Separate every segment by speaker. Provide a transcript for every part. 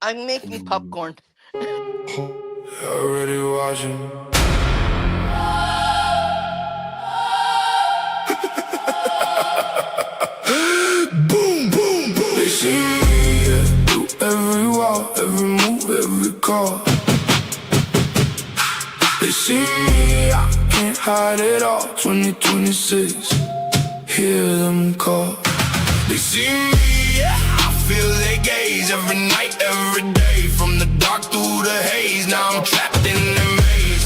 Speaker 1: I'm making popcorn.
Speaker 2: Already watching. Boom, boom, boom. They see me through every wall, every move, every call. They see me, I can't hide it all. 2026, hear them call. They see me, I feel their gaze every night, every day. From the dark through the haze, now I'm trapped in the maze.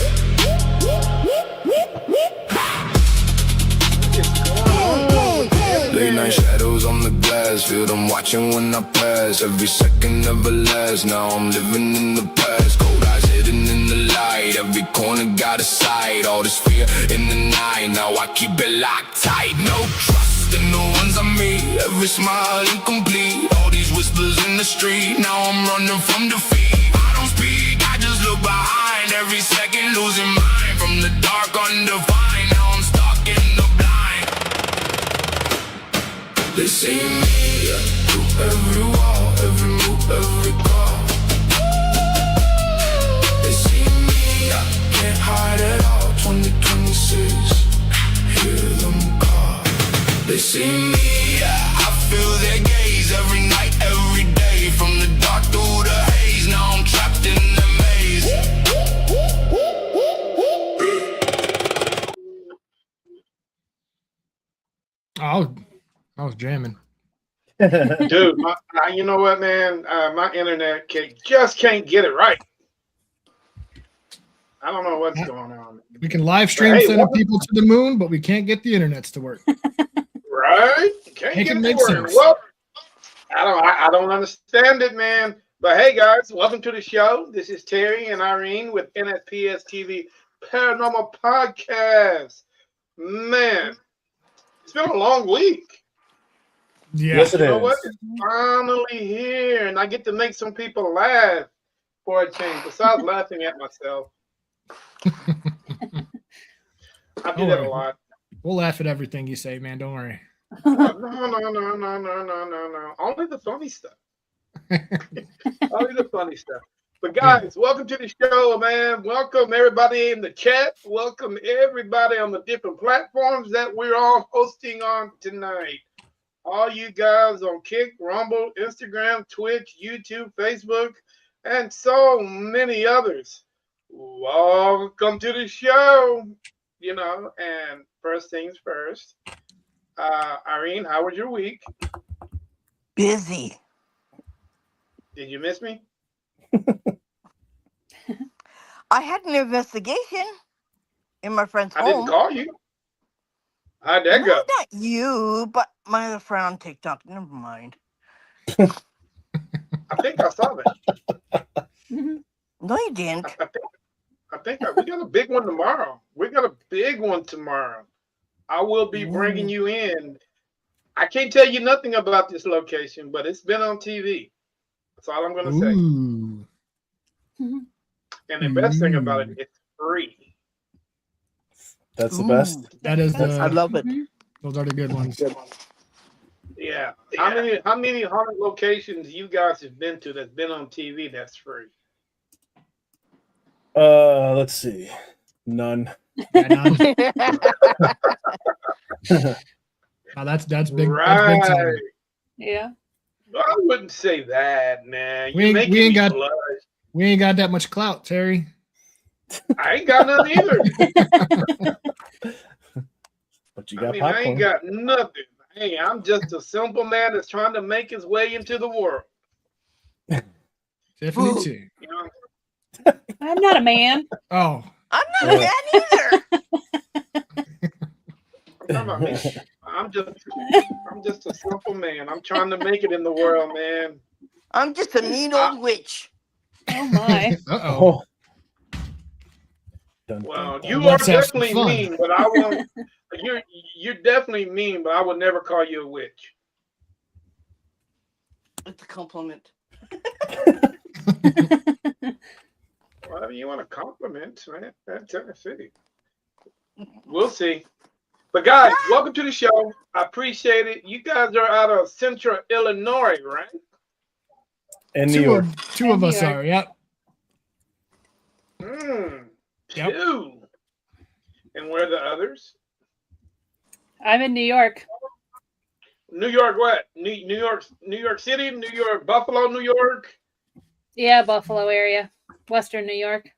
Speaker 2: Late night shadows on the glass, feel them watching when I pass. Every second never lasts, now I'm living in the past. Cold eyes hidden in the light, every corner got a sight. All this fear in the night, now I keep it locked tight. No trust in the ones I meet, every smile incomplete. All these whispers in the street, now I'm running from defeat. I don't speak, I just look behind, every second losing mind. From the dark undefined, now I'm stuck in the blind. They see me through every wall, every move, every call. They see me, I can't hide it all. 2026, hear them call. They see me, I feel their gaze every night, every day. From the dark through the haze, now I'm trapped in the maze.
Speaker 3: I was jamming.
Speaker 4: Dude, you know what, man? My internet just can't get it right. I don't know what's going on.
Speaker 3: We can live stream sending people to the moon, but we can't get the internets to work.
Speaker 4: Right? Can't
Speaker 3: Make
Speaker 4: get
Speaker 3: it
Speaker 4: it
Speaker 3: make
Speaker 4: to work.
Speaker 3: sense.
Speaker 4: Well, I don't understand it, man. But hey, guys, welcome to the show. This is Terry and Irene with NSPS TV Paranormal Podcast. Man, it's been a long week.
Speaker 3: Yeah.
Speaker 5: Yes, it
Speaker 4: You know
Speaker 5: is.
Speaker 4: what? It's finally here, and I get to make some people laugh for a change. Besides laughing at myself, I do that a lot.
Speaker 3: We'll laugh at everything you say, man. Don't worry.
Speaker 4: No. Only the funny stuff. Only the funny stuff. But guys, welcome to the show, man. Welcome everybody in the chat. Welcome everybody on the different platforms that we're all hosting on tonight. All you guys on Kick, Rumble, Instagram, Twitch, YouTube, Facebook, and so many others. Welcome to the show. You know, and first things first. Irene, how was your week?
Speaker 1: Busy.
Speaker 4: Did you miss me?
Speaker 1: I had an investigation in my friend's home.
Speaker 4: I didn't call you. How'd that go?
Speaker 1: Not you, but my other friend on TikTok. Never mind.
Speaker 4: I think I saw that.
Speaker 1: No, you didn't.
Speaker 4: I think we got a big one tomorrow. We got a big one tomorrow. I will be bringing you in. I can't tell you nothing about this location, but it's been on TV. That's all I'm going to say. And the best thing about it, it's free.
Speaker 5: That's the best.
Speaker 3: That is the.
Speaker 1: I love it.
Speaker 3: Those are the good ones.
Speaker 4: Yeah. How many haunted locations you guys have been to that's been on TV that's free?
Speaker 5: Let's see. None.
Speaker 3: Yeah, none. That's big.
Speaker 4: Right.
Speaker 3: That's big time.
Speaker 6: Yeah.
Speaker 4: I wouldn't say that, man.
Speaker 3: We ain't got that much clout, Terry.
Speaker 4: I ain't got none either.
Speaker 5: But you got popcorn.
Speaker 4: I ain't got nothing. Hey, I'm just a simple man that's trying to make his way into the world.
Speaker 3: Definitely.
Speaker 4: You know?
Speaker 6: I'm not a man.
Speaker 3: Oh.
Speaker 1: I'm not a man either.
Speaker 4: I'm just a simple man. I'm trying to make it in the world, man.
Speaker 1: I'm just a mean old witch.
Speaker 6: Oh my.
Speaker 3: Uh-oh.
Speaker 4: Well, you are definitely mean, but I won't. You're definitely mean, but I would never call you a witch.
Speaker 1: It's a compliment.
Speaker 4: Whatever you want to compliment, man. That's Tennessee. We'll see. But guys, welcome to the show. I appreciate it. You guys are out of Central Illinois, right?
Speaker 5: In New York.
Speaker 3: Two of
Speaker 6: New
Speaker 3: us
Speaker 6: York.
Speaker 3: are. Yep. Yep.
Speaker 4: 2. And where are the others?
Speaker 6: I'm in New York.
Speaker 4: New York, what? New York City, New York, Buffalo, New York.
Speaker 6: Yeah, Buffalo area, Western New York.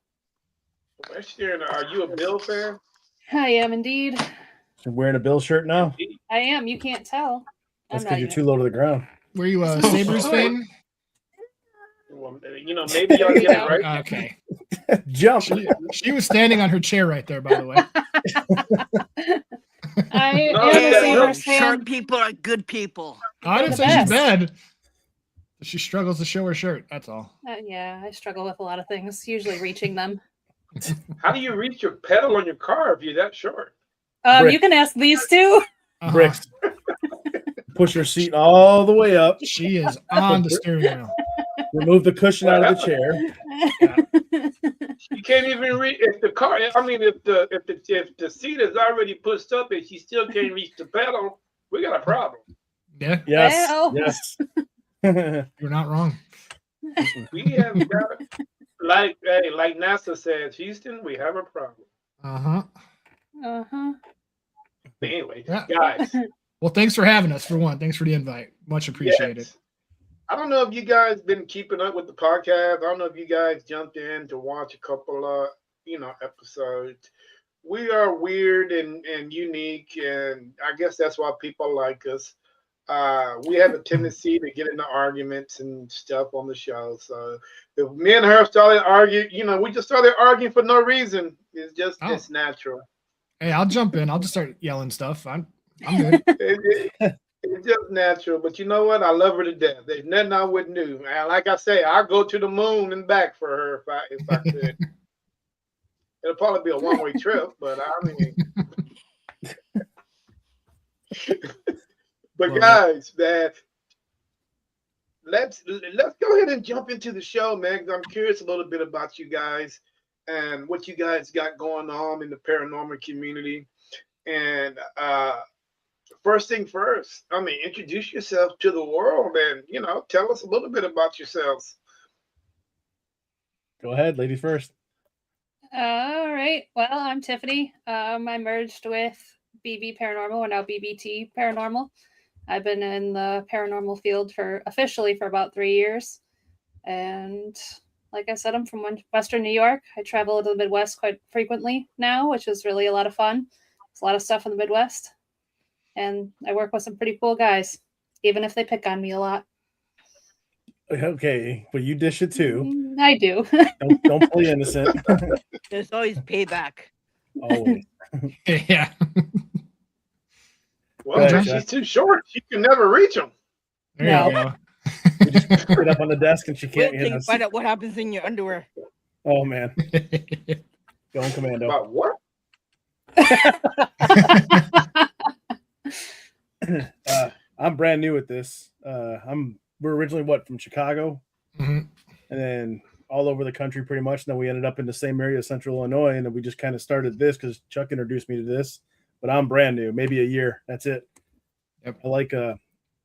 Speaker 4: Western. Are you a Bill fan?
Speaker 6: I am indeed.
Speaker 5: You're wearing a Bill shirt now?
Speaker 6: I am. You can't tell.
Speaker 5: That's
Speaker 6: I'm
Speaker 5: because
Speaker 6: not
Speaker 5: you're
Speaker 6: even-
Speaker 5: too low to the ground.
Speaker 3: Were you a Sabres fan?
Speaker 4: Well, maybe y'all get it right.
Speaker 3: Okay.
Speaker 5: Jump.
Speaker 3: She was standing on her chair right there, by the way.
Speaker 6: I
Speaker 4: No,
Speaker 6: am a
Speaker 4: yeah,
Speaker 6: Sabres fan.
Speaker 1: Short people are good people.
Speaker 3: I didn't
Speaker 6: The
Speaker 3: say she's
Speaker 6: best.
Speaker 3: bad. She struggles to show her shirt. That's all.
Speaker 6: Yeah, I struggle with a lot of things, usually reaching them.
Speaker 4: How do you reach your pedal on your car if you're that short?
Speaker 5: Brick.
Speaker 6: You can ask these two.
Speaker 5: Bricks. Push your seat all the way up.
Speaker 3: She is on the steering wheel.
Speaker 5: Remove the cushion out of the chair.
Speaker 4: You can't even reach if the car. I mean, if the seat is already pushed up and she still can't reach the pedal, we got a problem.
Speaker 3: Yeah,
Speaker 5: Yes.
Speaker 6: Well.
Speaker 5: Yes.
Speaker 3: you're not wrong.
Speaker 4: We have got, like NASA says, Houston, we have a problem.
Speaker 3: Uh-huh.
Speaker 6: Uh-huh.
Speaker 4: Anyway,
Speaker 3: Yeah.
Speaker 4: guys.
Speaker 3: Well, thanks for having us, for one. Thanks for the invite. Much appreciated.
Speaker 4: Yes. I don't know if you guys been keeping up with the podcast. I don't know if you guys jumped in to watch a couple episodes. We are weird and unique, and I guess that's why people like us. We have a tendency to get into arguments and stuff on the show. So if me and her started arguing, we just started arguing for no reason. It's just it's natural.
Speaker 3: Hey, I'll jump in. I'll just start yelling stuff. I'm good.
Speaker 4: It's just natural, but you know what? I love her to death. There's nothing I wouldn't do. And like I say, I'll go to the moon and back for her if I could. It'll probably be a one-way trip, but I mean. But guys, man, let's go ahead and jump into the show, man. 'Cause I'm curious a little bit about you guys and what you guys got going on in the paranormal community. And first thing first, I mean, introduce yourself to the world and, tell us a little bit about yourselves.
Speaker 5: Go ahead, ladies first.
Speaker 6: All right. Well, I'm Tiffany. I merged with BB Paranormal and now BBT Paranormal. I've been in the paranormal field officially for about 3 years. And like I said, I'm from Western New York. I travel to the Midwest quite frequently now, which is really a lot of fun. There's a lot of stuff in the Midwest. And I work with some pretty cool guys, even if they pick on me a lot.
Speaker 5: Okay, but you dish it too.
Speaker 6: I do.
Speaker 5: Don't play innocent.
Speaker 1: There's always payback.
Speaker 5: Always.
Speaker 3: Yeah.
Speaker 4: Well,
Speaker 5: Right,
Speaker 4: she's too short. She can never reach them.
Speaker 3: There
Speaker 6: No.
Speaker 3: you go.
Speaker 5: We just get up on the desk and she
Speaker 1: Wait
Speaker 5: can't
Speaker 1: till
Speaker 5: hit
Speaker 1: you
Speaker 5: us.
Speaker 1: find out what happens in your underwear.
Speaker 5: Oh man, going commando.
Speaker 4: About what?
Speaker 5: I'm brand new at this. We're originally from Chicago,
Speaker 3: Mhm.
Speaker 5: and then all over the country pretty much. And then we ended up in the same area of Central Illinois, and then we just kind of started this because Chuck introduced me to this. But I'm brand new, maybe a year. That's it.
Speaker 3: Yep.
Speaker 5: I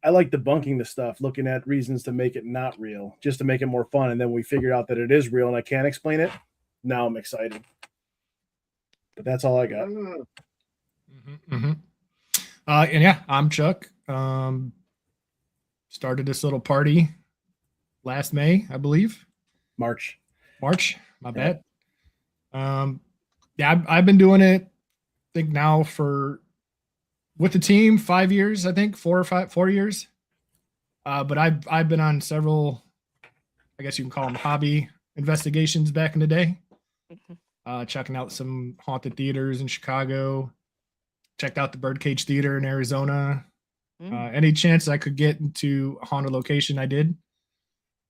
Speaker 5: like debunking the stuff, looking at reasons to make it not real, just to make it more fun. And then we figured out that it is real, and I can't explain it. Now I'm excited. But that's all I got.
Speaker 3: And yeah, I'm Chuck. Started this little party last May, I believe.
Speaker 5: March.
Speaker 3: My bad. Yeah, I've been doing it, I think now with the team 5 years, I think 4 years. But I've been on several, I guess you can call them hobby investigations back in the day. Checking out some haunted theaters in Chicago. Checked out the Birdcage Theater in Arizona. Any chance I could get into a haunted location, I did.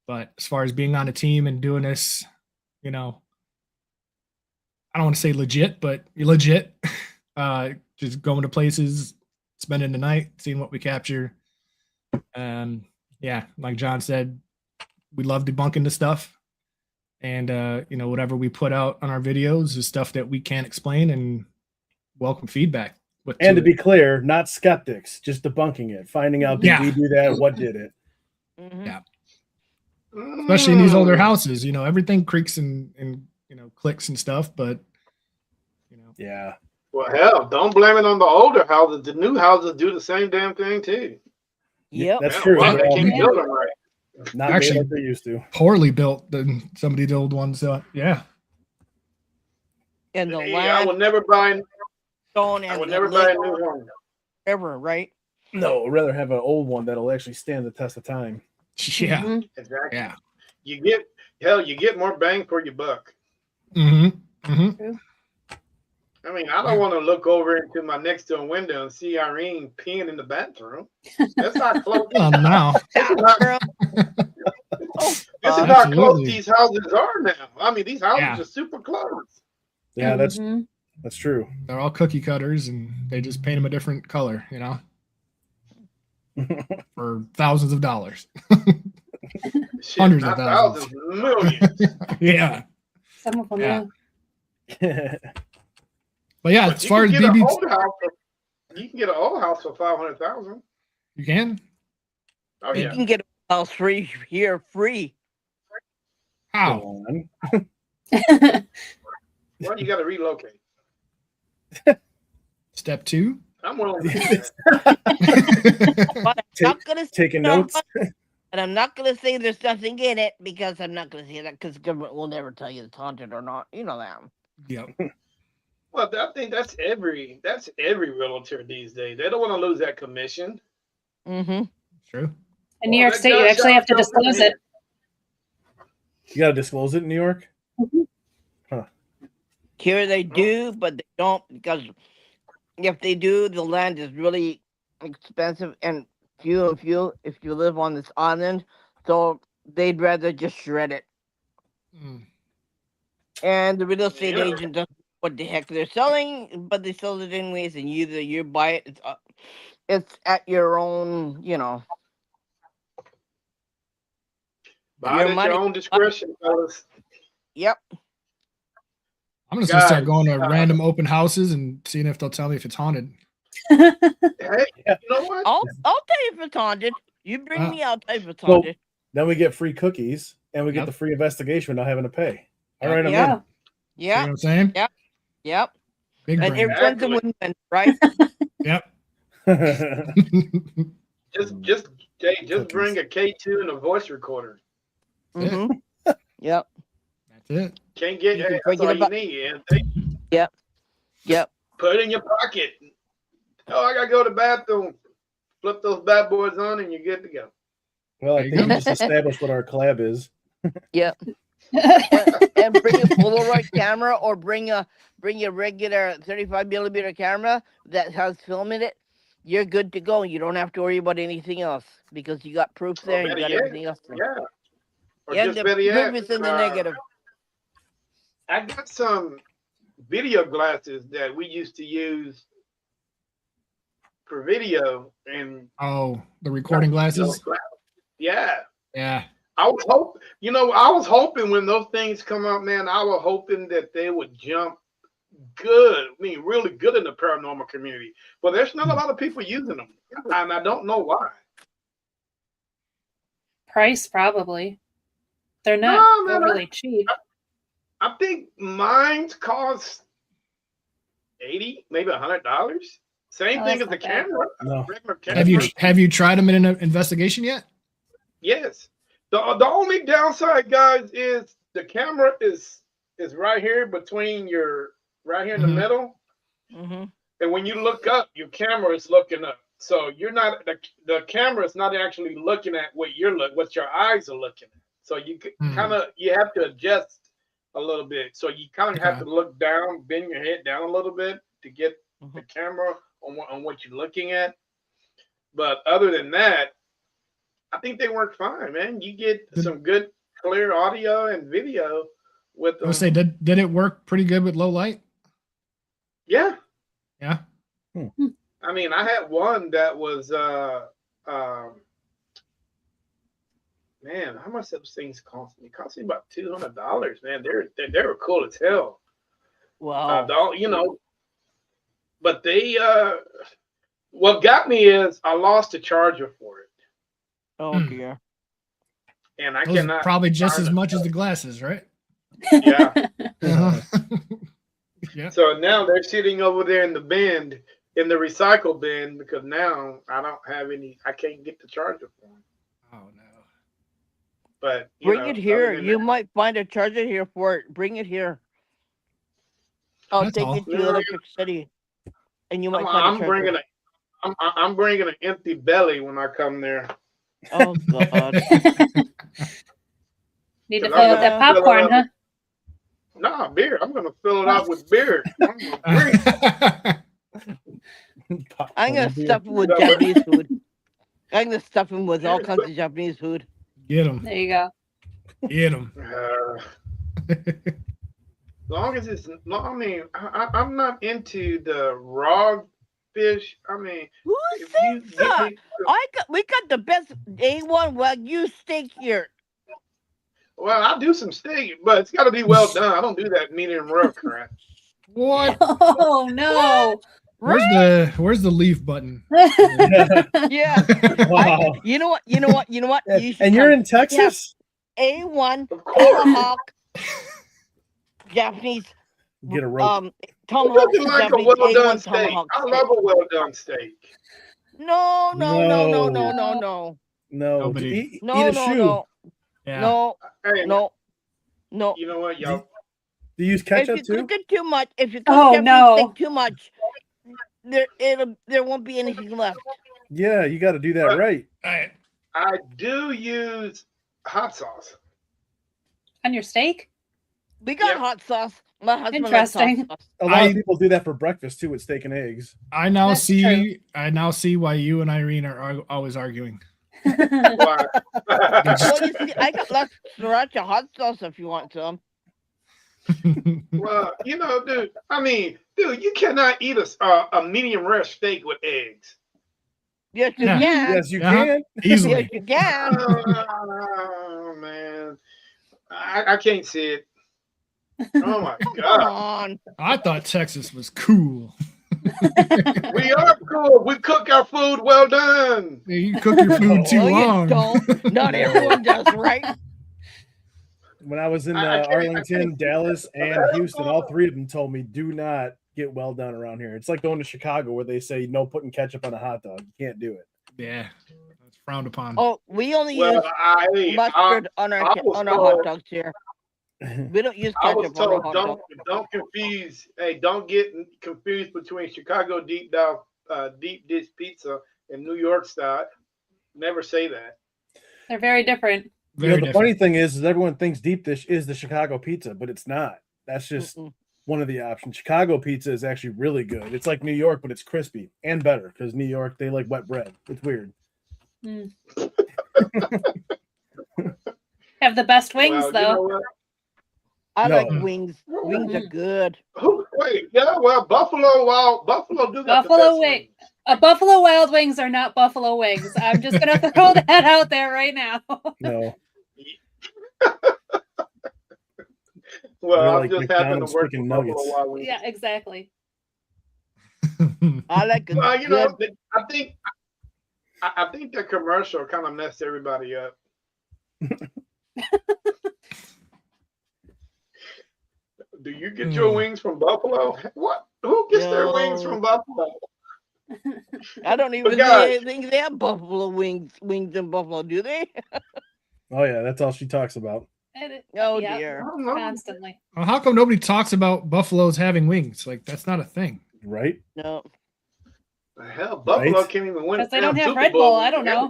Speaker 3: But as far as being on a team and doing this, I don't want to say legit, but legit. Just going to places, spending the night, seeing what we capture. Yeah, like John said, we love debunking the stuff. And, whatever we put out on our videos is stuff that we can't explain, and welcome feedback.
Speaker 5: And to be clear, not skeptics, just debunking it, finding out did we do that, what did it.
Speaker 1: Mm-hmm.
Speaker 3: Yeah. especially in these older houses. You know, everything creaks and you know clicks and stuff, but you know,
Speaker 5: Yeah.
Speaker 4: Well, hell, don't blame it on the older houses. The new houses do the same damn thing too.
Speaker 1: Yep.
Speaker 5: That's
Speaker 4: Man,
Speaker 5: true.
Speaker 4: well,
Speaker 5: They're
Speaker 4: they
Speaker 5: all
Speaker 4: can't build them right.
Speaker 5: not
Speaker 3: Actually-
Speaker 5: made like they used to.
Speaker 3: poorly built than some of the old ones. Yeah.
Speaker 1: And the
Speaker 4: Yeah, I
Speaker 1: land
Speaker 4: would never buy.
Speaker 1: stone
Speaker 4: I
Speaker 1: and
Speaker 4: would
Speaker 1: the
Speaker 4: never buy a
Speaker 1: lid
Speaker 4: new home.
Speaker 1: ever, right?
Speaker 5: No, I'd rather have an old one that'll actually stand the test of time.
Speaker 3: Yeah.
Speaker 6: Mhm.
Speaker 4: Exactly.
Speaker 3: Yeah.
Speaker 4: You get more bang for your buck.
Speaker 3: Mm-hmm. Mm-hmm.
Speaker 4: I mean, I don't want to look over into my next door window and see Irene peeing in the bathroom. That's how close.
Speaker 3: Well, now.
Speaker 4: This is how,
Speaker 1: Girl. Oh,
Speaker 4: this is how close
Speaker 3: Absolutely.
Speaker 4: these houses are now. I mean, these houses
Speaker 3: Yeah.
Speaker 4: are super close.
Speaker 5: Yeah,
Speaker 6: Mhm.
Speaker 5: that's true.
Speaker 3: They're all cookie cutters, and they just paint them a different color. You know, for thousands of dollars.
Speaker 4: Shit,
Speaker 3: Hundreds of
Speaker 4: not
Speaker 3: thousands.
Speaker 4: millions.
Speaker 3: Yeah.
Speaker 6: Some of them,
Speaker 3: Yeah.
Speaker 6: yeah.
Speaker 3: But yeah,
Speaker 4: But
Speaker 3: as
Speaker 4: you
Speaker 3: far
Speaker 4: can
Speaker 3: as
Speaker 4: get an
Speaker 3: BB,
Speaker 4: old house. You can get an old house for 500,000.
Speaker 3: you can.
Speaker 4: Oh
Speaker 1: You
Speaker 4: yeah.
Speaker 1: can get a house free here, free.
Speaker 3: How?
Speaker 5: Go on.
Speaker 4: Well, you got to relocate.
Speaker 3: Step 2.
Speaker 4: I'm willing to do that.
Speaker 1: But I'm not gonna say
Speaker 5: Taking
Speaker 1: no,
Speaker 5: notes.
Speaker 1: and I'm not gonna say there's nothing in it because I'm not gonna say that because the government will never tell you it's haunted or not. You know that.
Speaker 3: Yep.
Speaker 4: Well, I think that's every realtor these days. They don't want to lose that commission.
Speaker 1: Mm-hmm.
Speaker 3: True.
Speaker 6: In New York State, you actually have to disclose it.
Speaker 5: You gotta disclose it in New York.
Speaker 1: Here they do, but they don't because if they do, the land is really expensive and few if you live on this island, so they'd rather just shred it.
Speaker 3: Mm.
Speaker 1: And the real estate
Speaker 4: Yeah.
Speaker 1: agent doesn't know what the heck they're selling, but they sell it anyways, and either you buy it, it's at your own, you know.
Speaker 4: Buy
Speaker 1: Your
Speaker 4: it at
Speaker 1: money-
Speaker 4: your own discretion, fellas.
Speaker 1: Yep.
Speaker 3: I'm just gonna start
Speaker 4: Guys,
Speaker 3: going to random open houses and seeing if they'll tell me if it's haunted.
Speaker 4: Hey, you know what?
Speaker 1: I'll tell you if it's haunted. You bring
Speaker 3: Ah.
Speaker 1: me, I'll tell you if it's
Speaker 5: Well,
Speaker 1: haunted.
Speaker 5: Then we get free cookies and we get
Speaker 3: Yep.
Speaker 5: the free investigation without having to pay. All right, I'm
Speaker 6: Yeah.
Speaker 3: You know
Speaker 1: Yeah.
Speaker 3: what I'm saying?
Speaker 1: Yep.
Speaker 3: Big
Speaker 1: And
Speaker 3: brain.
Speaker 1: everyone's a
Speaker 4: Exactly.
Speaker 1: win-win, right?
Speaker 3: Yep.
Speaker 5: in.
Speaker 4: Just bring a K2 and a voice recorder.
Speaker 1: Mm-hmm. Yep.
Speaker 3: That's it.
Speaker 4: Can't get
Speaker 1: You can
Speaker 4: that's
Speaker 1: forget
Speaker 4: all you
Speaker 1: about-
Speaker 4: need. And
Speaker 1: Yep.
Speaker 4: put it in your pocket. Oh, I gotta go to the bathroom. Flip those bad boys on, and you're good to go.
Speaker 5: Well, I
Speaker 3: There you
Speaker 5: think we
Speaker 3: go.
Speaker 5: just established what our collab is.
Speaker 1: Yep. And bring a Polaroid camera or bring a regular 35mm camera that has film in it. You're good to go. You don't have to worry about anything else because you got proof there. And you
Speaker 4: better
Speaker 1: got
Speaker 4: yet,
Speaker 1: everything else there.
Speaker 4: Yeah. Or
Speaker 1: Yeah,
Speaker 4: just
Speaker 1: the
Speaker 4: better yet,
Speaker 1: proof is in the negative.
Speaker 4: I got some video glasses that we used to use for video, and
Speaker 3: Oh, the recording glasses.
Speaker 4: Yeah.
Speaker 3: Yeah.
Speaker 4: I was hoping when those things come out, man, I was hoping that they would jump good. I mean, really good in the paranormal community. But there's not a lot of people using them. And I don't know why.
Speaker 6: Price, probably. They're not
Speaker 4: No,
Speaker 6: overly cheap.
Speaker 4: I think mine cost $80, maybe $100. Same
Speaker 6: Oh,
Speaker 4: thing
Speaker 6: that's
Speaker 4: as the
Speaker 6: not bad.
Speaker 4: camera.
Speaker 5: No.
Speaker 4: Regular camera.
Speaker 3: Have you tried them in an investigation yet?
Speaker 4: Yes. The only downside, guys, is the camera is right here between your right here in the
Speaker 3: Mhm.
Speaker 4: middle.
Speaker 1: Mm-hmm.
Speaker 4: And when you look up, your camera is looking up. So you're not the camera is not actually looking at what what your eyes are looking at. So you you have to adjust a little bit. So you kind of have to look down, bend your head down a little bit to get the camera on what you're looking at. But other than that, I think they work fine, man. You get some good clear audio and video with
Speaker 3: I
Speaker 4: them.
Speaker 3: would say, did it work pretty good with low light?
Speaker 4: Yeah.
Speaker 3: Yeah.
Speaker 4: I mean, I had one that was man, how much those things cost me? It cost me about $200, man. They were cool as hell.
Speaker 1: Wow.
Speaker 4: But they what got me is I lost the charger for it.
Speaker 1: Oh dear.
Speaker 4: and I
Speaker 3: Those are
Speaker 4: cannot
Speaker 3: probably just
Speaker 4: find
Speaker 3: as
Speaker 4: a-
Speaker 3: much as the glasses, right?
Speaker 4: Yeah.
Speaker 3: Uh-huh. Yeah.
Speaker 4: So now they're sitting over there in the bin, in the recycle bin, because now I don't have any. I can't get the charger for them.
Speaker 3: Oh no.
Speaker 4: But
Speaker 1: Bring it here.
Speaker 4: other than
Speaker 1: You
Speaker 4: that,
Speaker 1: might find a charger here for it. Bring it here. I'll
Speaker 3: That's
Speaker 1: take
Speaker 3: all.
Speaker 1: it to Electric City, and you might find a
Speaker 4: I'm
Speaker 1: charger.
Speaker 4: bringing a. I'm bringing an empty belly when I come there.
Speaker 1: Oh God.
Speaker 6: Need to
Speaker 4: Cause
Speaker 6: fill
Speaker 4: I'm
Speaker 6: with that
Speaker 4: gonna fill it
Speaker 6: popcorn,
Speaker 4: up
Speaker 6: huh?
Speaker 4: Nah, beer. I'm gonna fill it up with beer. I'm gonna drink.
Speaker 1: I'm gonna
Speaker 5: Beer.
Speaker 1: stuff him with Japanese food. I'm gonna stuff him with all kinds of Japanese food.
Speaker 3: Get him.
Speaker 6: There you go.
Speaker 3: Get him.
Speaker 4: Long as it's. I mean, I'm not into the raw fish. I mean,
Speaker 1: Who
Speaker 4: if
Speaker 1: said
Speaker 4: you get
Speaker 1: that?
Speaker 4: me,
Speaker 1: We got the best A1 Wagyu steak here.
Speaker 4: well, I'll do some steak, but it's got to be well done. I don't do that medium rare crap.
Speaker 3: What?
Speaker 6: Oh no.
Speaker 3: Where's the leave button?
Speaker 1: Yeah.
Speaker 5: Wow.
Speaker 1: You know what? You know what? You know what? You should
Speaker 5: And you're
Speaker 1: come.
Speaker 5: in Texas?
Speaker 1: A1
Speaker 4: Of course.
Speaker 1: tomahawk Japanese
Speaker 5: Get a rope.
Speaker 1: tomahawk
Speaker 4: Nothing like a
Speaker 1: Japanese
Speaker 4: well done
Speaker 1: A1
Speaker 4: steak.
Speaker 1: tomahawk
Speaker 4: I
Speaker 1: steak.
Speaker 4: love a well done steak.
Speaker 1: No.
Speaker 5: No,
Speaker 3: Nobody.
Speaker 5: eat
Speaker 1: No,
Speaker 5: a
Speaker 1: no,
Speaker 5: shoe.
Speaker 1: no.
Speaker 3: Yeah.
Speaker 1: No,
Speaker 4: Hey,
Speaker 1: no.
Speaker 4: you know what, y'all?
Speaker 5: Do you use
Speaker 1: If
Speaker 5: ketchup
Speaker 1: you
Speaker 5: too?
Speaker 1: cook it too much, if you cook
Speaker 6: Oh,
Speaker 1: Japanese
Speaker 6: no.
Speaker 1: steak too much, there won't be anything left.
Speaker 5: Yeah, you got to do that right.
Speaker 4: I do use hot sauce.
Speaker 6: On your steak?
Speaker 1: We got
Speaker 4: Yep.
Speaker 1: hot sauce. My husband likes hot
Speaker 6: Interesting.
Speaker 1: sauce.
Speaker 5: A lot of people do that for breakfast too with steak and eggs.
Speaker 3: I now
Speaker 6: That's
Speaker 3: see. I now see why you and Irene are always arguing.
Speaker 4: Why?
Speaker 1: Well, you see, I got lots of sriracha hot sauce if you want some.
Speaker 4: Well, dude. I mean, dude, you cannot eat a medium rare steak with eggs.
Speaker 1: Yes, you
Speaker 3: Yeah.
Speaker 1: can.
Speaker 5: Yes, you
Speaker 3: Yeah.
Speaker 5: can.
Speaker 3: Easily.
Speaker 1: Yes, you can.
Speaker 4: Oh man, I can't see it. Oh my
Speaker 1: Come
Speaker 4: god,
Speaker 1: on.
Speaker 3: I thought Texas was cool.
Speaker 4: we are cool. We cook our food well done.
Speaker 3: You cook your food too
Speaker 1: No, you
Speaker 3: long.
Speaker 1: don't. Not everyone does, right?
Speaker 5: When I was in
Speaker 4: I can't-
Speaker 5: Arlington, Dallas, and Houston, all three of them told me, do not get well done around here. It's like going to Chicago where they say no putting ketchup on a hot dog. You can't do it.
Speaker 3: Yeah, that's frowned upon.
Speaker 1: Oh, we only
Speaker 4: Well,
Speaker 1: use mustard on our
Speaker 4: I was
Speaker 1: hot
Speaker 4: told-
Speaker 1: dogs here. We don't use
Speaker 4: I was
Speaker 1: ketchup on our
Speaker 4: told
Speaker 1: hot dogs.
Speaker 4: don't confuse. Hey, don't get confused between Chicago deep dish pizza and New York style. Never say that.
Speaker 6: They're very different.
Speaker 3: Very
Speaker 5: the funny thing is everyone thinks deep dish is the Chicago pizza, but it's not. That's just
Speaker 1: Mm-mm.
Speaker 5: one of the options. Chicago pizza is actually really good. It's like New York, but it's crispy and better because New York, they like wet bread. It's weird.
Speaker 6: Mm. Have the best wings,
Speaker 4: Well,
Speaker 6: though.
Speaker 4: you know what?
Speaker 1: I
Speaker 5: No.
Speaker 1: like wings. Wings are good.
Speaker 4: Wait, yeah, well, Buffalo do got the
Speaker 6: Buffalo
Speaker 4: best
Speaker 6: wing.
Speaker 4: wings.
Speaker 6: Buffalo Wild Wings are not Buffalo Wings. I'm just gonna throw that out there right now.
Speaker 5: No.
Speaker 4: Well,
Speaker 5: They're
Speaker 4: I'm
Speaker 5: like
Speaker 4: just happen
Speaker 5: McDonald's
Speaker 4: to work
Speaker 5: chicken
Speaker 4: for Buffalo
Speaker 5: nuggets.
Speaker 4: Wild Wings.
Speaker 6: Yeah, exactly.
Speaker 1: I like a
Speaker 4: Well,
Speaker 1: good.
Speaker 4: I think that commercial kind of messed everybody up. Do you get your wings from Buffalo? What? Who gets their wings
Speaker 1: No.
Speaker 4: from Buffalo?
Speaker 1: I don't even
Speaker 4: guys-
Speaker 1: think they have buffalo wings in Buffalo, do they?
Speaker 5: Oh yeah, that's all she talks about.
Speaker 1: Oh
Speaker 6: Yep.
Speaker 4: I
Speaker 1: dear.
Speaker 4: don't know.
Speaker 6: Constantly.
Speaker 3: Well, how come nobody talks about buffaloes having wings? Like that's not a thing.
Speaker 5: Right?
Speaker 1: No.
Speaker 4: Hell, Buffalo
Speaker 5: Right?
Speaker 4: can't even win.
Speaker 6: Because they
Speaker 4: a
Speaker 6: don't
Speaker 4: damn
Speaker 6: have
Speaker 4: Super
Speaker 6: Red
Speaker 4: Bowl
Speaker 6: Bull. I don't know.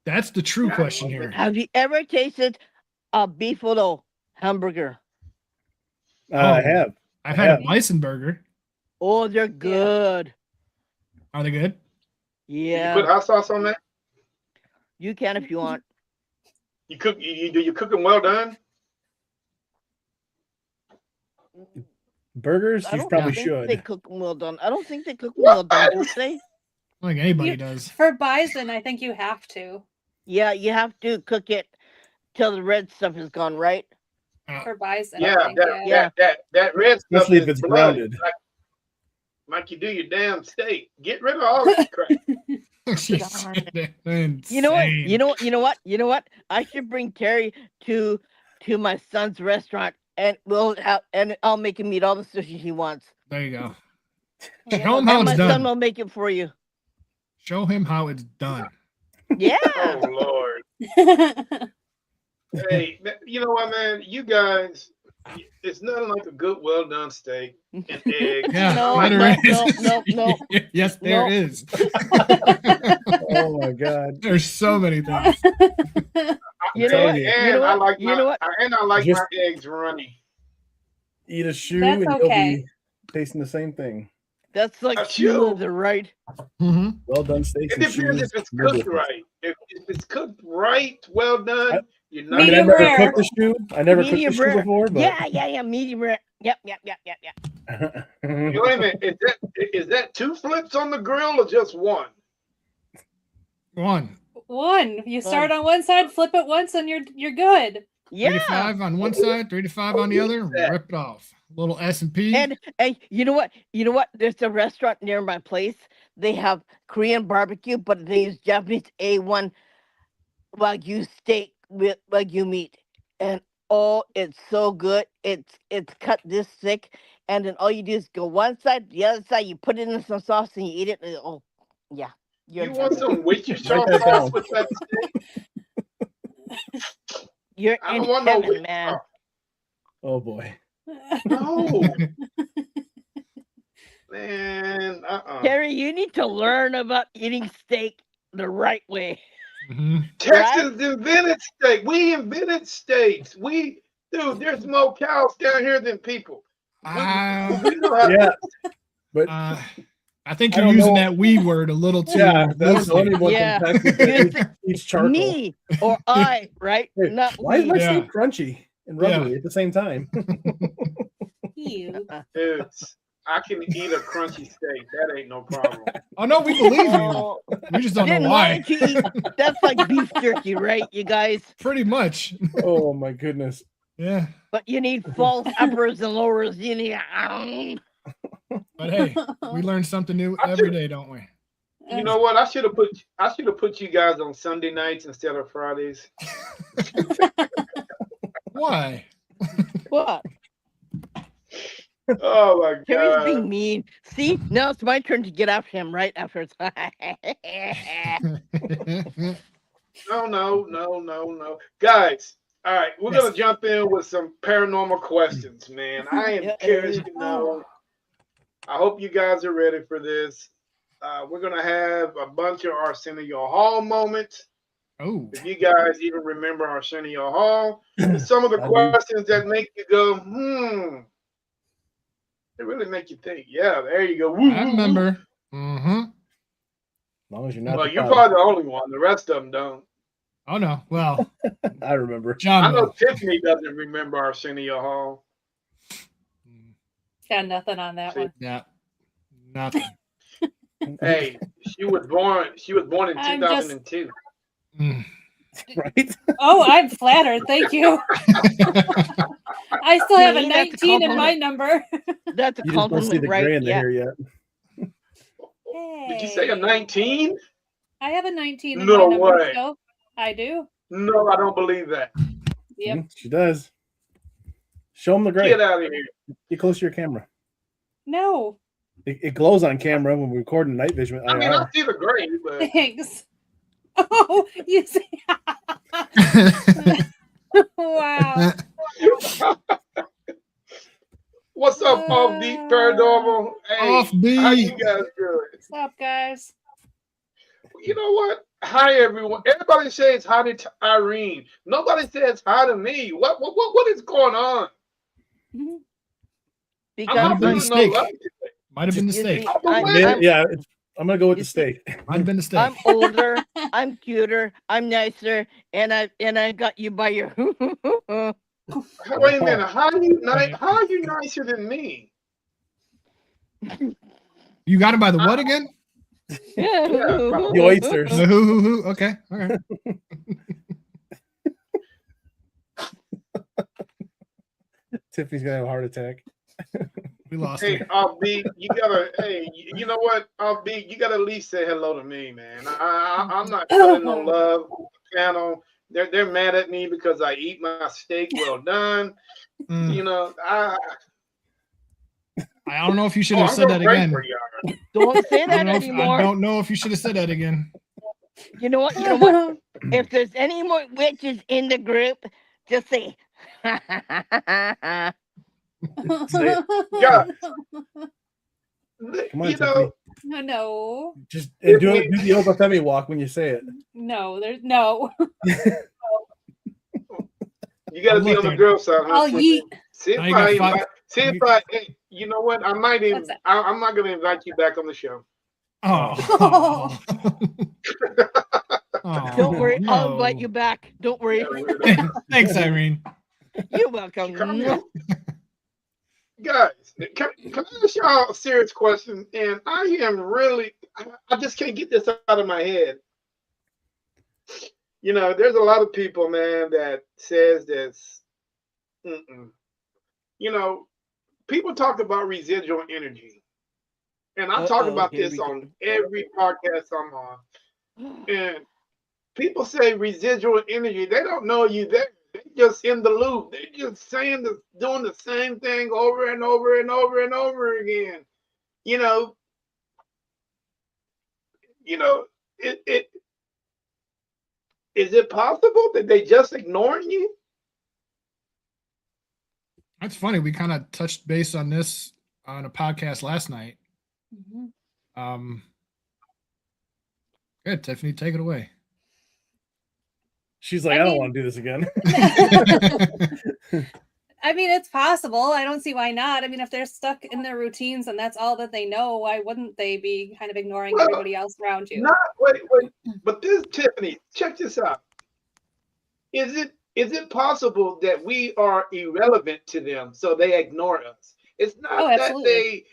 Speaker 3: That's the true
Speaker 4: Yeah.
Speaker 3: question here.
Speaker 1: Have you ever tasted a beefalo hamburger?
Speaker 5: I have.
Speaker 3: I've had a
Speaker 5: Yeah.
Speaker 3: bison burger.
Speaker 1: Oh, they're good.
Speaker 3: Are they good?
Speaker 4: You
Speaker 1: Yeah,
Speaker 4: put hot sauce on that?
Speaker 1: you can if you want.
Speaker 4: You cook? You cook them well done?
Speaker 5: Burgers,
Speaker 1: I
Speaker 5: you
Speaker 1: don't
Speaker 5: probably
Speaker 1: think they
Speaker 5: should.
Speaker 1: cook them well done. I don't think they cook them well done, do they?
Speaker 3: Like anybody
Speaker 6: You-
Speaker 3: does.
Speaker 6: For bison, I think you have to.
Speaker 1: Yeah, you have to cook it till the red stuff is gone, right?
Speaker 6: For bison, I
Speaker 4: Yeah,
Speaker 6: think,
Speaker 4: that red stuff
Speaker 5: Especially if
Speaker 4: is
Speaker 5: it's
Speaker 4: blood.
Speaker 5: grounded.
Speaker 4: Like you do your damn steak. Get rid of all that crap.
Speaker 3: She's insane.
Speaker 1: You know what? You know what? I should bring Terry to my son's restaurant, and I'll make him eat all the sushi he wants.
Speaker 3: There you go.
Speaker 6: Yeah.
Speaker 3: Show him how
Speaker 1: And
Speaker 3: it's
Speaker 1: my son
Speaker 3: done.
Speaker 1: will make it for you.
Speaker 3: Show him how it's done.
Speaker 1: Yeah.
Speaker 4: Oh Lord. Hey, you know what, man? You guys, it's nothing like a good, well done steak and eggs.
Speaker 3: Yeah,
Speaker 1: No,
Speaker 3: there
Speaker 1: no,
Speaker 3: is.
Speaker 1: no.
Speaker 3: Yes, there
Speaker 1: No.
Speaker 3: is.
Speaker 5: Oh my god.
Speaker 3: There's so many things.
Speaker 1: You know
Speaker 5: telling
Speaker 1: what?
Speaker 5: you.
Speaker 1: You know
Speaker 4: I
Speaker 1: what?
Speaker 4: like
Speaker 1: You know what?
Speaker 4: my
Speaker 5: Just-
Speaker 4: eggs runny.
Speaker 5: Eat a shoe
Speaker 6: That's
Speaker 5: and
Speaker 6: okay.
Speaker 5: you'll be tasting the same thing.
Speaker 1: That's like
Speaker 4: A
Speaker 1: two
Speaker 4: shoe.
Speaker 1: leather, right?
Speaker 3: Mm-hmm.
Speaker 5: Well done steaks
Speaker 4: It
Speaker 5: and
Speaker 4: depends
Speaker 5: shoes.
Speaker 4: if it's
Speaker 5: no
Speaker 4: cooked
Speaker 5: difference.
Speaker 4: right. If it's cooked right, well done. You're
Speaker 5: I
Speaker 4: not.
Speaker 5: mean, I
Speaker 6: Medium
Speaker 5: never
Speaker 6: rare.
Speaker 5: cooked a shoe. I never cooked a
Speaker 1: Medium
Speaker 5: shoe
Speaker 1: rare.
Speaker 5: before, but
Speaker 1: Yeah, medium rare. Yep.
Speaker 4: Wait a minute. Is that two flips on the grill or just one?
Speaker 3: One.
Speaker 6: One. You start on one side, flip it once, and you're good.
Speaker 3: 3
Speaker 1: Yeah.
Speaker 3: to 5 on one side, 3 to 5 on the other. Rip it off. Little S&P.
Speaker 1: And you know what? You know what? There's a restaurant near my place. They have Korean barbecue, but they use Japanese A1 Wagyu steak with Wagyu meat. And oh, it's so good. It's cut this thick, and then all you do is go one side, the other side. You put it in some sauce and you eat it. And, oh, yeah. You're
Speaker 4: You
Speaker 1: in
Speaker 4: want
Speaker 1: heaven.
Speaker 4: some Worcestershire
Speaker 5: Write that
Speaker 4: sauce
Speaker 5: down.
Speaker 4: with that steak?
Speaker 1: You're
Speaker 4: I
Speaker 1: in
Speaker 4: don't want no
Speaker 1: heaven,
Speaker 4: Worcestershire.
Speaker 1: man.
Speaker 5: oh boy.
Speaker 4: No, man.
Speaker 1: Terry, you need to learn about eating steak the right way.
Speaker 3: Mhm.
Speaker 4: Texans invented steak. We invented steaks. Dude, there's more cows down here than people. We know how.
Speaker 5: Yeah. But
Speaker 3: I think
Speaker 5: I
Speaker 3: you're
Speaker 5: don't
Speaker 3: using
Speaker 5: know.
Speaker 3: that we word a little too.
Speaker 5: yeah, that's the
Speaker 3: loosely.
Speaker 5: only one
Speaker 1: Yeah.
Speaker 5: from Texas that eats charcoal.
Speaker 1: Me or I, right?
Speaker 5: Hey,
Speaker 1: Not
Speaker 5: why is
Speaker 1: we.
Speaker 5: my
Speaker 3: Yeah.
Speaker 5: steak crunchy and rubbery at the same time?
Speaker 6: Ew.
Speaker 4: Dude, I can eat a crunchy steak. That ain't no problem.
Speaker 3: Oh no, we believe you.
Speaker 1: Oh,
Speaker 3: We just don't know
Speaker 1: then why
Speaker 3: why.
Speaker 1: don't you eat? That's like beef jerky, right, you guys?
Speaker 3: Pretty much.
Speaker 5: oh my goodness.
Speaker 3: Yeah.
Speaker 1: But you need false uppers and lowers. You need.
Speaker 3: But hey, we learn something new every day, don't we?
Speaker 4: You know what? I should have put you guys on Sunday nights instead of Fridays.
Speaker 3: Why?
Speaker 1: What?
Speaker 4: Oh my
Speaker 1: Terry's
Speaker 4: god.
Speaker 1: being mean. See, now it's my turn to get after him, right? After it's.
Speaker 4: No. Guys, all right, we're gonna jump in with some paranormal questions, man. I am
Speaker 1: Yeah.
Speaker 4: curious to know. I hope you guys are ready for this. We're gonna have a bunch of Arsenio Hall moments.
Speaker 3: Oh.
Speaker 4: If you guys even remember Arsenio Hall, and some of the
Speaker 5: I do.
Speaker 4: questions that make you go, they really make you think. Yeah, there you go. Woo,
Speaker 3: I
Speaker 4: woo, woo.
Speaker 3: remember. Mm-hmm.
Speaker 5: As long as you're not
Speaker 4: Well,
Speaker 5: the
Speaker 4: you're
Speaker 5: father.
Speaker 4: probably the only one. The rest of them don't.
Speaker 3: Oh no. Well,
Speaker 5: I remember.
Speaker 3: John.
Speaker 4: I know
Speaker 3: will.
Speaker 4: Tiffany doesn't remember Arsenio Hall.
Speaker 6: Got nothing on that one.
Speaker 3: Yeah. Nothing.
Speaker 4: Hey, she was born in
Speaker 6: I'm just-
Speaker 4: 2002.
Speaker 3: Mm.
Speaker 5: Right?
Speaker 6: Oh, I'm flattered. Thank you. I still have a
Speaker 1: See, that's a
Speaker 6: 19 in my
Speaker 1: compliment.
Speaker 6: number.
Speaker 1: That's a
Speaker 5: You just don't see
Speaker 1: compliment,
Speaker 5: the
Speaker 1: right?
Speaker 5: gray in the
Speaker 1: Yeah.
Speaker 5: hair yet.
Speaker 4: Did you say a 19?
Speaker 6: I have a 19 in
Speaker 4: No
Speaker 6: my number.
Speaker 4: way.
Speaker 6: So I do.
Speaker 4: No, I don't believe that.
Speaker 6: Yep.
Speaker 5: Mhm, she does. Show them the gray.
Speaker 4: Get out of here.
Speaker 5: Get close to your camera.
Speaker 6: No.
Speaker 5: It glows on camera when we record in night vision.
Speaker 4: I mean, I
Speaker 5: IR.
Speaker 4: see the gray, but
Speaker 6: Thanks. Oh, you see. Wow.
Speaker 4: what's up, Off Beat Paranormal? Hey, how you
Speaker 3: Offbeat.
Speaker 4: guys doing?
Speaker 6: What's up, guys?
Speaker 4: You know what? Hi, everyone. Everybody says hi to Irene. Nobody says hi to me. What is going on? I'm
Speaker 1: Because
Speaker 4: not
Speaker 3: been
Speaker 1: I'm,
Speaker 3: a
Speaker 4: feeling no
Speaker 3: steak.
Speaker 4: love today.
Speaker 3: Might have been the
Speaker 1: you
Speaker 3: steak.
Speaker 1: see,
Speaker 5: Yeah, I'm gonna go with the
Speaker 1: You see-
Speaker 5: steak.
Speaker 3: Might have been the steak.
Speaker 1: I'm older, I'm cuter, I'm nicer, and I got you by your.
Speaker 4: Wait a minute. How are you nicer than me?
Speaker 3: You got it by the what again?
Speaker 5: The oysters.
Speaker 3: The who. Okay. All right.
Speaker 5: Tiffany's gonna have a heart attack.
Speaker 3: We lost
Speaker 4: Hey,
Speaker 3: her.
Speaker 4: Albie, you gotta. Hey, you know what, Albie, you gotta at least say hello to me, man. I'm not feeling no love on the panel. They're mad at me because I eat my steak well done. You know,
Speaker 3: I don't know if you should have
Speaker 4: I'm
Speaker 3: said
Speaker 4: gonna
Speaker 3: that
Speaker 4: pray
Speaker 3: again.
Speaker 4: for y'all.
Speaker 1: Don't say
Speaker 3: I
Speaker 1: that
Speaker 3: don't know
Speaker 1: anymore.
Speaker 3: if you should have said that again.
Speaker 1: You know what? You know what? If there's any more witches in the group, just say.
Speaker 5: Say it.
Speaker 4: Yeah,
Speaker 5: Come on,
Speaker 4: you
Speaker 5: Tiffany.
Speaker 4: know,
Speaker 6: No,
Speaker 5: Just and do
Speaker 4: Tiffany,
Speaker 5: the Opa Femi walk when you say it.
Speaker 6: no, there's no.
Speaker 4: you gotta
Speaker 3: I'm
Speaker 4: be on the
Speaker 3: looking.
Speaker 4: girl side, huh?
Speaker 6: I'll
Speaker 4: Tiffany?
Speaker 6: yeet.
Speaker 4: See
Speaker 3: Now
Speaker 4: if
Speaker 3: you got
Speaker 4: I
Speaker 3: five.
Speaker 4: invite. See if I. Hey, you know what? I might.
Speaker 6: What's that?
Speaker 4: I'm not gonna invite you back on the show.
Speaker 3: Oh.
Speaker 1: Don't worry, I'll invite
Speaker 3: no.
Speaker 1: you back. Don't worry.
Speaker 4: Yeah, weirdo.
Speaker 3: Thanks, Irene.
Speaker 1: You're
Speaker 4: She
Speaker 1: welcome.
Speaker 4: called me. Guys, can I ask y'all a serious question? And I am really, I just can't get this out of my head. You know, there's a lot of people, man, that says this. You know, people talk about residual energy, and I talk
Speaker 1: Uh-oh,
Speaker 4: about
Speaker 1: here
Speaker 4: this
Speaker 1: we go.
Speaker 4: on every podcast I'm on. And people say residual energy. They don't know you there. They just in the loop. They just doing the same thing over and over and over and over again. You know, it is it possible that they just ignoring you?
Speaker 3: That's funny. We kind of touched base on this on a podcast last night.
Speaker 6: Mhm.
Speaker 3: Good, Tiffany, take it away.
Speaker 5: She's like,
Speaker 6: I
Speaker 5: I don't
Speaker 6: mean-
Speaker 5: want to do this again.
Speaker 6: I mean, it's possible. I don't see why not. I mean, if they're stuck in their routines and that's all that they know, why wouldn't they be kind of ignoring
Speaker 4: Well,
Speaker 6: everybody else around you?
Speaker 4: wait. But this, Tiffany, check this out. Is it possible that we are irrelevant to them, so they ignore us? It's
Speaker 6: Oh,
Speaker 4: not that
Speaker 6: absolutely.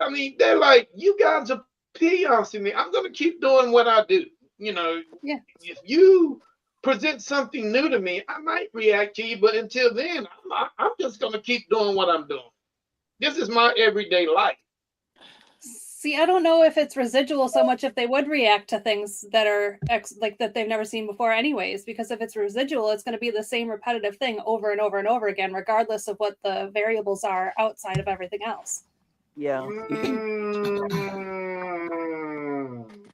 Speaker 4: I mean, they're like, you guys are peons to me. I'm gonna keep doing what I do. You know,
Speaker 6: Yeah.
Speaker 4: if you present something new to me, I might react to you, but until then, I'm just gonna keep doing what I'm doing. This is my everyday life.
Speaker 6: See, I don't know if it's residual so much if they would react to things that are like that they've never seen before, anyways. Because if it's residual, it's going to be the same repetitive thing over and over and over again, regardless of what the variables are outside of everything else.
Speaker 1: Yeah.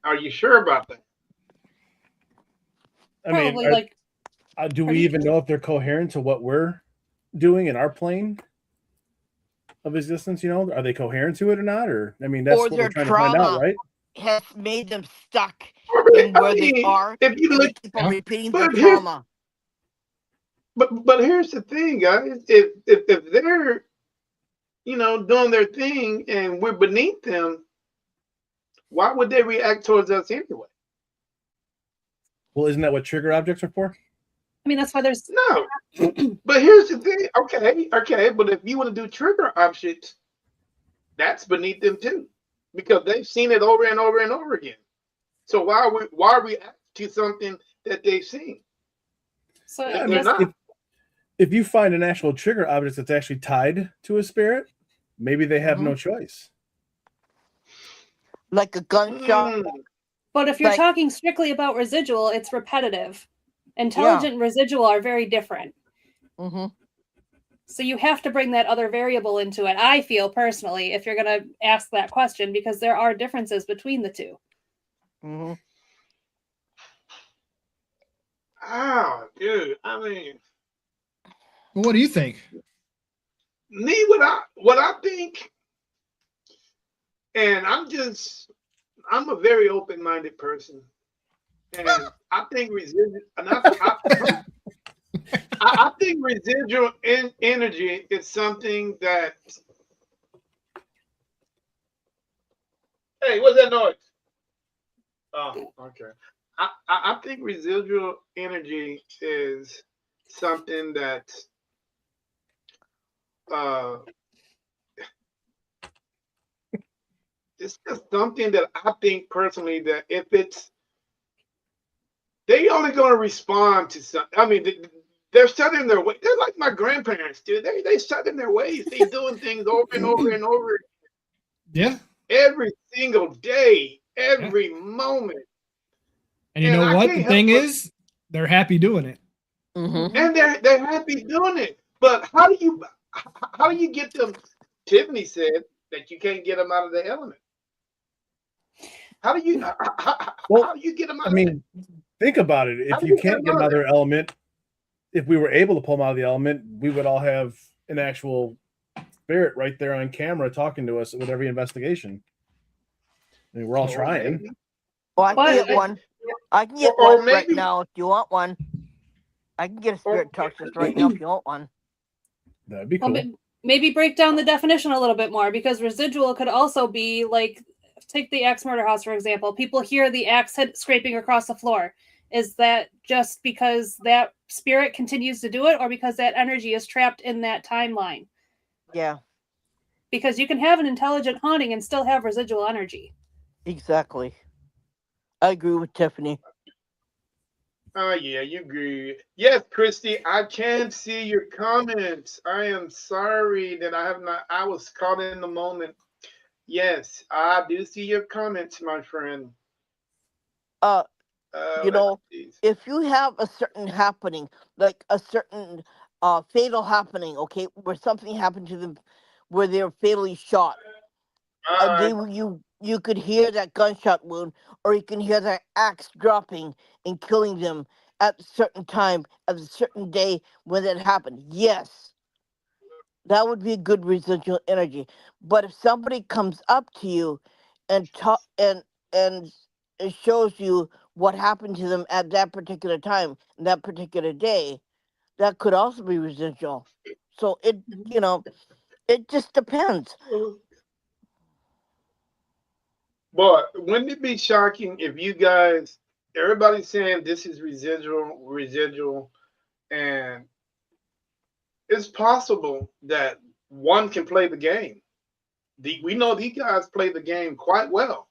Speaker 4: Are you sure about that?
Speaker 5: I mean,
Speaker 6: Probably like
Speaker 5: do we even know if they're coherent to what we're doing in our plane of existence? You know, are they coherent to it or not? Or I mean, that's
Speaker 1: Or
Speaker 5: what
Speaker 1: their
Speaker 5: we're trying to find out,
Speaker 1: trauma
Speaker 5: right?
Speaker 1: has made them stuck
Speaker 4: I
Speaker 1: in where they
Speaker 4: mean,
Speaker 1: are,
Speaker 4: if you
Speaker 1: and
Speaker 4: look,
Speaker 1: they keep on repeating their
Speaker 4: but here,
Speaker 1: trauma.
Speaker 4: but here's the thing, guys. If they're doing their thing and we're beneath them, why would they react towards us anyway?
Speaker 5: Well, isn't that what trigger objects are for?
Speaker 6: I mean, that's why there's
Speaker 4: No. But here's the thing. Okay. But if you want to do trigger objects, that's beneath them too, because they've seen it over and over and over again. So why react to something that they've seen?
Speaker 6: so
Speaker 5: I
Speaker 6: I
Speaker 5: mean,
Speaker 6: guess
Speaker 5: if you find an actual trigger object that's actually tied to a spirit, maybe they have no choice.
Speaker 1: Like a gunshot.
Speaker 6: but if you're
Speaker 1: like-
Speaker 6: talking strictly about residual, it's repetitive. Intelligent and residual are very different.
Speaker 1: Mm-hmm.
Speaker 6: So you have to bring that other variable into it, I feel personally, if you're going to ask that question, because there are differences between the two.
Speaker 1: Mm-hmm.
Speaker 4: Oh, dude. I mean,
Speaker 3: Well, what do you think?
Speaker 4: me, what I think, and I'm a very open-minded person, and I think I think residual energy is something that. Hey, what's that noise? Oh, okay. I think residual energy is something that it's just something that I think personally that if they only going to respond to something. I mean, they're set in their way. They're like my grandparents, dude. They set in their ways. They doing things over and over and over
Speaker 3: Yeah.
Speaker 4: every single day, every moment.
Speaker 3: And you
Speaker 4: And
Speaker 3: know
Speaker 4: I
Speaker 3: what?
Speaker 4: can't
Speaker 3: The
Speaker 4: help
Speaker 3: thing
Speaker 4: but
Speaker 3: is, they're happy doing it.
Speaker 1: Mm-hmm.
Speaker 4: and they're happy doing it. But how do you get them? Tiffany said that you can't get them out of the element. How do you
Speaker 5: Well,
Speaker 4: how do you get them out
Speaker 5: I
Speaker 4: of it?
Speaker 5: mean, think about it.
Speaker 4: How
Speaker 5: If
Speaker 4: do
Speaker 5: you
Speaker 4: you get
Speaker 5: can't
Speaker 4: them
Speaker 5: get
Speaker 4: out of
Speaker 5: another
Speaker 4: there?
Speaker 5: element, if we were able to pull them out of the element, we would all have an actual spirit right there on camera talking to us with every investigation. I mean, we're all
Speaker 4: Or
Speaker 5: trying.
Speaker 4: maybe,
Speaker 1: Well, I can
Speaker 6: But
Speaker 1: get one. I can get
Speaker 4: or
Speaker 1: one right
Speaker 4: maybe,
Speaker 1: now if you want one. I can get a
Speaker 4: or
Speaker 1: spirit touches right now if you want one.
Speaker 5: That'd be
Speaker 6: well,
Speaker 5: cool.
Speaker 6: maybe break down the definition a little bit more, because residual could also be like, take the axe murder house for example. People hear the axe head scraping across the floor. Is that just because that spirit continues to do it, or because that energy is trapped in that timeline?
Speaker 1: Yeah,
Speaker 6: Because you can have an intelligent haunting and still have residual energy.
Speaker 1: exactly. I agree with Tiffany.
Speaker 4: oh yeah, you agree. Yes, Christy, I can see your comments. I am sorry that I have not. I was caught in the moment. Yes, I do see your comments, my friend.
Speaker 1: Uh, you
Speaker 4: Let's
Speaker 1: know,
Speaker 4: see.
Speaker 1: if you have a certain happening, like a certain fatal happening, okay, where something happened to them, where they were fatally shot,
Speaker 4: Uh,
Speaker 1: you could hear that gunshot wound, or you can hear that axe dropping and killing them at a certain time, at a certain day when that happened. Yes, that would be a good residual energy. But if somebody comes up to you and and it shows you what happened to them at that particular time, that particular day, that could also be residual. So it just depends.
Speaker 4: but wouldn't it be shocking if you guys, everybody's saying this is residual, and it's possible that one can play the game. We know these guys play the game quite well.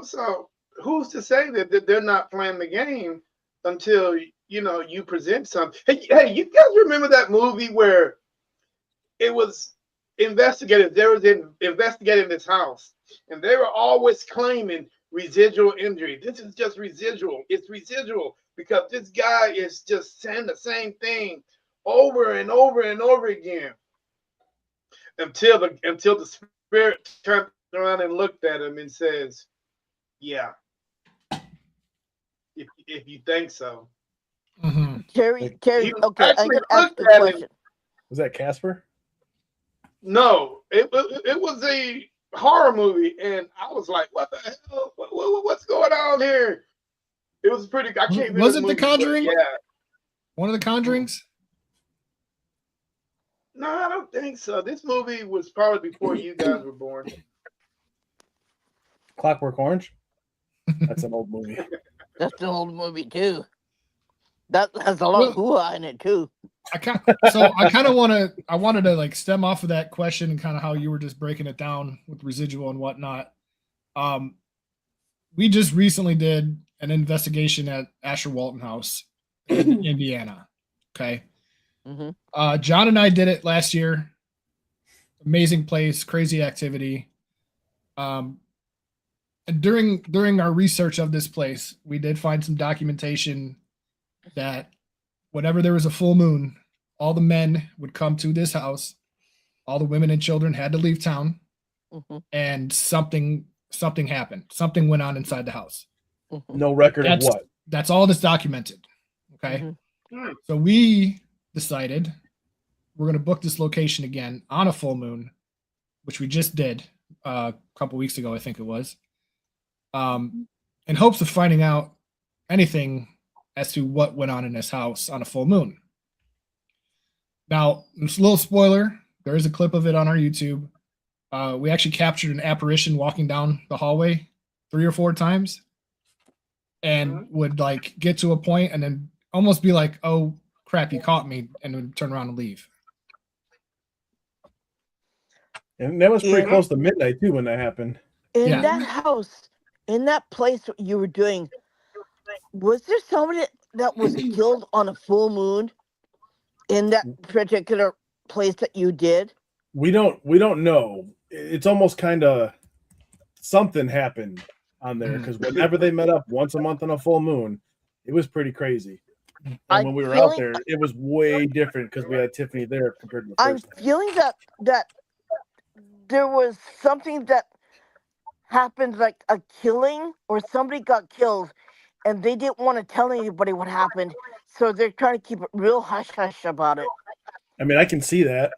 Speaker 4: So who's to say that they're not playing the game until you present something? Hey, you guys remember that movie where it was investigators? They were investigating this house, and they were always claiming residual injury. This is just residual. It's residual because this guy is just saying the same thing over and over and over again until the spirit turned around and looked at him and says, "Yeah, if you think so."
Speaker 3: Mm-hmm.
Speaker 1: Terry,
Speaker 4: He
Speaker 1: okay, I
Speaker 4: actually
Speaker 1: could ask
Speaker 4: looked
Speaker 1: a
Speaker 4: at him.
Speaker 1: question.
Speaker 5: Was that Casper?
Speaker 4: No, it was a horror movie, and I was like, "What the hell? What's going on here?" It was pretty. I can't remember
Speaker 3: Was
Speaker 4: the
Speaker 3: it The
Speaker 4: movie, but
Speaker 3: Conjuring?
Speaker 4: yeah.
Speaker 3: One of the Conjurings?
Speaker 4: No, I don't think so. This movie was probably before you guys were born.
Speaker 5: Clockwork Orange? That's an old movie.
Speaker 1: That's an old movie too. That has a lot of
Speaker 3: Well,
Speaker 1: hoo-ha in it too.
Speaker 3: I kind of wanted to like stem off of that question and kind of how you were just breaking it down with residual and whatnot. We just recently did an investigation at Asher Walton House in Indiana. Okay.
Speaker 1: Mm-hmm.
Speaker 3: John and I did it last year. Amazing place, crazy activity. And during our research of this place, we did find some documentation that whenever there was a full moon, all the men would come to this house. All the women and children had to leave town,
Speaker 1: Mm-hmm.
Speaker 3: and something happened. Something went on inside the house.
Speaker 1: Mm-hmm.
Speaker 5: No record of what?
Speaker 3: That's all that's documented. Okay.
Speaker 1: Mm-hmm.
Speaker 3: So we decided we're going to book this location again on a full moon, which we just did a couple weeks ago, I think it was, in hopes of finding out anything as to what went on in this house on a full moon. Now, just a little spoiler, there is a clip of it on our YouTube. We actually captured an apparition walking down the hallway 3 or 4 times and would like get to a point and then almost be like, oh crap, you caught me, and would turn around and leave.
Speaker 5: And that was pretty
Speaker 1: Yeah.
Speaker 5: close to midnight too when that happened.
Speaker 1: In
Speaker 3: Yeah.
Speaker 1: that house, in that place you were doing, was there somebody that was killed on a full moon in that particular place that you did?
Speaker 5: We don't know. It's almost kind of something happened on there because whenever they met up once a month on a full moon, it was pretty crazy. And
Speaker 1: I'm
Speaker 5: when we were out
Speaker 1: feeling,
Speaker 5: there, it was way different because we had Tiffany there compared to the
Speaker 1: I'm
Speaker 5: first time.
Speaker 1: feeling that there was something that happened, like a killing, or somebody got killed, and they didn't want to tell anybody what happened, so they're trying to keep it real hush hush about it.
Speaker 5: I mean, I can see that.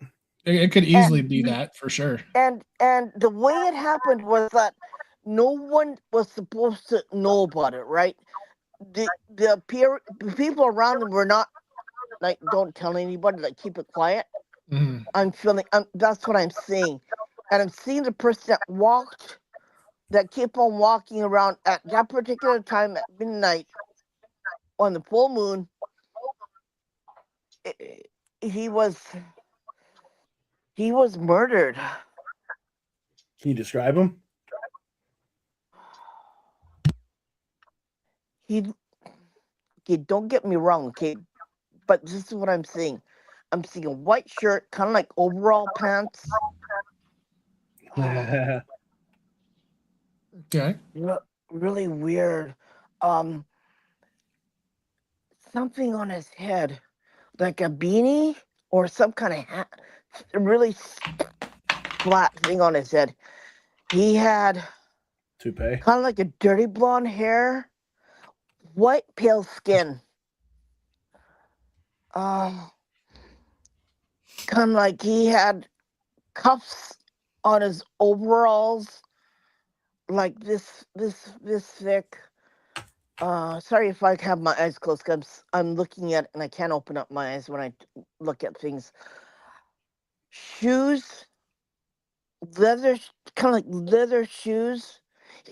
Speaker 3: It could easily be that for sure.
Speaker 1: And the way it happened was that no one was supposed to know about it, right? The people around them were not like, don't tell anybody, like keep it quiet.
Speaker 3: Mhm.
Speaker 1: I'm feeling, that's what I'm seeing, and I'm seeing the person that keep on walking around at that particular time at midnight on the full moon. He was murdered.
Speaker 5: Can you describe him?
Speaker 1: He Okay, don't get me wrong, okay, but this is what I'm seeing. I'm seeing a white shirt, kind of like overall pants.
Speaker 3: Okay.
Speaker 1: Really weird. Um, Something on his head, like a beanie or some kind of hat, really flat thing on his head. He had
Speaker 5: Toupee.
Speaker 1: kind of like a dirty blonde hair, white pale skin. Um, Kind of like he had cuffs on his overalls, like this thick. Sorry if I have my eyes closed, 'cause I'm looking at it and I can't open up my eyes when I look at things. Shoes, leather, kind of like leather shoes.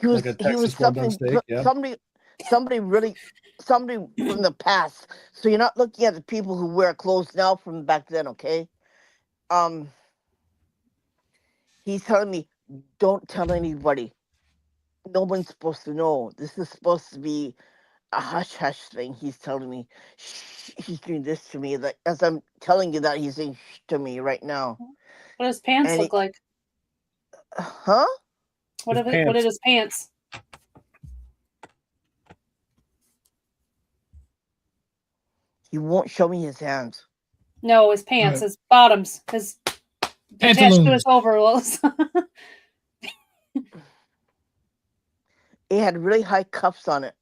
Speaker 5: Like a
Speaker 1: He was
Speaker 5: Texas well done steak. Yeah.
Speaker 1: somebody really, somebody from the past. So you're not looking at the people who wear clothes now from back then, okay? Um, he's telling me, don't tell anybody. No one's supposed to know. This is supposed to be a hush hush thing. He's telling me, shh, he's doing this to me. Like, as I'm telling you that, he's saying shh to me right now.
Speaker 6: What does pants
Speaker 1: And
Speaker 6: look like?
Speaker 1: huh?
Speaker 6: What
Speaker 5: His
Speaker 6: are what are his pants?
Speaker 1: He won't show me his hands.
Speaker 6: No, his pants, his bottoms, his attached to
Speaker 3: Pantaloons.
Speaker 6: his overalls.
Speaker 1: It had really high cuffs on it.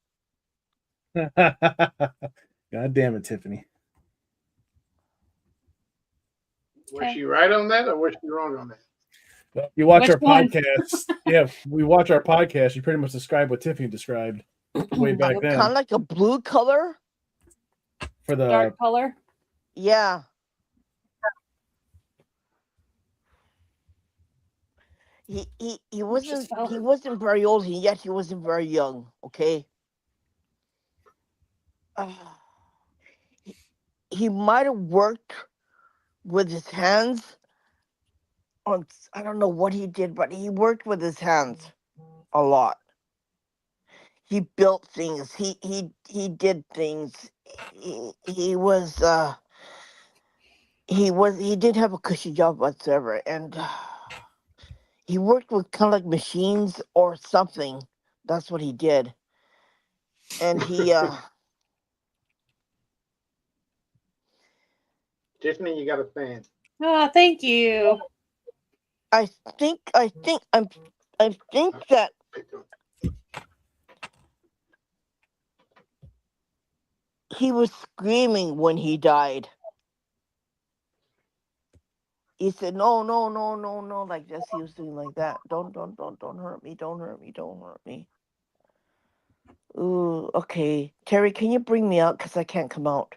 Speaker 5: God damn it, Tiffany.
Speaker 4: Was she right on that, or was she wrong on that?
Speaker 5: Well, you watch
Speaker 6: Which
Speaker 5: our
Speaker 6: one?
Speaker 5: podcast. Yeah, we watch our podcast. You pretty much describe what Tiffany described way back
Speaker 1: Kind of
Speaker 5: then
Speaker 1: like a blue color.
Speaker 5: for the
Speaker 6: Dark color.
Speaker 1: Yeah. He wasn't very old, yet he wasn't very young. Okay. He might have worked with his hands on, I don't know what he did, but he worked with his hands a lot. He built things. He did things. He did have a cushy job whatsoever, and he worked with kind of like machines or something. That's what he did. And he
Speaker 4: Tiffany, you got a fan.
Speaker 6: Oh, thank you.
Speaker 1: I think that he was screaming when he died. He said, "No, no, no, no, no," like this. He was doing like that. Don't hurt me. Don't hurt me. Don't hurt me. Ooh, okay. Terry, can you bring me out? Because I can't come out.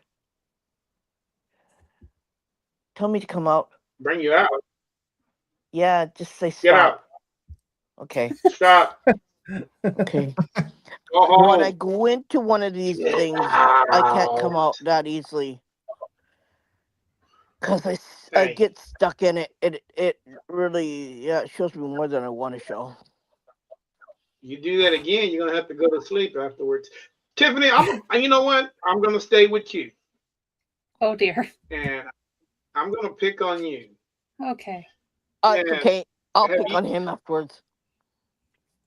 Speaker 1: Tell me to come out.
Speaker 4: Bring you out.
Speaker 1: Yeah, just say stop.
Speaker 4: Get out.
Speaker 1: Okay.
Speaker 4: Stop.
Speaker 1: Okay.
Speaker 4: Go home.
Speaker 1: When I go into one of these things, I can't come out that easily. Because I get stuck in it. It really, yeah, it shows me more than I want to show.
Speaker 4: You do that again, you're gonna have to go to sleep afterwards. Tiffany, you know what? I'm gonna stay with you,
Speaker 6: Oh dear.
Speaker 4: and I'm gonna pick on you.
Speaker 6: Okay.
Speaker 1: It's
Speaker 4: And
Speaker 1: okay. I'll
Speaker 4: have
Speaker 1: pick
Speaker 4: you
Speaker 1: on him afterwards.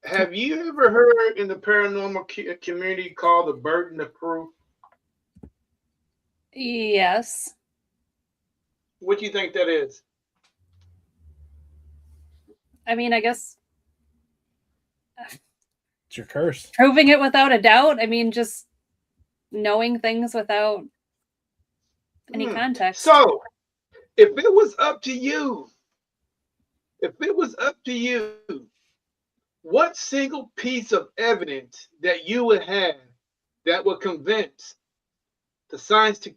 Speaker 4: have you ever heard in the paranormal community called the burden of proof?
Speaker 6: Yes.
Speaker 4: What do you think that is?
Speaker 6: I mean, I guess
Speaker 5: It's your curse.
Speaker 6: proving it without a doubt. I mean, just knowing things without any
Speaker 4: Hmm.
Speaker 6: context.
Speaker 4: So, if it was up to you, what single piece of evidence that you would have that would convince the science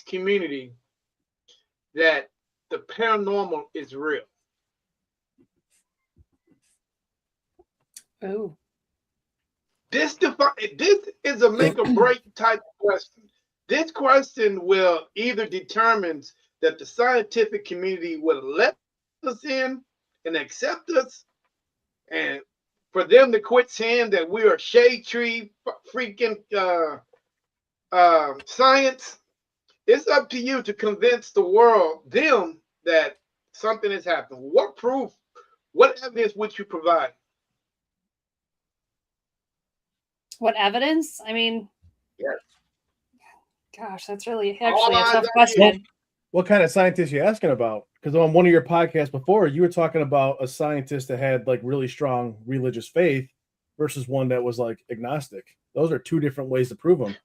Speaker 4: community that the paranormal is real?
Speaker 6: Ooh.
Speaker 4: This is a make or break type of question. This question will either determine that the scientific community will let us in and accept us, and for them to quit saying that we are shade tree freaking science. It's up to you to convince them that something has happened. What proof, what evidence would you provide?
Speaker 6: What evidence? I mean,
Speaker 4: Yes.
Speaker 6: gosh, that's really
Speaker 4: All
Speaker 6: actually a
Speaker 4: eyes
Speaker 6: tough
Speaker 4: on
Speaker 6: question.
Speaker 5: What kind of scientist are you asking about? Because on one of your podcasts before, you were talking about a scientist that had like really strong religious faith versus one that was like agnostic. Those are two different ways to prove them.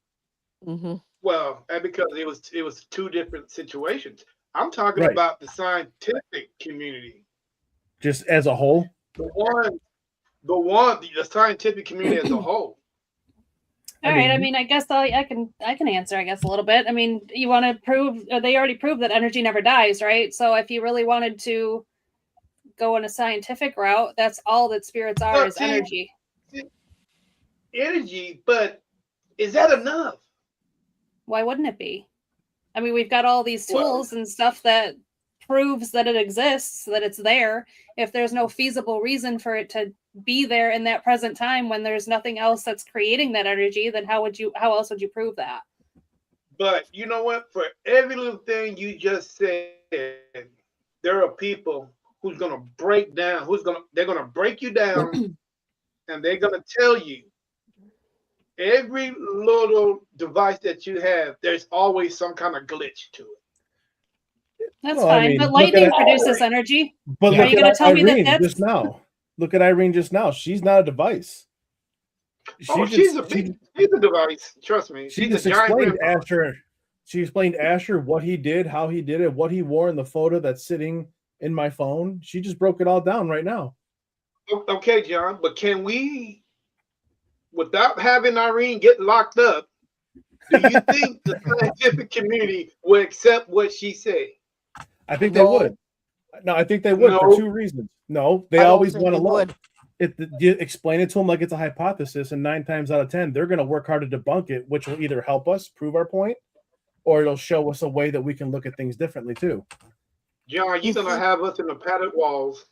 Speaker 1: Mm-hmm.
Speaker 4: Well, and because it was two different situations. I'm talking
Speaker 5: Right.
Speaker 4: about the scientific community.
Speaker 5: Just as a whole.
Speaker 4: The scientific community as a whole.
Speaker 6: All right. I mean, I guess I can answer. I guess a little bit. I mean, you want to prove? They already proved that energy never dies, right? So if you really wanted to go in a scientific route, that's all that spirits are is energy.
Speaker 4: Energy, but is that enough?
Speaker 6: Why wouldn't it be? I mean, we've got all these tools and stuff that proves that it exists, that it's there. If there's no feasible reason for it to be there in that present time when there's nothing else that's creating that energy, then how else would you prove that?
Speaker 4: But you know what? For every little thing you just said, there are people who's gonna break down, they're gonna break you down and they're gonna tell you every little device that you have, there's always some kind of glitch to it.
Speaker 6: That's fine. I mean, but lightning produces energy.
Speaker 5: But
Speaker 6: are you going to tell me that that's
Speaker 5: just now? Look at Irene just now. She's not a device.
Speaker 4: She's a device. Trust me.
Speaker 5: She just explained Asher. She explained Asher what he did, how he did it, what he wore in the photo that's sitting in my phone. She just broke it all down right now.
Speaker 4: Okay, John, but can we, without having Irene get locked up, do you think the scientific community will accept what she said?
Speaker 5: I think they would. No, I think they would for two reasons. No, they always want to look. You explain it to them like it's a hypothesis, and 9 times out of 10, they're going to work hard to debunk it, which will either help us prove our point, or it'll show us a way that we can look at things differently too.
Speaker 4: John, you're going to have us in the padded walls.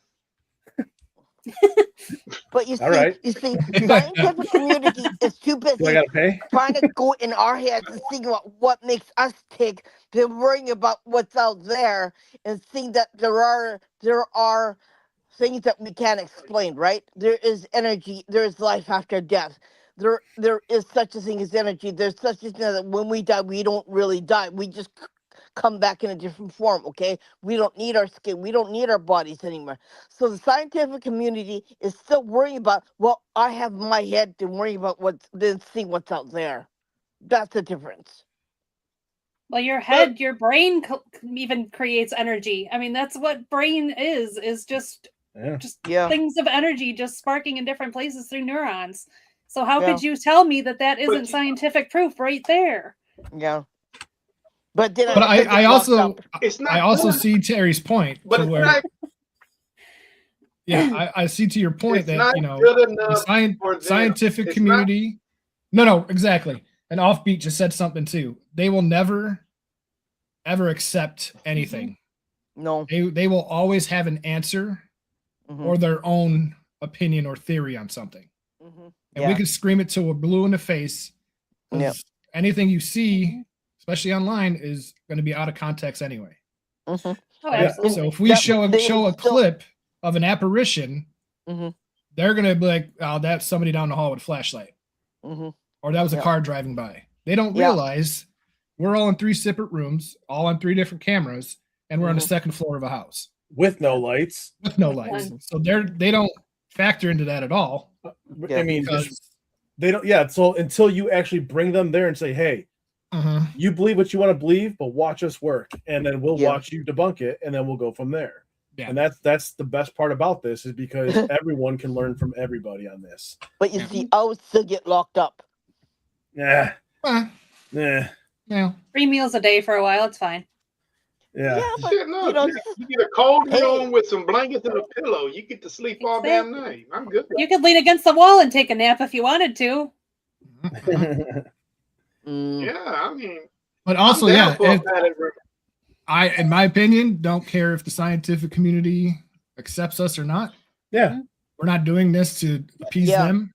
Speaker 1: But you see, scientific community is too busy trying to go in our heads and think about what makes us tick than worrying about what's out there and seeing that there are things that we can't explain, right? There is energy, there is life after death. There is such a thing as energy. There's such a thing that when we die, we don't really die. We just come back in a different form, okay? We don't need our skin. We don't need our bodies anymore. So the scientific community is still worrying about, well, I have my head to worry about seeing what's out there. That's the difference.
Speaker 6: Well, your head, your brain even creates energy. I mean, that's what brain is just things of energy just sparking in different places through neurons. So how could you tell me that isn't scientific proof right there?
Speaker 1: Yeah. But then
Speaker 3: I also see Terry's point to where I see to your point that the scientific community exactly. And Offbeat just said something too. They will never ever accept anything.
Speaker 1: No.
Speaker 3: They will always have an answer or their own opinion or theory on something. and we can scream it till we're blue in the face.
Speaker 1: Yep.
Speaker 3: Anything you see, especially online, is going to be out of context anyway.
Speaker 1: Mm-hmm.
Speaker 6: Oh,
Speaker 5: Yeah.
Speaker 6: absolutely.
Speaker 3: So if we
Speaker 1: That
Speaker 3: show
Speaker 1: thing
Speaker 3: a
Speaker 1: is still-
Speaker 3: clip of an apparition,
Speaker 1: Mm-hmm.
Speaker 3: they're going to be like, "Oh, that's somebody down the hall with a flashlight,"
Speaker 1: Mm-hmm.
Speaker 3: or that was a
Speaker 1: Yeah.
Speaker 3: car driving by. They don't
Speaker 1: Yeah.
Speaker 3: realize we're all in 3 separate rooms, all on 3 different cameras, and we're on the
Speaker 1: Mhm.
Speaker 3: second floor of a house
Speaker 5: with no lights.
Speaker 3: with no
Speaker 6: With
Speaker 3: lights.
Speaker 6: none.
Speaker 3: So they don't factor into that at all.
Speaker 1: Yeah.
Speaker 5: I mean,
Speaker 3: Because
Speaker 5: they don't. Yeah. So until you actually bring them there and say, "Hey, you believe what you want to believe, but watch us work, and then we'll
Speaker 1: Yeah.
Speaker 5: watch you debunk it, and then we'll go from there."
Speaker 3: Yeah.
Speaker 5: And that's the best part about this is because everyone can learn from everybody on this.
Speaker 1: But you see, I would still get locked up.
Speaker 5: Yeah.
Speaker 3: well,
Speaker 5: Yeah.
Speaker 3: yeah.
Speaker 6: 3 meals a day for a while, it's fine.
Speaker 5: Yeah.
Speaker 1: but,
Speaker 4: Shit, no,
Speaker 1: you know,
Speaker 4: you get a cold
Speaker 1: Hey.
Speaker 4: room with some blankets and a pillow. You get to sleep all damn
Speaker 6: Exactly.
Speaker 4: night. I'm good.
Speaker 6: You could lean against the wall and take a nap if you wanted to.
Speaker 1: mm,
Speaker 4: Yeah, I mean,
Speaker 3: But also,
Speaker 4: I'm down
Speaker 3: yeah,
Speaker 4: for a
Speaker 3: if,
Speaker 4: padded room.
Speaker 3: in my opinion, don't care if the scientific community accepts us or not.
Speaker 5: Yeah.
Speaker 3: We're not doing this to appease
Speaker 1: Yeah.
Speaker 3: them.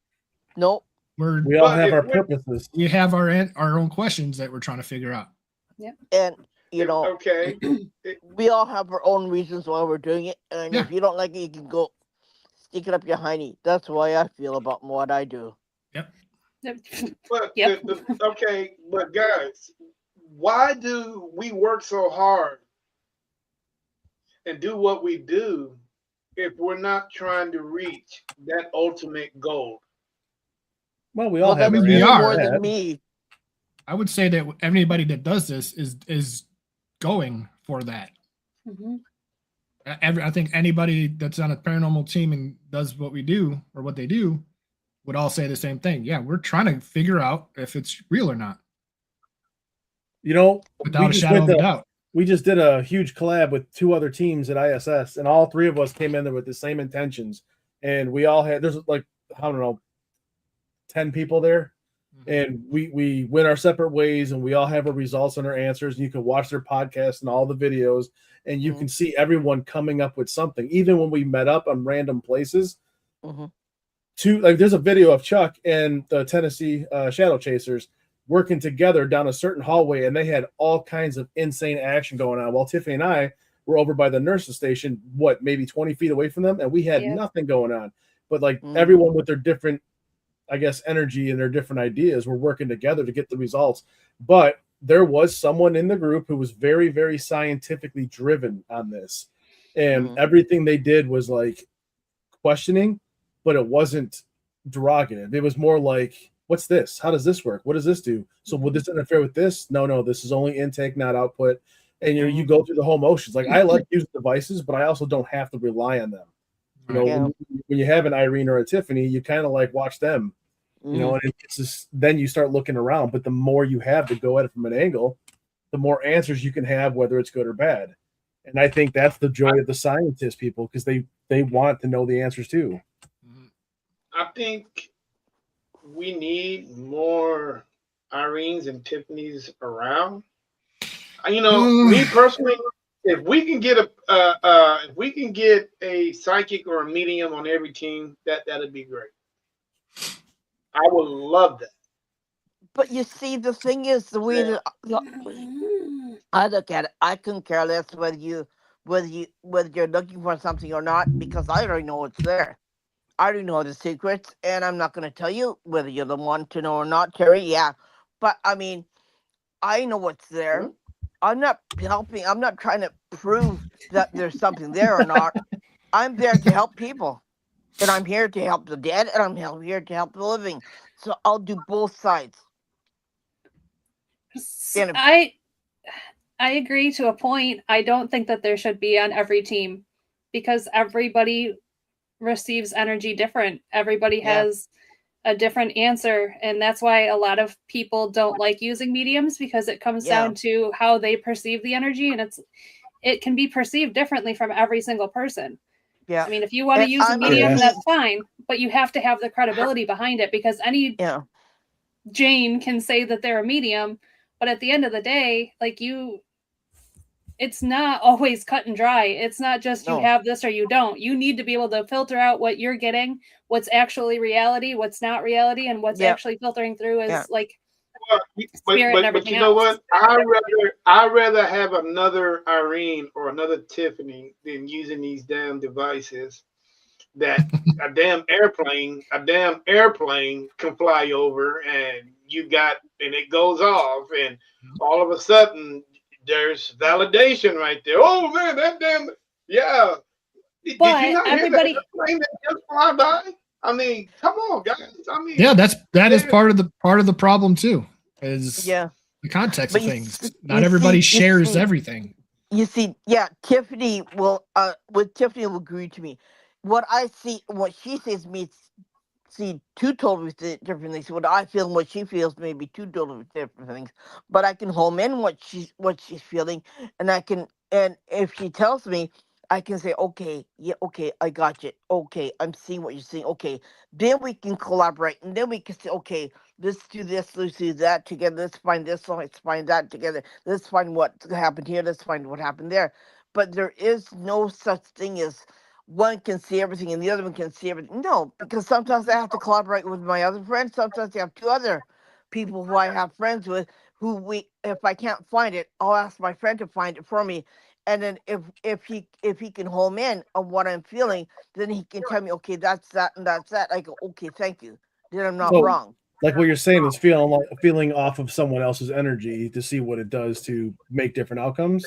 Speaker 1: nope.
Speaker 5: We all
Speaker 4: But
Speaker 5: have
Speaker 4: if
Speaker 5: our
Speaker 4: we're-
Speaker 5: purposes.
Speaker 3: We have our own questions that we're trying to figure out.
Speaker 1: And you know,
Speaker 4: Okay.
Speaker 1: we all have our own reasons why we're doing it. And
Speaker 3: Yeah.
Speaker 1: if you don't like it, you can go stick it up your hiney. That's the way I feel about what I do.
Speaker 4: But
Speaker 6: Yep.
Speaker 4: okay, but guys, why do we work so hard and do what we do if we're not trying to reach that ultimate goal?
Speaker 5: Well, we all
Speaker 1: Well,
Speaker 5: have
Speaker 1: that's
Speaker 5: our
Speaker 3: we
Speaker 1: you
Speaker 3: are.
Speaker 1: more
Speaker 5: answer.
Speaker 1: than me.
Speaker 3: I would say that anybody that does this is going for that.
Speaker 6: Mhm.
Speaker 3: I think anybody that's on a paranormal team and does what we do or what they do would all say the same thing. Yeah, we're trying to figure out if it's real or not,
Speaker 5: You know,
Speaker 3: without a
Speaker 5: just
Speaker 3: shadow of
Speaker 5: went
Speaker 3: a
Speaker 5: to-
Speaker 3: doubt.
Speaker 5: we just did a huge collab with 2 other teams at ISS, and all 3 of us came in there with the same intentions. And we all had, there's like, I don't know, 10 people there. And we went our separate ways, and we all have our results and our answers. And you can watch their podcast and all the videos, and you
Speaker 1: Mhm.
Speaker 5: can see everyone coming up with something. Even when we met up on random places,
Speaker 1: Mhm.
Speaker 5: there's a video of Chuck and the Tennessee Shadow Chasers working together down a certain hallway, and they had all kinds of insane action going on. While Tiffany and I were over by the nurses station, maybe 20 feet away from them, and we had
Speaker 6: Yeah.
Speaker 5: nothing going on. But like
Speaker 1: Mhm.
Speaker 5: everyone with their different, I guess, energy and their different ideas were working together to get the results. But there was someone in the group who was very, very scientifically driven on this. And
Speaker 1: Mhm.
Speaker 5: everything they did was like questioning, but it wasn't derogative. It was more like, what's this? How does this work? What does this do? So would this interfere with this? No, this is only intake, not output. And you go through the whole motions. Like I like using devices, but I also don't have to rely on them. You know,
Speaker 1: Yeah.
Speaker 5: when you have an Irene or a Tiffany, you kind of like watch them. You know, and it's just then you start looking around. But the more you have to go at it from an angle, the more answers you can have, whether it's good or bad. And I think that's the joy of the scientist people, because they want to know the answers too.
Speaker 4: I think we need more Irenes and Tiffany's around. You know, me personally, if we can get a psychic or a medium on every team, that'd be great. I would love that.
Speaker 1: But you see, the thing is, the way that I look at it, I couldn't care less whether you're looking for something or not, because I already know it's there. I already know the secrets, and I'm not going to tell you whether you're the one to know or not, Terry. Yeah, but I mean, I know what's there. I'm not helping. I'm not trying to prove that there's something there or not. I'm there to help people, and I'm here to help the dead, and I'm here to help the living. So I'll do both sides. And if-
Speaker 6: I agree to a point. I don't think that there should be on every team, because everybody receives energy different. Everybody
Speaker 1: Yeah.
Speaker 6: has a different answer, and that's why a lot of people don't like using mediums, because it comes
Speaker 1: Yeah.
Speaker 6: down to how they perceive the energy, and it can be perceived differently from every single person.
Speaker 1: Yeah.
Speaker 6: I mean, if you want to
Speaker 1: And
Speaker 6: use a
Speaker 1: I'm
Speaker 6: medium,
Speaker 5: Yeah.
Speaker 6: that's fine, but you have to have the credibility behind it, because any
Speaker 1: Yeah.
Speaker 6: Jane can say that they're a medium, but at the end of the day, like it's not always cut and dry. It's not just you
Speaker 1: No.
Speaker 6: have this or you don't. You need to be able to filter out what you're getting, what's actually reality, what's not reality, and what's
Speaker 1: Yeah.
Speaker 6: actually filtering through is
Speaker 1: Yeah.
Speaker 6: like
Speaker 4: But,
Speaker 6: spirit and everything
Speaker 4: you know
Speaker 6: else.
Speaker 4: what? I rather have another Irene or another Tiffany than using these damn devices that a damn airplane can fly over and it goes off and all of a sudden there's validation right there. Oh man, that damn yeah. Did you
Speaker 6: But
Speaker 4: not hear that
Speaker 6: everybody,
Speaker 4: airplane that just fly by? I mean, come on, guys. I mean,
Speaker 3: Yeah, that is
Speaker 4: there-
Speaker 3: part of the problem too. Is
Speaker 1: Yeah.
Speaker 3: the context
Speaker 1: But
Speaker 3: of
Speaker 1: you
Speaker 3: things.
Speaker 1: s-
Speaker 3: Not
Speaker 1: you
Speaker 3: everybody
Speaker 1: see- you
Speaker 3: shares
Speaker 1: see-
Speaker 3: everything.
Speaker 1: You see, yeah, Tiffany will Tiffany will agree to me. What I see, what she says me see two totally different things. What I feel and what she feels may be two totally different things. But I can home in what she's feeling, and if she tells me, I can say, okay, yeah, okay, I got you. Okay, I'm seeing what you're seeing. Okay, then we can collaborate, and then we can say, okay, let's do this, let's do that together. Let's find this, let's find that together. Let's find what happened here. Let's find what happened there. But there is no such thing as one can see everything and the other one can see everything. No, because sometimes I have to collaborate with my other friends. Sometimes I have two other people who I have friends with who if I can't find it, I'll ask my friend to find it for me. And then if he can home in on what I'm feeling, then he can tell me, okay, that's that and that's that. I go, okay, thank you. Then I'm not
Speaker 5: So,
Speaker 1: wrong.
Speaker 5: like what you're saying is feeling off of someone else's energy to see what it does to make different outcomes.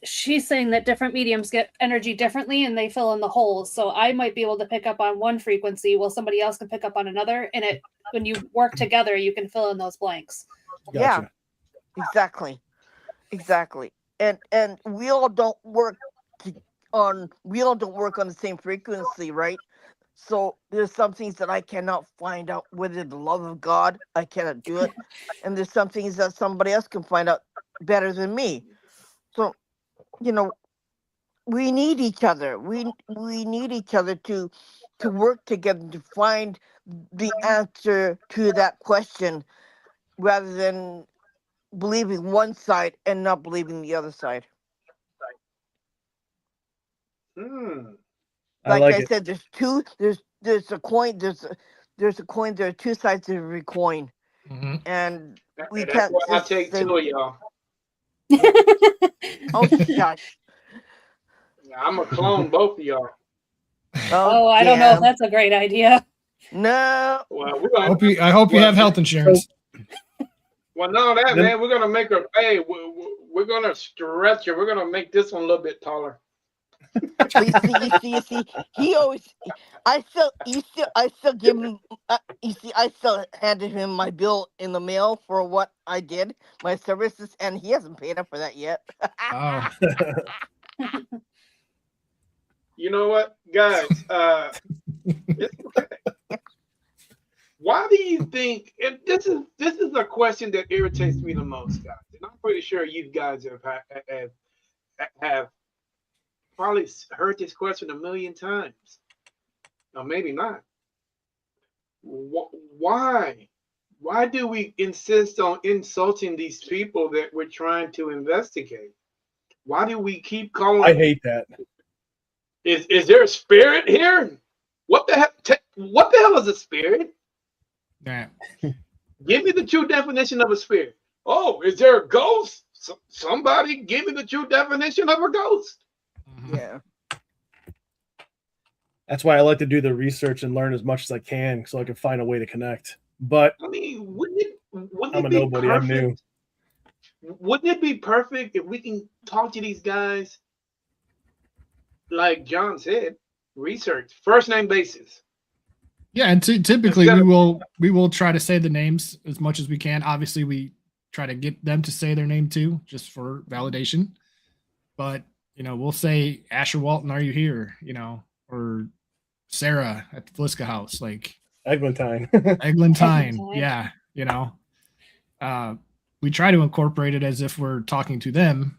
Speaker 6: she's saying that different mediums get energy differently and they fill in the holes. So I might be able to pick up on one frequency while somebody else can pick up on another. And when you work together, you can fill in those blanks.
Speaker 1: Yeah,
Speaker 5: Gotcha.
Speaker 1: exactly. Exactly. And we all don't work we all don't work on the same frequency, right? So there's some things that I cannot find out whether the love of God, I cannot do it. And there's some things that somebody else can find out better than me. So, you know, we need each other. We need each other to work together to find the answer to that question rather than believing one side and not believing the other side.
Speaker 4: Hmm.
Speaker 5: I
Speaker 1: Like
Speaker 5: like
Speaker 1: I
Speaker 5: it.
Speaker 1: said, there's a coin, there's a coin, there are two sides to every coin.
Speaker 3: Mhm.
Speaker 1: And we
Speaker 4: That's
Speaker 1: can't
Speaker 4: why I
Speaker 1: just
Speaker 4: take
Speaker 1: say,
Speaker 4: two of y'all.
Speaker 1: oh shush.
Speaker 4: I'm gonna clone both of y'all.
Speaker 1: Oh
Speaker 6: I don't know if
Speaker 1: damn.
Speaker 6: that's a great idea.
Speaker 1: No.
Speaker 4: Well, we're gonna.
Speaker 3: I hope you
Speaker 4: Well,
Speaker 3: have health insurance.
Speaker 4: Well, no, that
Speaker 5: Then-
Speaker 4: man, we're gonna make her. Hey, we're gonna stretch her. We're gonna make this one a little bit taller.
Speaker 1: But you see, he always, I still give him, I still handed him my bill in the mail for what I did, my services, and he hasn't paid up for that yet.
Speaker 3: Oh,
Speaker 4: You know what, guys? It's okay. Why do you think? And this is a question that irritates me the most, guys. And I'm pretty sure you guys have probably heard this question a million times, or maybe not. Why? Why do we insist on insulting these people that we're trying to investigate? Why do we keep calling?
Speaker 5: I hate that.
Speaker 4: Is there a spirit here? What the hell? What the hell is a spirit?
Speaker 3: yeah.
Speaker 4: Give me the true definition of a spirit. Oh, is there a ghost? Somebody give me the true definition of a ghost.
Speaker 3: Mhm.
Speaker 1: Yeah.
Speaker 5: That's why I like to do the research and learn as much as I can so I can find a way to connect. But
Speaker 4: I mean, wouldn't
Speaker 5: I'm
Speaker 4: it
Speaker 5: a
Speaker 4: be
Speaker 5: nobody. I'm new.
Speaker 4: perfect? Wouldn't it be perfect if we can talk to these guys, like John said, research, first name basis?
Speaker 3: Yeah, and typically
Speaker 4: Instead of-
Speaker 3: we will try to say the names as much as we can. Obviously, we try to get them to say their name too, just for validation. But we'll say Asher Walton, are you here? Or Sarah at the Fliska house, like
Speaker 5: Eglantine.
Speaker 3: Eglantine.
Speaker 6: Eglantine.
Speaker 3: Yeah, we try to incorporate it as if we're talking to them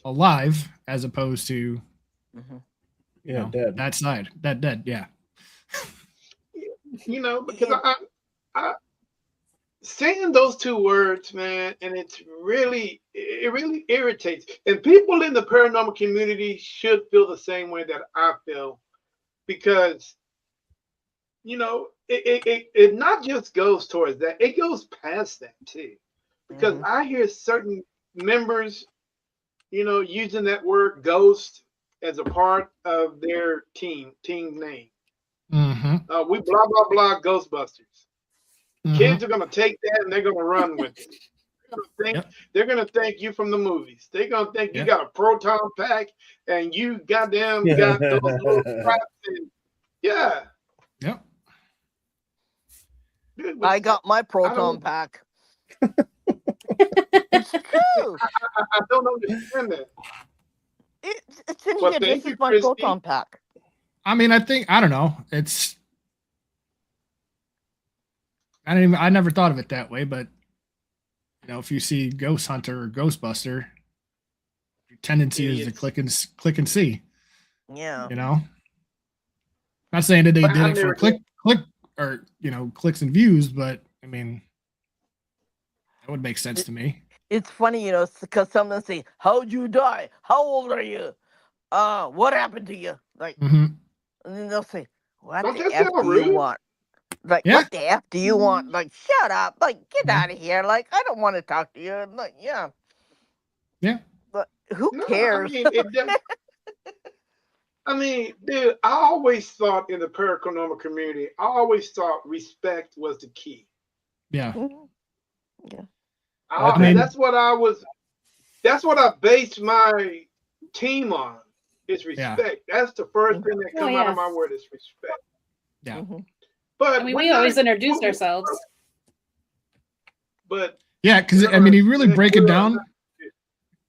Speaker 3: alive, as opposed to
Speaker 1: Mhm.
Speaker 5: Yeah, dead.
Speaker 3: that side, that dead. Yeah.
Speaker 4: because I saying those two words, man, and it really irritates. And people in the paranormal community should feel the same way that I feel, because it not just goes towards that, it goes past that too. Because
Speaker 1: Mhm.
Speaker 4: I hear certain members, using that word ghost as a part of their team name.
Speaker 3: Mm-hmm.
Speaker 4: We blah blah blah Ghostbusters.
Speaker 3: Mm-hmm.
Speaker 4: Kids are gonna take that and they're gonna run with it.
Speaker 3: Yep.
Speaker 4: They're gonna think you from the movies. They're gonna think you
Speaker 3: Yep.
Speaker 4: got a proton pack and you goddamn got those little straps. And, yeah,
Speaker 3: Yep.
Speaker 4: dude, but
Speaker 1: I got my
Speaker 4: I
Speaker 1: proton
Speaker 4: don't,
Speaker 1: pack. It's true.
Speaker 4: I don't understand that.
Speaker 1: It's in
Speaker 4: Well,
Speaker 1: here.
Speaker 4: thank
Speaker 1: This
Speaker 4: you,
Speaker 1: is my
Speaker 4: Christy.
Speaker 1: proton pack.
Speaker 3: I mean, I don't know. I never thought of it that way, but if you see Ghost Hunter or Ghostbuster, your tendency is to
Speaker 4: Idiots.
Speaker 3: click and see.
Speaker 1: Yeah.
Speaker 3: Not saying that they
Speaker 4: But
Speaker 3: did
Speaker 4: I
Speaker 3: it for
Speaker 4: never
Speaker 3: click or clicks and views, but I mean that would make sense to me.
Speaker 1: It's funny, because someone say, "How'd you die? How old are you? What happened to you?" Like,
Speaker 3: Mm-hmm.
Speaker 1: and then they'll say, "What
Speaker 4: Don't
Speaker 1: the
Speaker 4: that
Speaker 1: f
Speaker 4: sound
Speaker 1: do you
Speaker 4: rude?
Speaker 1: want?" Like,
Speaker 3: Yeah.
Speaker 1: "What the f do you want?" Like, shut up! Like, get
Speaker 3: Yeah.
Speaker 1: out of here! Like, I don't want to talk to you. And like, yeah,
Speaker 3: Yeah.
Speaker 1: but who
Speaker 4: No,
Speaker 1: cares?
Speaker 4: it doesn't. Dude, I always thought in the paranormal community, I always thought respect was the key.
Speaker 3: Yeah.
Speaker 1: Mhm. Yeah.
Speaker 3: I mean,
Speaker 4: That's what I was. That's what I based my team on. Is
Speaker 3: yeah.
Speaker 4: respect. That's the first thing that
Speaker 6: Oh,
Speaker 4: come out of
Speaker 6: yeah.
Speaker 4: my word is respect.
Speaker 3: Yeah.
Speaker 1: Mhm.
Speaker 4: But
Speaker 6: I mean,
Speaker 4: we're
Speaker 6: we
Speaker 4: not-
Speaker 6: always introduce
Speaker 4: we-
Speaker 6: ourselves.
Speaker 4: But
Speaker 3: Yeah, because I mean, you really break it down.
Speaker 4: not-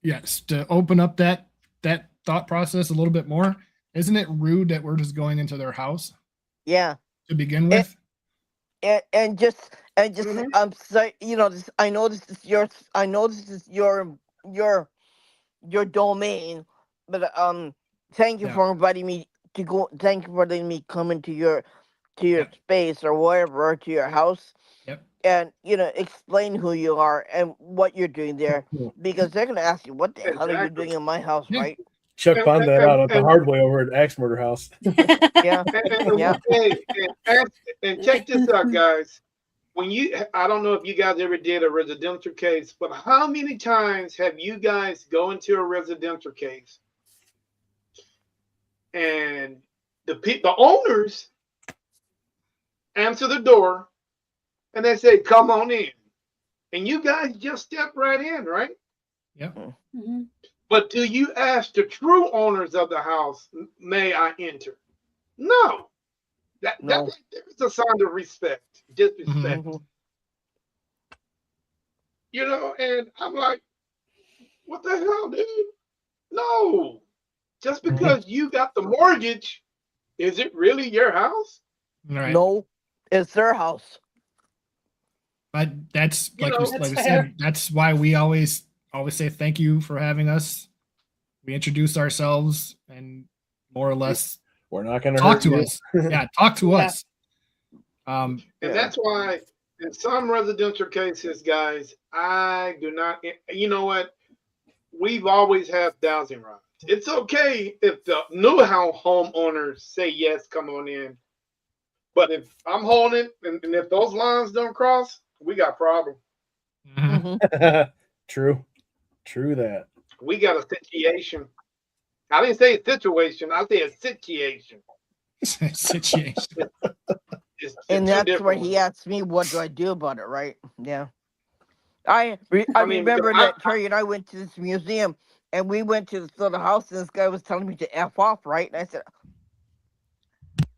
Speaker 3: Yes, to open up that thought process a little bit more. Isn't it rude that we're just going into their house
Speaker 1: Yeah.
Speaker 3: to begin with?
Speaker 1: And just
Speaker 4: Mhm.
Speaker 1: I'm sorry, this, I know this is your domain, but thank you
Speaker 3: Yeah.
Speaker 1: for inviting me to go. Thank you for letting me come into your
Speaker 3: Yep.
Speaker 1: space or wherever, or to your house,
Speaker 3: Yep.
Speaker 1: and explain who you are and what you're doing there, because they're gonna ask you, "What the hell are you
Speaker 4: Exactly.
Speaker 1: doing in my house?"
Speaker 3: Yeah.
Speaker 1: Right?
Speaker 5: Chuck
Speaker 4: And,
Speaker 5: found that
Speaker 4: and,
Speaker 5: out at the
Speaker 4: and,
Speaker 5: hard way over at Axe Murder House.
Speaker 1: Yeah. Yeah.
Speaker 4: and check this out, guys. I don't know if you guys ever did a residential case, but how many times have you guys go into a residential case and the owners answer the door and they say, "Come on in," and you guys just step right in, right?
Speaker 3: Yep.
Speaker 6: Mm-hmm.
Speaker 4: But do you ask the true owners of the house, "May I enter?" No.
Speaker 1: No.
Speaker 4: That's a sign of respect, disrespect.
Speaker 1: Mhm.
Speaker 4: And I'm like, what the hell, dude? No. Just because you got the mortgage, is it really your house?
Speaker 3: Right.
Speaker 1: No, it's their house.
Speaker 3: But that's
Speaker 4: You
Speaker 3: like
Speaker 4: know,
Speaker 3: like we
Speaker 6: That's
Speaker 3: said.
Speaker 6: fair.
Speaker 3: That's why we always say thank you for having us. We introduce ourselves and more or less
Speaker 5: We're not going to
Speaker 3: talk
Speaker 5: hurt
Speaker 3: to
Speaker 5: you.
Speaker 3: us. Yeah, talk to
Speaker 6: Yeah.
Speaker 3: us.
Speaker 4: And
Speaker 1: Yeah.
Speaker 4: that's why in some residential cases, guys, I do not, you know what? We've always had dowsing rods. It's okay if the new homeowners say, "Yes, come on in." But if I'm holding and if those lines don't cross, we got a problem.
Speaker 3: Mhm.
Speaker 1: Mhm.
Speaker 5: True that.
Speaker 4: We got a situation. I didn't say a situation. I say a situation.
Speaker 3: Situation.
Speaker 4: It's
Speaker 1: And
Speaker 4: two
Speaker 1: that's where
Speaker 4: different
Speaker 1: he
Speaker 4: ones.
Speaker 1: asked me, "What do I do about it?" Right? Yeah. I
Speaker 4: I mean, because
Speaker 1: remember that Terry and I went to this museum, and we went to this little house, and this guy was telling me to f off, right? And I said,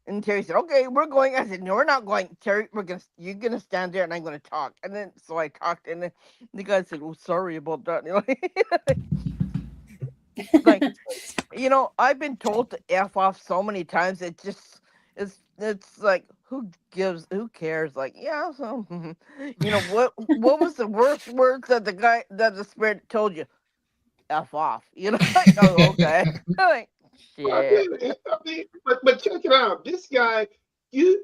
Speaker 1: and Terry said, "Okay, we're going." I said, "No, we're not going, Terry. You're gonna stand there, and I'm gonna talk." And then so I talked, and then the guy said, "Well, sorry about that." Like, I've been told to f off so many times. It's like, who cares? Like, yeah. So, what was the worst words that the spirit told you? F off. Like, oh, okay. Like, shit.
Speaker 4: but check it out. This guy,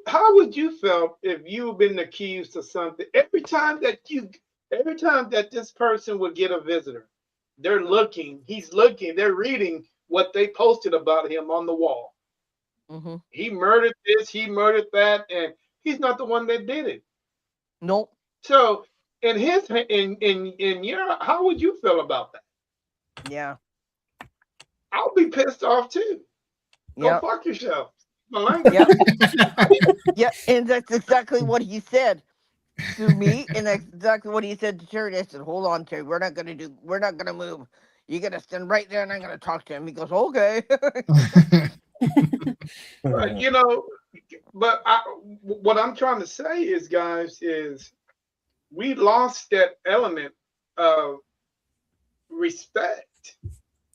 Speaker 4: how would you feel if you've been accused of something? Every time that this person would get a visitor, he's looking, they're reading what they posted about him on the wall.
Speaker 1: Mm-hmm.
Speaker 4: He murdered this, he murdered that, and he's not the one that did it.
Speaker 1: Nope.
Speaker 4: So in your, how would you feel about that?
Speaker 1: Yeah.
Speaker 4: I'll be pissed off too. Go
Speaker 1: Yeah.
Speaker 4: fuck yourself. My language.
Speaker 1: Yeah. Yeah. And that's exactly what he said to me, and that's exactly what he said to Terry. I said, "Hold on, Terry. We're not gonna move. You gotta stand right there, and I'm gonna talk to him." He goes, "Okay."
Speaker 4: But, what I'm trying to say is, guys, is we lost that element of respect.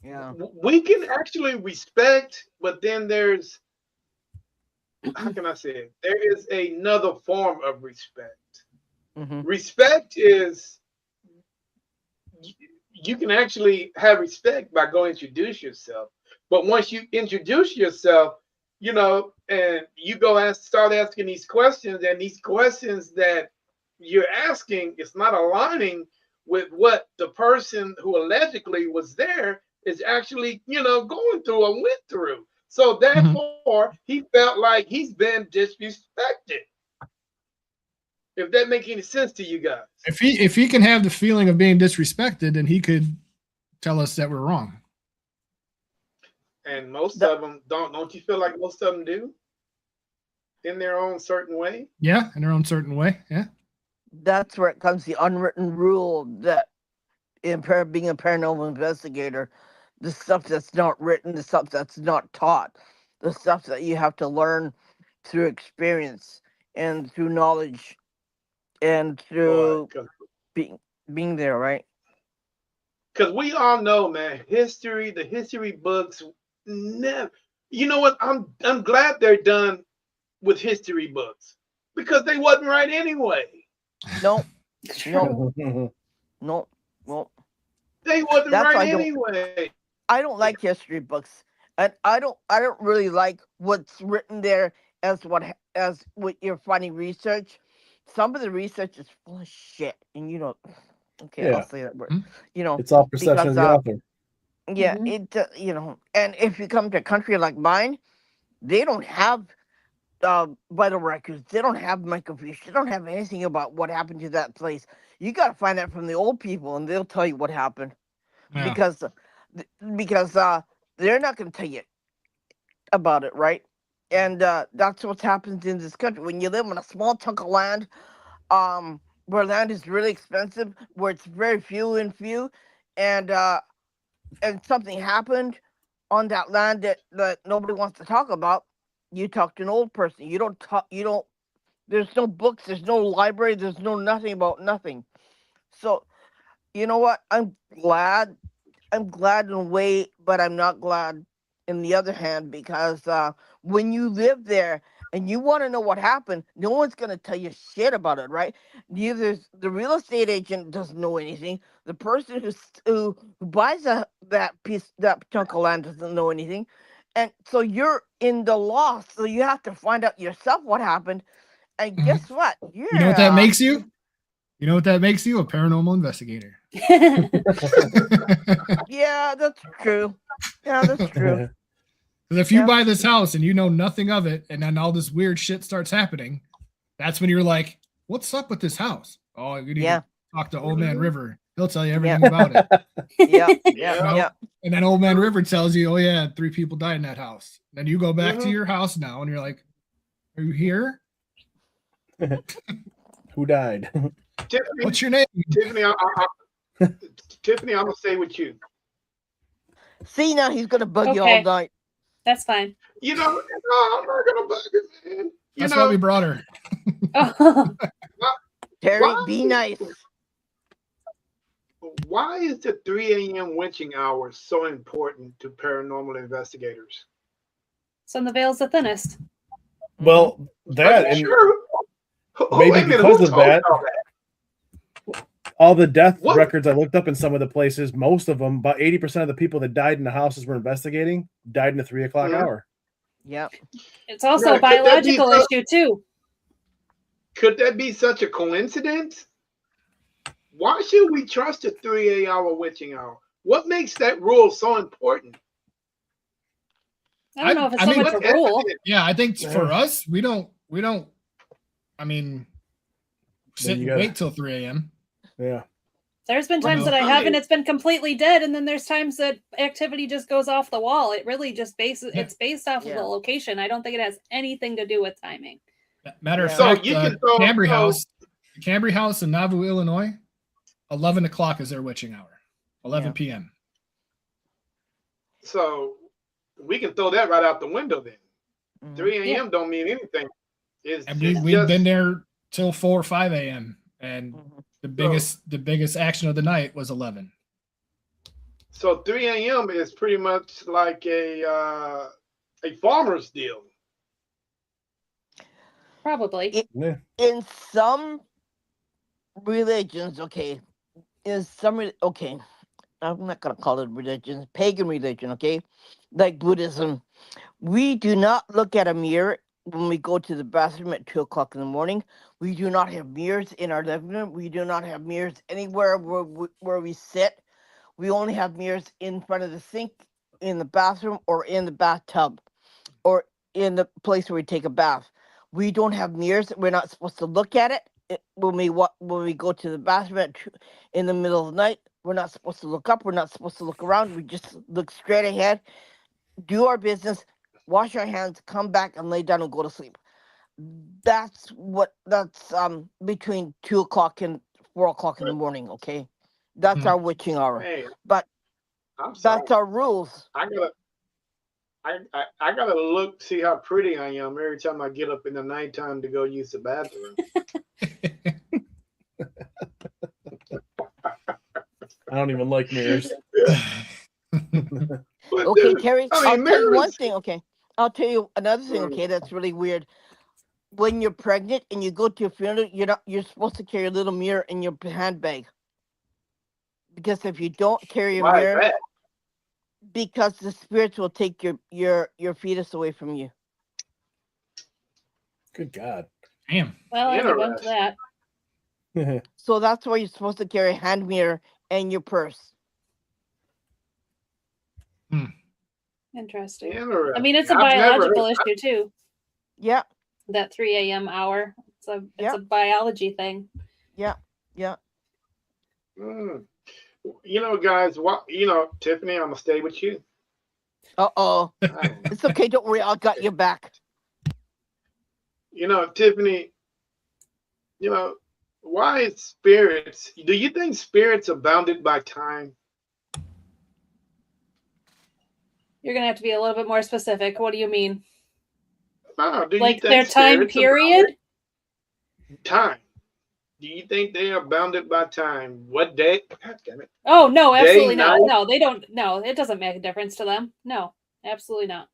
Speaker 1: Yeah.
Speaker 4: We can actually respect, but then there's, how can I say it? There is another form of respect.
Speaker 1: Mm-hmm.
Speaker 4: Respect is, you can actually have respect by going introduce yourself. But once you introduce yourself, and you start asking these questions, and these questions that you're asking is not aligning with what the person who allegedly was there is actually, going through or went through. So therefore, he felt like he's been disrespected. If that makes any sense to you guys.
Speaker 3: If he can have the feeling of being disrespected, then he could tell us that we're wrong.
Speaker 4: And most of them don't you feel like most of them do? In their own certain way?
Speaker 3: Yeah, in their own certain way. Yeah.
Speaker 1: That's where it comes, the unwritten rule that being a paranormal investigator, the stuff that's not written, the stuff that's not taught, the stuff that you have to learn through experience and through knowledge and through being there, right?
Speaker 4: Because we all know, man, the history books never. You know what? I'm glad they're done with history books because they wasn't right anyway.
Speaker 1: No, no, no.
Speaker 4: They wasn't
Speaker 1: That's
Speaker 4: right anyway.
Speaker 1: I don't like history books, and I don't really like what's written there as what you're finding research. Some of the research is full of shit, and okay, I'll say that word.
Speaker 5: It's all perception of the author.
Speaker 1: Yeah,
Speaker 6: Mm-hmm.
Speaker 1: and if you come to a country like mine, they don't have vital records. They don't have microfiche. They don't have anything about what happened to that place. You got to find out from the old people, and they'll tell you what happened.
Speaker 3: Yeah.
Speaker 1: Because they're not going to tell you about it, right? And that's what happens in this country when you live on a small chunk of land, where land is really expensive, where it's very few and few, and something happened on that land that nobody wants to talk about. You talk to an old person. You don't talk. You don't. There's no books. There's no library. There's no nothing about nothing. So, you know what? I'm glad in a way, but I'm not glad in the other hand, because when you live there and you want to know what happened, no one's going to tell you shit about it, right? Neither the real estate agent doesn't know anything. The person who buys that chunk of land doesn't know anything. And so you're in the loss. So you have to find out yourself what happened. And guess what?
Speaker 3: You know what that makes you? You know what that makes you? A paranormal investigator.
Speaker 1: Yeah, that's true. Yeah, that's true.
Speaker 3: Because if you buy this house and you know nothing of it, and then all this weird shit starts happening, that's when you're like, "What's up with this house?" Oh, you need to talk to Old Man River. He'll tell you everything about it.
Speaker 1: Yeah.
Speaker 3: And then Old Man River tells you, "Oh yeah, 3 people died in that house." Then you go back to your house now, and you're like, "Are you here?
Speaker 5: Who died?"
Speaker 4: Tiffany,
Speaker 3: what's your name?
Speaker 4: Tiffany, Tiffany, I'm gonna stay with you.
Speaker 1: See, now he's gonna bug you all night.
Speaker 6: That's fine.
Speaker 4: No, I'm not gonna bug you, man.
Speaker 3: That's why we brought her.
Speaker 1: Terry, be nice.
Speaker 4: Why is the 3 a.m. witching hour so important to paranormal investigators?
Speaker 6: So the veil's the thinnest.
Speaker 5: Well, that and maybe because of that, all the death records I looked up in some of the places, most of them, about 80% of the people that died in the houses we're investigating, died in the 3 o'clock hour.
Speaker 1: Yep.
Speaker 6: It's also a
Speaker 4: Right, could that be
Speaker 6: biological
Speaker 4: so-
Speaker 6: issue too.
Speaker 4: Could that be such a coincidence? Why should we trust a 3 hour witching hour? What makes that rule so important?
Speaker 6: I don't know if it's
Speaker 3: I
Speaker 6: so
Speaker 3: mean,
Speaker 6: much a
Speaker 4: What
Speaker 6: rule.
Speaker 4: evidence-
Speaker 3: Yeah, I think
Speaker 5: Yeah.
Speaker 3: for us, we don't. I mean, sit
Speaker 5: you
Speaker 3: and
Speaker 5: gotta-
Speaker 3: wait till 3 a.m.
Speaker 5: Yeah.
Speaker 6: There's been times
Speaker 3: know.
Speaker 6: that I
Speaker 4: I
Speaker 6: have, and
Speaker 4: mean-
Speaker 6: it's been completely dead, and then there's times that activity just goes off the wall. It really just it's based off of
Speaker 1: Yeah.
Speaker 6: the location. I don't think it has anything to do with timing.
Speaker 3: Matter of
Speaker 1: Yeah.
Speaker 4: So
Speaker 3: fact,
Speaker 4: you can throw-
Speaker 3: Cambry
Speaker 4: so-
Speaker 3: House, the Cambry House in Nauvoo, Illinois, 11 o'clock is their witching hour. 11
Speaker 1: Yeah.
Speaker 3: p.m.
Speaker 4: So we can throw that right out the window then.
Speaker 1: Mhm.
Speaker 4: 3
Speaker 6: Yeah.
Speaker 4: a.m. don't mean anything. It's
Speaker 3: And
Speaker 4: just,
Speaker 3: we've been there till 4 or 5 a.m. And
Speaker 1: Mhm.
Speaker 3: the biggest action of the night was 11.
Speaker 4: so 3 a.m. is pretty much like a farmer's deal.
Speaker 6: Probably.
Speaker 5: Yeah.
Speaker 1: In some religions, okay, okay, I'm not gonna call it religion, pagan religion, okay, like Buddhism. We do not look at a mirror when we go to the bathroom at 2 o'clock in the morning. We do not have mirrors in our living room. We do not have mirrors anywhere where we sit. We only have mirrors in front of the sink, in the bathroom, or in the bathtub, or in the place where we take a bath. We don't have mirrors. We're not supposed to look at it when we go to the bathroom in the middle of the night. We're not supposed to look up. We're not supposed to look around. We just look straight ahead, do our business, wash our hands, come back, and lay down and go to sleep. That's between 2 o'clock and 4 o'clock in the morning. Okay, that's
Speaker 3: Mhm.
Speaker 1: our witching hour.
Speaker 4: Hey,
Speaker 1: But
Speaker 4: I'm sorry.
Speaker 1: that's our rules.
Speaker 4: I gotta look, see how pretty I am every time I get up in the nighttime to go use the bathroom.
Speaker 5: I don't even like mirrors.
Speaker 4: But
Speaker 1: Okay,
Speaker 4: dude,
Speaker 1: Terry,
Speaker 4: I
Speaker 1: I'll
Speaker 4: mean,
Speaker 1: tell you one
Speaker 4: mirrors-
Speaker 1: thing. Okay, I'll tell you another thing.
Speaker 4: Mm.
Speaker 1: Okay, that's really weird. When you're pregnant and you go to a funeral, you're supposed to carry a little mirror in your handbag. Because if you don't carry a
Speaker 4: Why is
Speaker 1: mirror,
Speaker 4: that?
Speaker 1: because the spirits will take your fetus away from you.
Speaker 5: Good God.
Speaker 3: Damn.
Speaker 6: Well, I could bump
Speaker 4: Interesting.
Speaker 6: that.
Speaker 1: So that's why you're supposed to carry a hand mirror and your purse.
Speaker 6: Interesting.
Speaker 4: Interesting.
Speaker 6: I mean, it's a
Speaker 4: I've never
Speaker 6: biological
Speaker 4: heard-
Speaker 6: issue too.
Speaker 1: Yeah,
Speaker 6: That 3 a.m. hour. It's
Speaker 1: Yeah.
Speaker 6: a biology thing.
Speaker 1: yeah.
Speaker 4: Mm. Guys, Tiffany, I'm gonna stay with you.
Speaker 1: Uh-oh.
Speaker 4: I don't know.
Speaker 1: It's okay, don't worry, I got your back.
Speaker 4: Tiffany, why is spirits? Do you think spirits are bounded by time?
Speaker 6: You're gonna have to be a little bit more specific. What do you mean?
Speaker 4: No, do you
Speaker 6: Like
Speaker 4: think
Speaker 6: their time
Speaker 4: spirits are
Speaker 6: period?
Speaker 4: bounded- Time. Do you think they are bounded by time? What day? God damn it.
Speaker 6: Oh no, absolutely
Speaker 4: Day,
Speaker 6: not.
Speaker 4: night?
Speaker 6: No, they don't. No, it doesn't make a difference to them. No, absolutely not.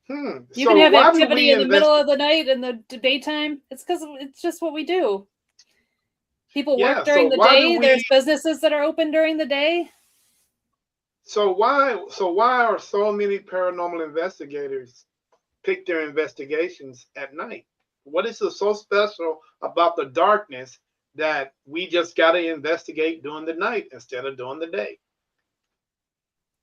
Speaker 6: You
Speaker 4: So
Speaker 6: can have
Speaker 4: why do
Speaker 6: activity
Speaker 4: we
Speaker 6: in the
Speaker 4: invest-
Speaker 6: middle of the night and the daytime. It's because it's just what we do. People
Speaker 4: Yeah,
Speaker 6: work during
Speaker 4: so
Speaker 6: the
Speaker 4: why
Speaker 6: day.
Speaker 4: do we-
Speaker 6: There's businesses that are open during the day.
Speaker 4: So why are so many paranormal investigators pick their investigations at night? What is so special about the darkness that we just got to investigate during the night instead of during the day?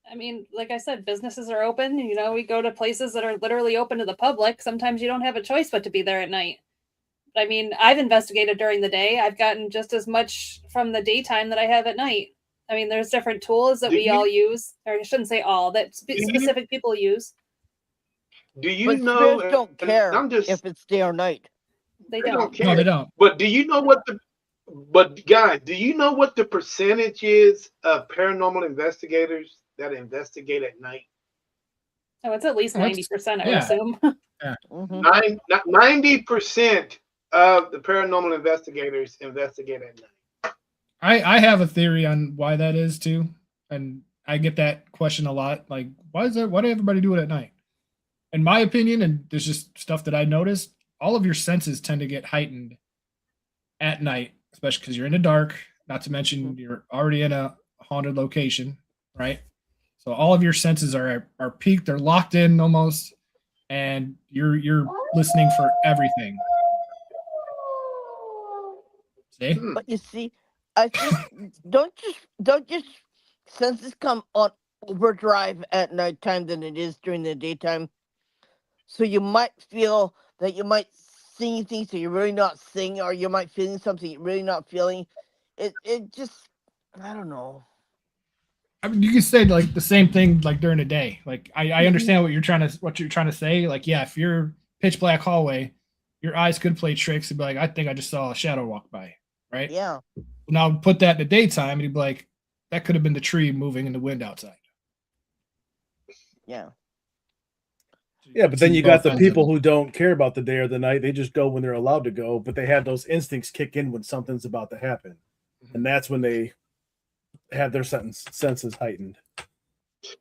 Speaker 6: I mean, like I said, businesses are open. We go to places that are literally open to the public. Sometimes you don't have a choice but to be there at night. I mean, I've investigated during the day. I've gotten just as much from the daytime that I have at night. I mean, there's different tools that
Speaker 4: Do
Speaker 6: we
Speaker 4: you-
Speaker 6: all use, or I shouldn't say all, that
Speaker 4: you-
Speaker 6: specific people use.
Speaker 4: Do you
Speaker 1: But
Speaker 4: know?
Speaker 1: spirits don't
Speaker 4: and
Speaker 1: care
Speaker 4: I'm just,
Speaker 1: if it's day or night.
Speaker 6: They
Speaker 4: they
Speaker 6: don't.
Speaker 4: don't care.
Speaker 3: No, they don't.
Speaker 4: But do you know what But guys, do you know what the percentage is of paranormal investigators that investigate at night?
Speaker 6: Oh, it's at least
Speaker 3: That's-
Speaker 6: 90%, I would
Speaker 3: yeah.
Speaker 6: assume.
Speaker 1: Mhm.
Speaker 4: 90% of the paranormal investigators investigate at night.
Speaker 3: I have a theory on why that is too, and I get that question a lot. Like, why do everybody do it at night? In my opinion, and there's just stuff that I noticed, all of your senses tend to get heightened at night, especially because you're in the dark. Not to mention you're already in a haunted location, right? So all of your senses are peaked, they're locked in almost, and you're listening for everything. See?
Speaker 1: But you see, I think don't just senses come on overdrive at nighttime than it is during the daytime. So you might feel that you might see things that you're really not seeing, or you might feeling something you're really not feeling. It just, I don't know.
Speaker 3: I mean, you can say like the same thing like during the day. Like I
Speaker 6: Mhm.
Speaker 3: understand what you're trying to say. Like, yeah, if you're pitch black hallway, your eyes could play tricks and be like, I think I just saw a shadow walk by, right?
Speaker 1: Yeah,
Speaker 3: Now put that in the daytime and you'd be like, that could have been the tree moving in the wind outside.
Speaker 1: yeah.
Speaker 5: Yeah, but then
Speaker 3: See
Speaker 5: you got the
Speaker 3: both ends of
Speaker 5: people
Speaker 3: it.
Speaker 5: who don't care about the day or the night. They just go when they're allowed to go, but they have those instincts kick in when something's about to happen. And that's when they have their senses heightened.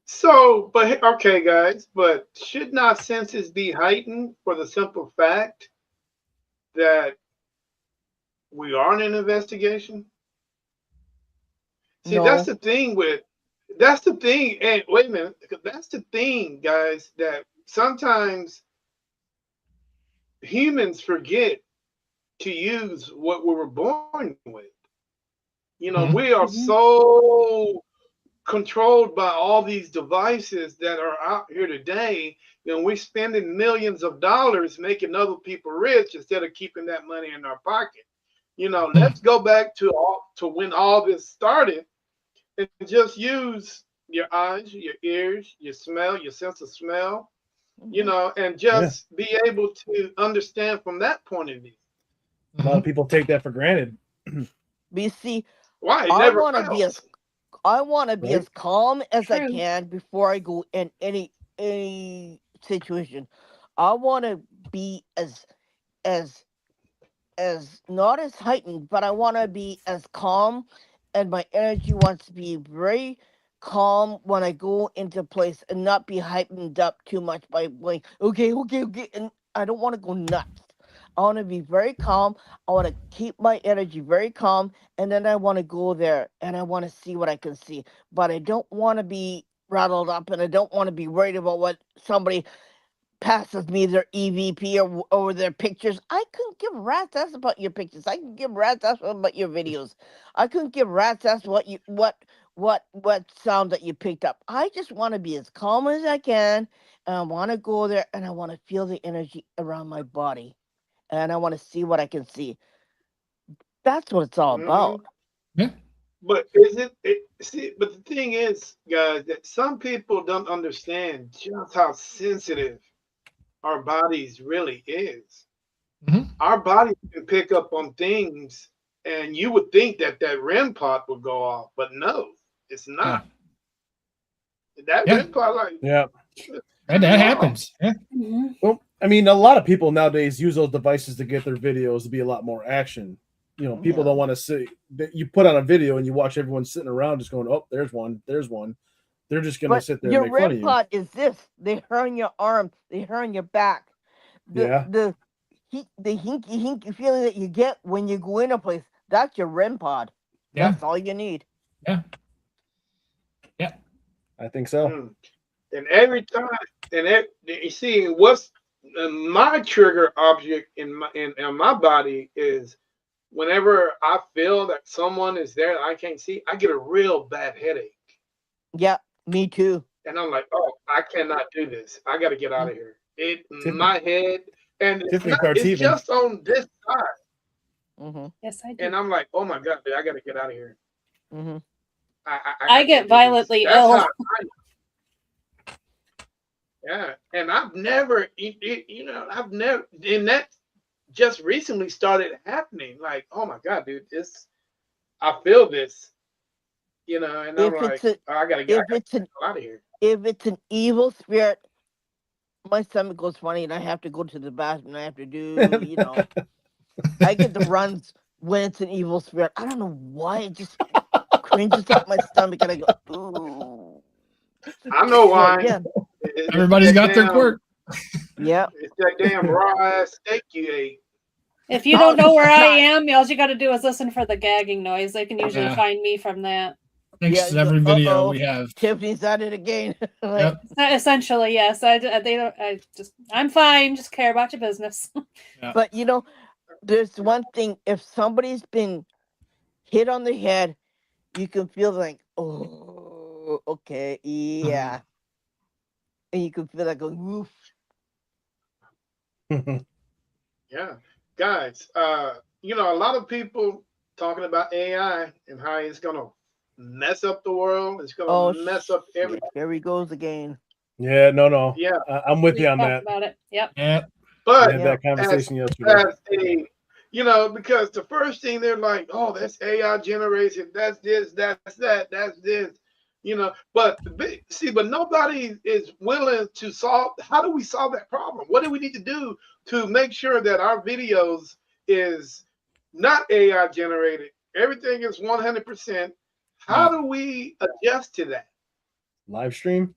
Speaker 4: So, but okay, guys, but should not senses be heightened for the simple fact that we are in an investigation? See,
Speaker 1: No,
Speaker 4: that's the thing, and wait a minute, that's the thing, guys, that sometimes humans forget to use what we were born with. You know,
Speaker 3: Mhm.
Speaker 4: we are
Speaker 6: Mhm.
Speaker 4: so controlled by all these devices that are out here today, and we're spending millions of dollars making other people rich instead of keeping that money in our pocket. You know, let's go back to when all this started and just use your eyes, your ears, your smell, your sense of smell, you
Speaker 1: mhm.
Speaker 4: know, and
Speaker 5: Yeah.
Speaker 4: just be able to understand from that point of view.
Speaker 5: A lot of
Speaker 3: Mhm.
Speaker 5: people take that for granted,
Speaker 1: But you see,
Speaker 4: Why? It
Speaker 1: I
Speaker 4: never
Speaker 1: want to be as
Speaker 4: fails.
Speaker 1: I want to be
Speaker 5: right?
Speaker 1: as calm as I
Speaker 6: True.
Speaker 1: can before I go in any situation. I want to be as as not as heightened, but I want to be as calm, and my energy wants to be very calm when I go into place and not be heightened up too much by like okay, and I don't want to go nuts. I want to be very calm. I want to keep my energy very calm, and then I want to go there and I want to see what I can see. But I don't want to be rattled up, and I don't want to be worried about what somebody passes me their EVP or their pictures. I couldn't give a rat's ass about your pictures. I can give rat's ass about your videos. I couldn't give rat's ass what sound that you picked up. I just want to be as calm as I can, and I want to go there and I want to feel the energy around my body, and I want to see what I can see. That's what it's all
Speaker 4: Hmm.
Speaker 1: about.
Speaker 3: Yeah.
Speaker 4: But is see, but the thing is, guys, that some people don't understand just how sensitive our bodies really is.
Speaker 3: Mhm.
Speaker 4: Our bodies can pick up on things, and you would think that that REM pod would go off, but no, it's
Speaker 3: Yeah.
Speaker 4: not. That
Speaker 3: Yeah.
Speaker 4: REM pod, like,
Speaker 5: Yeah.
Speaker 3: And
Speaker 4: turn
Speaker 3: that
Speaker 4: off.
Speaker 3: happens. Yeah.
Speaker 6: Mhm.
Speaker 5: Well, I mean, a lot of people nowadays use those devices to get their videos to be a lot more action. You know, people
Speaker 1: Yeah.
Speaker 5: don't want to see that you put on a video and you watch everyone sitting around just going, "Oh, there's one, there's one." They're just going to
Speaker 1: But
Speaker 5: sit there and
Speaker 1: your
Speaker 5: make fun
Speaker 1: REM
Speaker 5: of you.
Speaker 1: pod is this. They hurt your arm. They hurt your back. The
Speaker 5: Yeah.
Speaker 1: the the hinky feeling that you get when you go in a place, that's your REM pod.
Speaker 3: Yeah.
Speaker 1: That's all you need.
Speaker 3: Yeah. Yeah.
Speaker 5: I think so.
Speaker 4: Mm. And every time, you see, what's my trigger object in my body is whenever I feel that someone is there that I can't see, I get a real bad headache.
Speaker 1: Yeah, me too.
Speaker 4: And I'm like, oh, I cannot do this. I got to get out of here.
Speaker 5: Tiffany,
Speaker 4: My head, and
Speaker 5: Tiffany starts
Speaker 4: it's
Speaker 5: even.
Speaker 4: just on this side.
Speaker 1: Mm-hmm.
Speaker 6: Yes, I do.
Speaker 4: And I'm like, oh my God, I got to get out of here.
Speaker 1: Mm-hmm.
Speaker 6: I
Speaker 4: I
Speaker 6: get
Speaker 4: can't do this.
Speaker 6: violently
Speaker 4: That's
Speaker 6: ill.
Speaker 4: how, yeah. And I've never, I've never, and that just recently started happening. Like, oh my God, dude, I feel this, and I'm
Speaker 1: If
Speaker 4: like,
Speaker 1: it's a
Speaker 4: oh, I gotta
Speaker 1: if
Speaker 4: get
Speaker 1: it's an
Speaker 4: out of here.
Speaker 1: if it's an evil spirit, my stomach goes funny and I have to go to the bathroom and I have to do, I get the runs when it's an evil spirit. I don't know why it just cringes up my stomach and I go, ooh.
Speaker 4: I know
Speaker 1: So
Speaker 4: why.
Speaker 1: yeah,
Speaker 4: It's
Speaker 3: Everybody's
Speaker 4: that
Speaker 3: got their
Speaker 4: damn,
Speaker 3: quirk.
Speaker 1: yeah.
Speaker 4: it's that damn raw ass steak you ate.
Speaker 6: If you
Speaker 1: Oh,
Speaker 6: don't know where
Speaker 1: it's
Speaker 6: I
Speaker 1: not.
Speaker 6: am, all you got to do is listen for the gagging noise. They can usually
Speaker 3: Yeah.
Speaker 6: find me from that.
Speaker 3: Thanks
Speaker 1: Yeah,
Speaker 3: to
Speaker 1: you go,
Speaker 3: every video
Speaker 1: "Uh-oh,
Speaker 3: we have.
Speaker 1: Tiffany's at it again." Like,
Speaker 3: Yep.
Speaker 6: Essentially, yes. I'm fine. Just care about your business.
Speaker 1: but there's one thing: if somebody's been hit on the head, you can feel like, oh, okay, yeah, and you can feel like going, woof.
Speaker 4: Yeah, guys. A lot of people talking about AI and how it's gonna mess up the world. It's gonna
Speaker 1: Oh,
Speaker 4: mess up
Speaker 1: shit,
Speaker 4: everything.
Speaker 1: here he goes again.
Speaker 5: Yeah, no.
Speaker 4: Yeah,
Speaker 5: I'm with
Speaker 6: We
Speaker 5: you on
Speaker 6: talked
Speaker 5: that.
Speaker 6: about it. Yep.
Speaker 3: Yeah.
Speaker 5: We
Speaker 4: but
Speaker 5: had
Speaker 1: Yeah.
Speaker 5: that conversation yesterday.
Speaker 4: as because the first thing they're like, oh, that's AI generated. That's this. That's that. That's this. But nobody is willing to solve. How do we solve that problem? What do we need to do to make sure that our videos is not AI generated? Everything is 100%. How do we adjust to that?
Speaker 5: Live stream.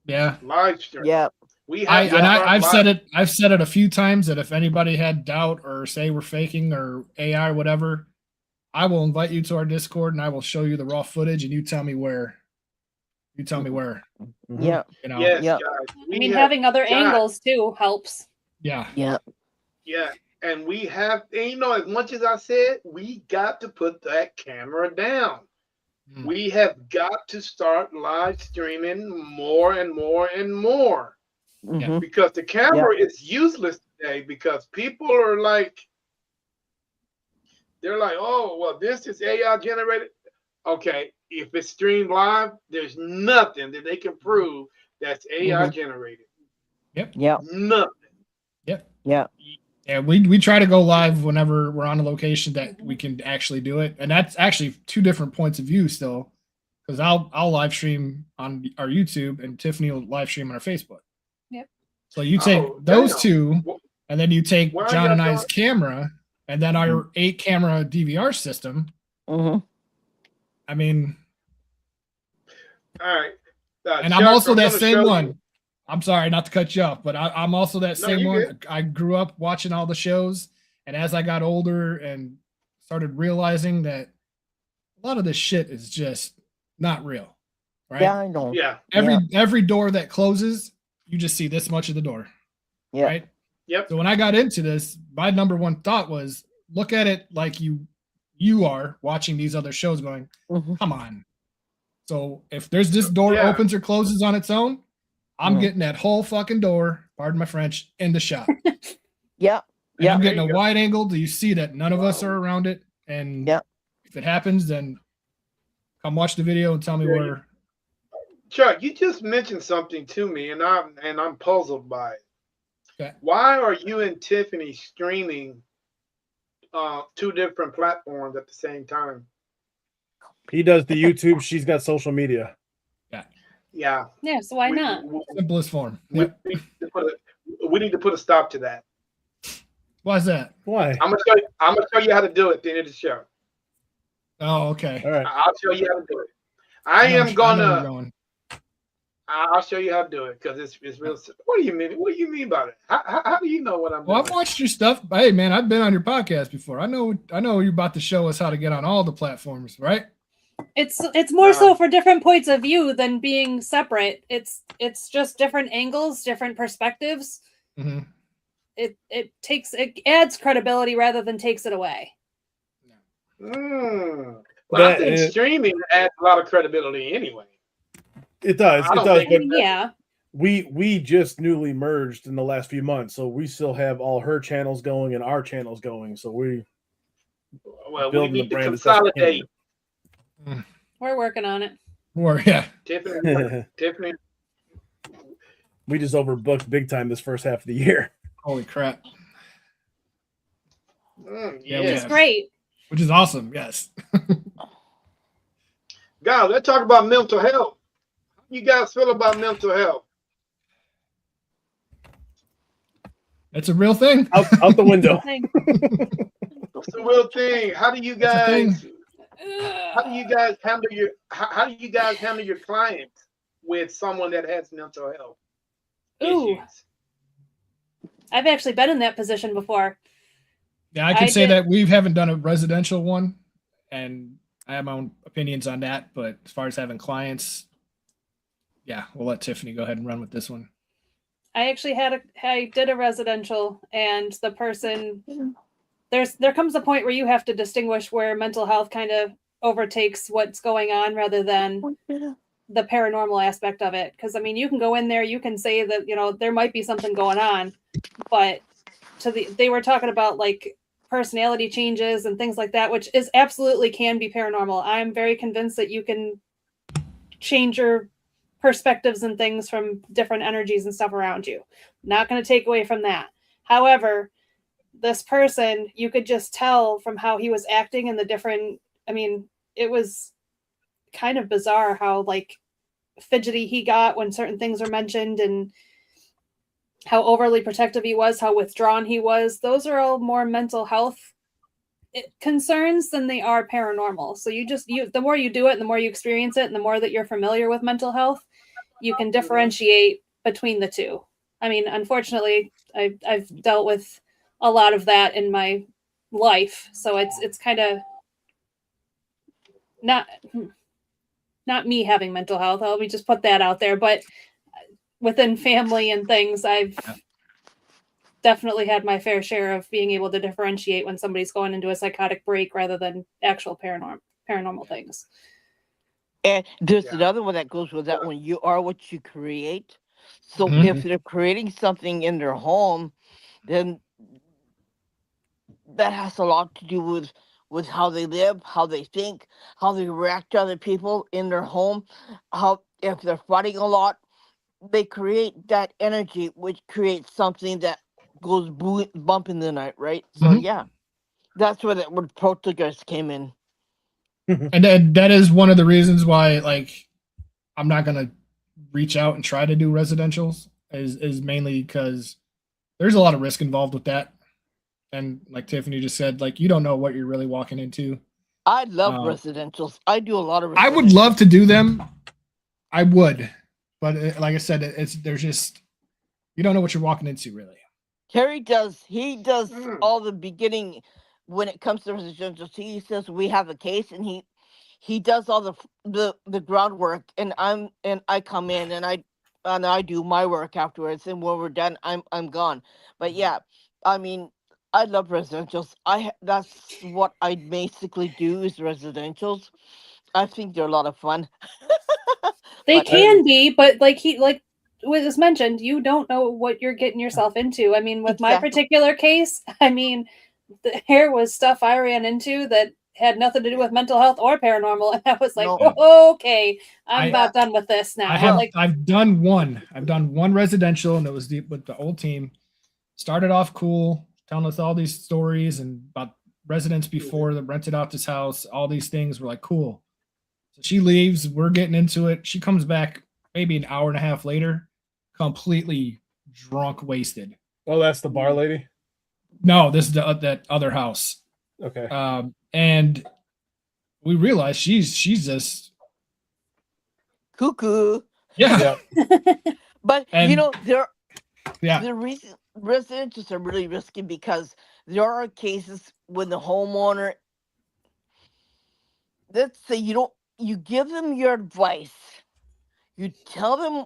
Speaker 3: Yeah.
Speaker 4: Live stream.
Speaker 1: Yeah.
Speaker 4: We have
Speaker 3: I've said it. I've said it a few times that if anybody had doubt or say we're faking or AI or whatever, I will invite you to our Discord and I will show you the raw footage and you tell me where. You tell me where.
Speaker 5: Mhm.
Speaker 1: Yeah.
Speaker 4: Yes,
Speaker 1: Yeah.
Speaker 4: guys.
Speaker 6: I mean, having other angles too helps.
Speaker 3: Yeah.
Speaker 1: Yeah.
Speaker 4: Yeah, and we have, and as much as I said, we got to put that camera down.
Speaker 3: Mm.
Speaker 4: We have got to start live streaming more and more and more
Speaker 1: Mhm.
Speaker 4: because the camera is useless today because people are like, they're like, oh, well, this is AI generated. Okay, if it's streamed live, there's nothing that they can prove that's AI generated.
Speaker 3: Yep.
Speaker 1: Yeah.
Speaker 4: Nothing.
Speaker 3: Yep.
Speaker 1: Yeah.
Speaker 3: Yeah, we try to go live whenever we're on a location that we can actually do it, and that's actually two different points of view still, because I'll live stream on our YouTube and Tiffany will live stream on our Facebook.
Speaker 6: Yep.
Speaker 3: So you take those
Speaker 4: damn.
Speaker 3: two, and then you take
Speaker 4: Why are
Speaker 3: John
Speaker 4: y'all
Speaker 3: and I's camera, and then our 8-camera DVR system.
Speaker 1: Mhm.
Speaker 3: I mean,
Speaker 4: All right.
Speaker 3: and
Speaker 4: Chuck,
Speaker 3: I'm also that
Speaker 4: gonna
Speaker 3: same
Speaker 4: show
Speaker 3: one.
Speaker 4: you-
Speaker 3: I'm sorry not to cut you off, but I'm also that
Speaker 4: No,
Speaker 3: same
Speaker 4: you
Speaker 3: one.
Speaker 4: good.
Speaker 3: I grew up watching all the shows, and as I got older and started realizing that a lot of this shit is just not real, right?
Speaker 1: Yeah, I know.
Speaker 4: Yeah.
Speaker 3: Every door that closes, you just see this much of the door,
Speaker 1: Yeah.
Speaker 3: right?
Speaker 4: Yep.
Speaker 3: So when I got into this, my number one thought was look at it like you are watching these other shows, going,
Speaker 1: Mhm.
Speaker 3: come on. So if there's this door
Speaker 4: Yeah.
Speaker 3: opens or closes on its own, I'm
Speaker 1: Yeah.
Speaker 3: getting that whole fucking door, pardon my French, in the shot.
Speaker 1: Yeah.
Speaker 3: And
Speaker 1: Yeah.
Speaker 3: I'm getting
Speaker 4: There
Speaker 3: a
Speaker 4: you go.
Speaker 3: wide angle. Do you see that none of us are around it? And
Speaker 1: Yeah.
Speaker 3: if it happens, then come watch the video and tell me
Speaker 4: Yeah,
Speaker 3: where.
Speaker 4: Chuck, you just mentioned something to me, and I'm puzzled by it.
Speaker 3: Okay.
Speaker 4: Why are you and Tiffany streaming two different platforms at the same time?
Speaker 5: He does the YouTube. She's got social media.
Speaker 4: Yeah.
Speaker 6: Yeah, so why not?
Speaker 3: Simplest form.
Speaker 4: We
Speaker 3: Yep.
Speaker 4: need to put a stop to that.
Speaker 3: Why is that?
Speaker 5: Why?
Speaker 4: I'm gonna show you how to do it at the end of the show.
Speaker 3: Oh, okay.
Speaker 5: All right.
Speaker 4: I'll show you how to do it.
Speaker 3: I know where you're going.
Speaker 4: I'll show you how to do it because it's real simple. What do you mean? What do you mean by it? How do you know what I'm
Speaker 3: Well,
Speaker 4: doing?
Speaker 3: I've watched your stuff. Hey, man, I've been on your podcast before. I know you're about to show us how to get on all the platforms, right?
Speaker 6: It's more so for different points of view than being separate. It's just different angles, different perspectives.
Speaker 3: Mm-hmm.
Speaker 6: It adds credibility rather than takes it away.
Speaker 4: Well, I think streaming adds a lot of credibility anyway.
Speaker 5: It does.
Speaker 4: I
Speaker 5: It
Speaker 4: don't
Speaker 5: does.
Speaker 4: think
Speaker 5: But
Speaker 6: Yeah.
Speaker 5: we just newly merged in the last few months, so we still have all her channels going and our channels going. So we
Speaker 4: we
Speaker 5: building the
Speaker 4: need to
Speaker 5: brand as best we
Speaker 4: consolidate.
Speaker 6: We're working on it.
Speaker 3: Or yeah.
Speaker 4: Tiffany.
Speaker 5: We just overbooked big time this first half of the year.
Speaker 3: Holy crap.
Speaker 4: Yeah.
Speaker 6: It's great.
Speaker 3: Which is awesome. Yes.
Speaker 4: Guys, let's talk about mental health. How you guys feel about mental health?
Speaker 3: It's a real thing.
Speaker 5: Out the window.
Speaker 4: It's a real thing. How do you guys handle your clients with someone that has mental health
Speaker 6: Ooh.
Speaker 4: issues?
Speaker 6: I've actually been in that position before.
Speaker 3: Yeah, I can say that we haven't done a residential one, and I have my own opinions on that, but as far as having clients, yeah, we'll let Tiffany go ahead and run with this one.
Speaker 6: I actually I did a residential, and the person there comes a point where you have to distinguish where mental health kind of overtakes what's going on rather than the paranormal aspect of it. Because I mean, you can go in there, you can say that there might be something going on, but they were talking about like personality changes and things like that, which is absolutely can be paranormal. I'm very convinced that you can change your perspectives and things from different energies and stuff around you. Not going to take away from that. However, this person, you could just tell from how he was acting and the different, I mean, it was kind of bizarre how like fidgety he got when certain things were mentioned, and how overly protective he was, how withdrawn he was. Those are all more mental health concerns than they are paranormal. So the more you do it and the more you experience it and the more that you're familiar with mental health, you can differentiate between the two. I mean, unfortunately, I've dealt with a lot of that in my life, so it's kind of not me having mental health. Let me just put that out there. But within family and things, I've definitely had my fair share of being able to differentiate when somebody's going into a psychotic break rather than actual paranormal things.
Speaker 1: And there's another one that goes with that one. You are what you create. So
Speaker 3: Mhm.
Speaker 1: if they're creating something in their home, then that has a lot to do with how they live, how they think, how they react to other people in their home. How if they're fighting a lot, they create that energy, which creates something that goes bump in the night, right? So
Speaker 3: Mhm.
Speaker 1: yeah, that's where that word poltergeist came in.
Speaker 3: And that is one of the reasons why, like, I'm not gonna reach out and try to do residentials. Is mainly because there's a lot of risk involved with that, and like Tiffany just said, like you don't know what you're really walking into.
Speaker 1: I love
Speaker 3: Uh,
Speaker 1: residentials. I do a lot of.
Speaker 3: I would love to do them. I would, but like I said, there's just you don't know what you're walking into really.
Speaker 1: Terry does. He does all the beginning when it comes to residentials. He says we have a case, and he does all the groundwork, and I come in and I do my work afterwards, and when we're done, I'm gone. But yeah, I mean, I love residentials. That's what I basically do is residentials. I think they're a lot of fun.
Speaker 6: They
Speaker 1: But
Speaker 6: can be, but like was mentioned, you don't know what you're getting yourself into. I mean, with my
Speaker 1: exactly.
Speaker 6: particular case, I mean, there was stuff I ran into that had nothing to do with mental health or paranormal, and I was like,
Speaker 1: No.
Speaker 6: okay, I'm about done with this now.
Speaker 3: I've done one. I've done one residential, and it was with the old team. Started off cool, telling us all these stories and about residents before that rented out this house. All these things were like cool. So she leaves. We're getting into it. She comes back maybe an hour and a half later, completely drunk, wasted.
Speaker 5: Oh, that's the bar lady.
Speaker 3: No, this is that other house.
Speaker 5: Okay.
Speaker 3: And we realized she's just
Speaker 1: Cuckoo.
Speaker 3: yeah.
Speaker 1: But
Speaker 3: And
Speaker 1: the reason residentials are really risky because there are cases when the homeowner, let's say you give them your advice, you tell them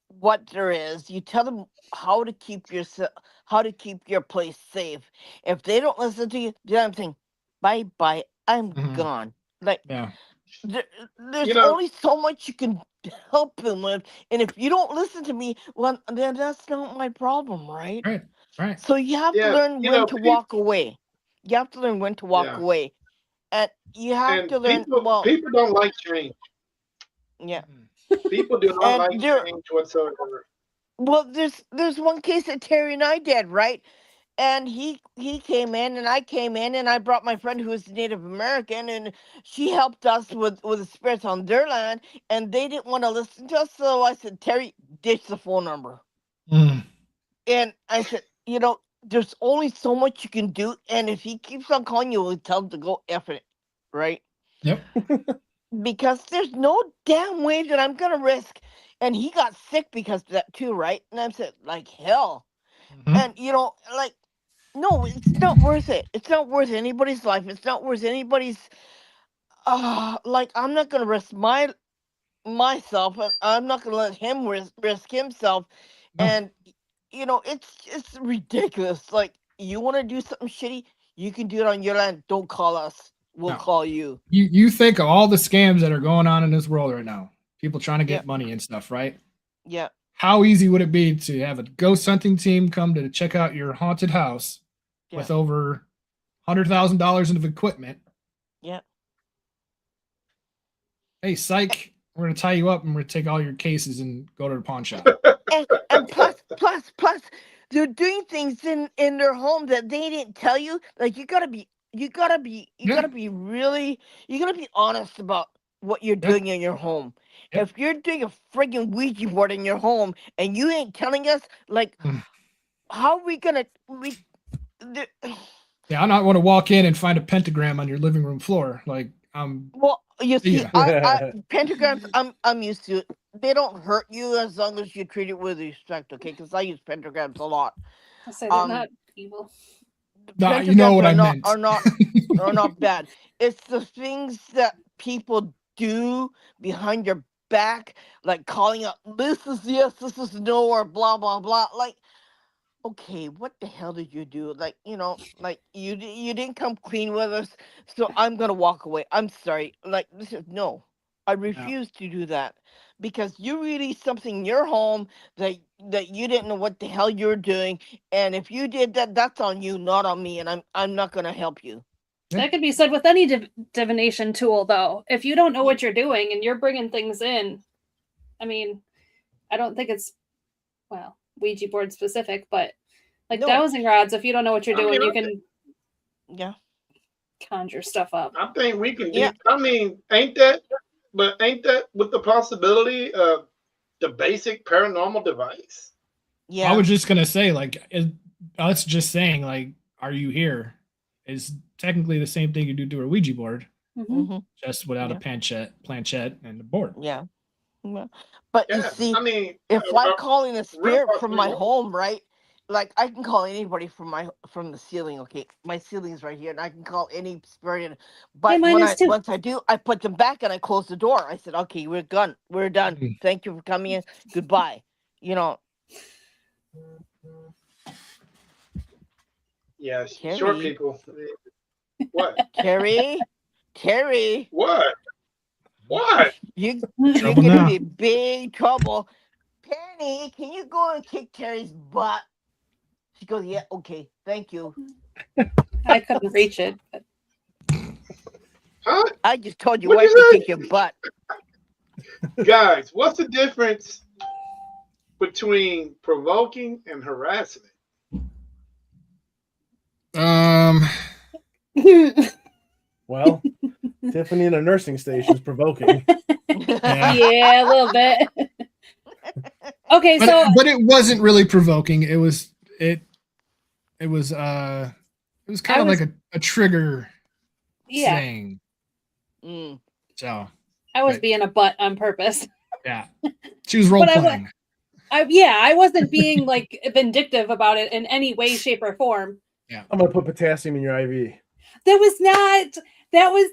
Speaker 1: what there is, you tell them how to keep your place safe. If they don't listen to you, then I'm saying, bye, I'm gone. Like there's only so much you can help them with, and if you don't listen to me, well, then that's not my problem, right?
Speaker 3: Right.
Speaker 1: So you have to learn when to walk away. You have to learn when to walk away, and you have to learn.
Speaker 4: People don't like change.
Speaker 1: Yeah,
Speaker 4: people do not like change whatsoever.
Speaker 1: Well, there's one case that Terry and I did, right? And he came in, and I came in, and I brought my friend who is Native American, and she helped us with the spirits on their land, and they didn't want to listen to us, so I said, Terry, ditch the phone number. And I said, there's only so much you can do, and if he keeps on calling you, we'll tell him to go F it, right?
Speaker 3: Yep.
Speaker 1: Because there's no damn way that I'm gonna risk. And he got sick because of that too, right? And I said, like hell. And like, no, it's not worth it. It's not worth anybody's life. It's not worth anybody's like I'm not gonna risk myself, and I'm not gonna let him risk himself.
Speaker 3: No.
Speaker 1: And it's ridiculous. Like, you want to do something shitty, you can do it on your land. Don't call us. We'll
Speaker 3: No.
Speaker 1: call you.
Speaker 3: You think of all the scams that are going on in this world right now, people trying to get
Speaker 1: Yep.
Speaker 3: money and stuff, right?
Speaker 1: Yeah.
Speaker 3: How easy would it be to have a ghost hunting team come to check out your haunted house with
Speaker 1: Yeah.
Speaker 3: over $100,000 of equipment?
Speaker 1: Yeah.
Speaker 3: Hey, psych, we're gonna tie you up and we're gonna take all your cases and go to the pawn shop.
Speaker 1: And plus, they're doing things in their home that they didn't tell you. Like, you gotta be really, you gotta be honest about what you're doing in your home.
Speaker 3: Yep.
Speaker 1: If you're doing a friggin' Ouija board in your home and you ain't telling us, like,
Speaker 3: Mm.
Speaker 1: how are we gonna
Speaker 3: Yeah, I don't want to walk in and find a pentagram on your living room floor. Like,
Speaker 1: well, you see,
Speaker 3: Yeah.
Speaker 1: I pentagrams, I'm used to it. They don't hurt you as long as you treat it with respect, okay? Because I use pentagrams a lot.
Speaker 6: I say they're
Speaker 1: Um,
Speaker 6: not evil.
Speaker 3: nah, you know
Speaker 1: Pentagrams
Speaker 3: what
Speaker 1: are
Speaker 3: I
Speaker 1: not
Speaker 3: meant.
Speaker 1: are not bad. It's the things that people do behind your back, like calling out, "This is yes, this is no," or blah blah blah. Like, okay, what the hell did you do? Like, like, you didn't come clean with us, so I'm gonna walk away. I'm sorry. Like, this is no. I refuse to do that, because you released something in your home that you didn't know what the hell you were doing, and if you did that, that's on you, not on me, and I'm not gonna help you.
Speaker 3: Yeah.
Speaker 6: That could be said with any divination tool, though. If you don't know what you're doing and you're bringing things in, I mean, I don't think it's, well, Ouija board specific, but like
Speaker 1: No.
Speaker 6: dowsing rods, if you don't know what you're
Speaker 4: I mean,
Speaker 6: doing, you can
Speaker 1: Yeah.
Speaker 6: conjure stuff up.
Speaker 4: I think we can do.
Speaker 1: Yeah.
Speaker 4: I mean, ain't that with the possibility of the basic paranormal device?
Speaker 1: Yeah.
Speaker 3: I was just gonna say, like, us just saying, like, "Are you here?" is technically the same thing you do to a Ouija board,
Speaker 1: Mhm.
Speaker 3: just without
Speaker 1: Yeah.
Speaker 3: a planchette, and a board.
Speaker 1: Yeah. Yeah. But you
Speaker 4: Yeah,
Speaker 1: see,
Speaker 4: I mean,
Speaker 1: if I'm calling a
Speaker 4: real
Speaker 1: spirit from my
Speaker 4: possibility.
Speaker 1: home, right? Like, I can call anybody from the ceiling. Okay, my ceiling's right here, and I can call any spirit in. But
Speaker 6: mine is too.
Speaker 1: once I do, I put them back and I close the door. I said, "Okay, we're done. We're done.
Speaker 3: Mhm.
Speaker 1: Thank you for coming in. Goodbye." You know,
Speaker 4: Yeah,
Speaker 1: Terry.
Speaker 4: short people. What?
Speaker 1: Terry,
Speaker 4: What? What?
Speaker 1: you're
Speaker 3: Trouble
Speaker 1: gonna
Speaker 3: now.
Speaker 1: be in big trouble. Penny, can you go and kick Terry's butt? She goes, "Yeah, okay, thank you."
Speaker 6: I couldn't reach it. But
Speaker 4: Huh?
Speaker 1: I just told your
Speaker 4: What'd
Speaker 1: wife
Speaker 4: you
Speaker 1: to
Speaker 4: say?
Speaker 1: kick your butt.
Speaker 4: Guys, what's the difference between provoking and harassment?
Speaker 5: Well, Tiffany in a nursing station is provoking.
Speaker 3: Yeah.
Speaker 6: yeah, a little bit. Okay,
Speaker 3: But,
Speaker 6: so
Speaker 3: but it wasn't really provoking. It was kind of like a trigger
Speaker 6: yeah,
Speaker 3: thing.
Speaker 1: Mm.
Speaker 3: So
Speaker 6: I was
Speaker 3: Right.
Speaker 6: being a butt on purpose.
Speaker 3: yeah, she was role
Speaker 6: But
Speaker 3: playing.
Speaker 6: I wasn't being like vindictive about it in any way, shape, or form.
Speaker 5: I'm gonna put potassium in your IV.
Speaker 6: That was not. That was.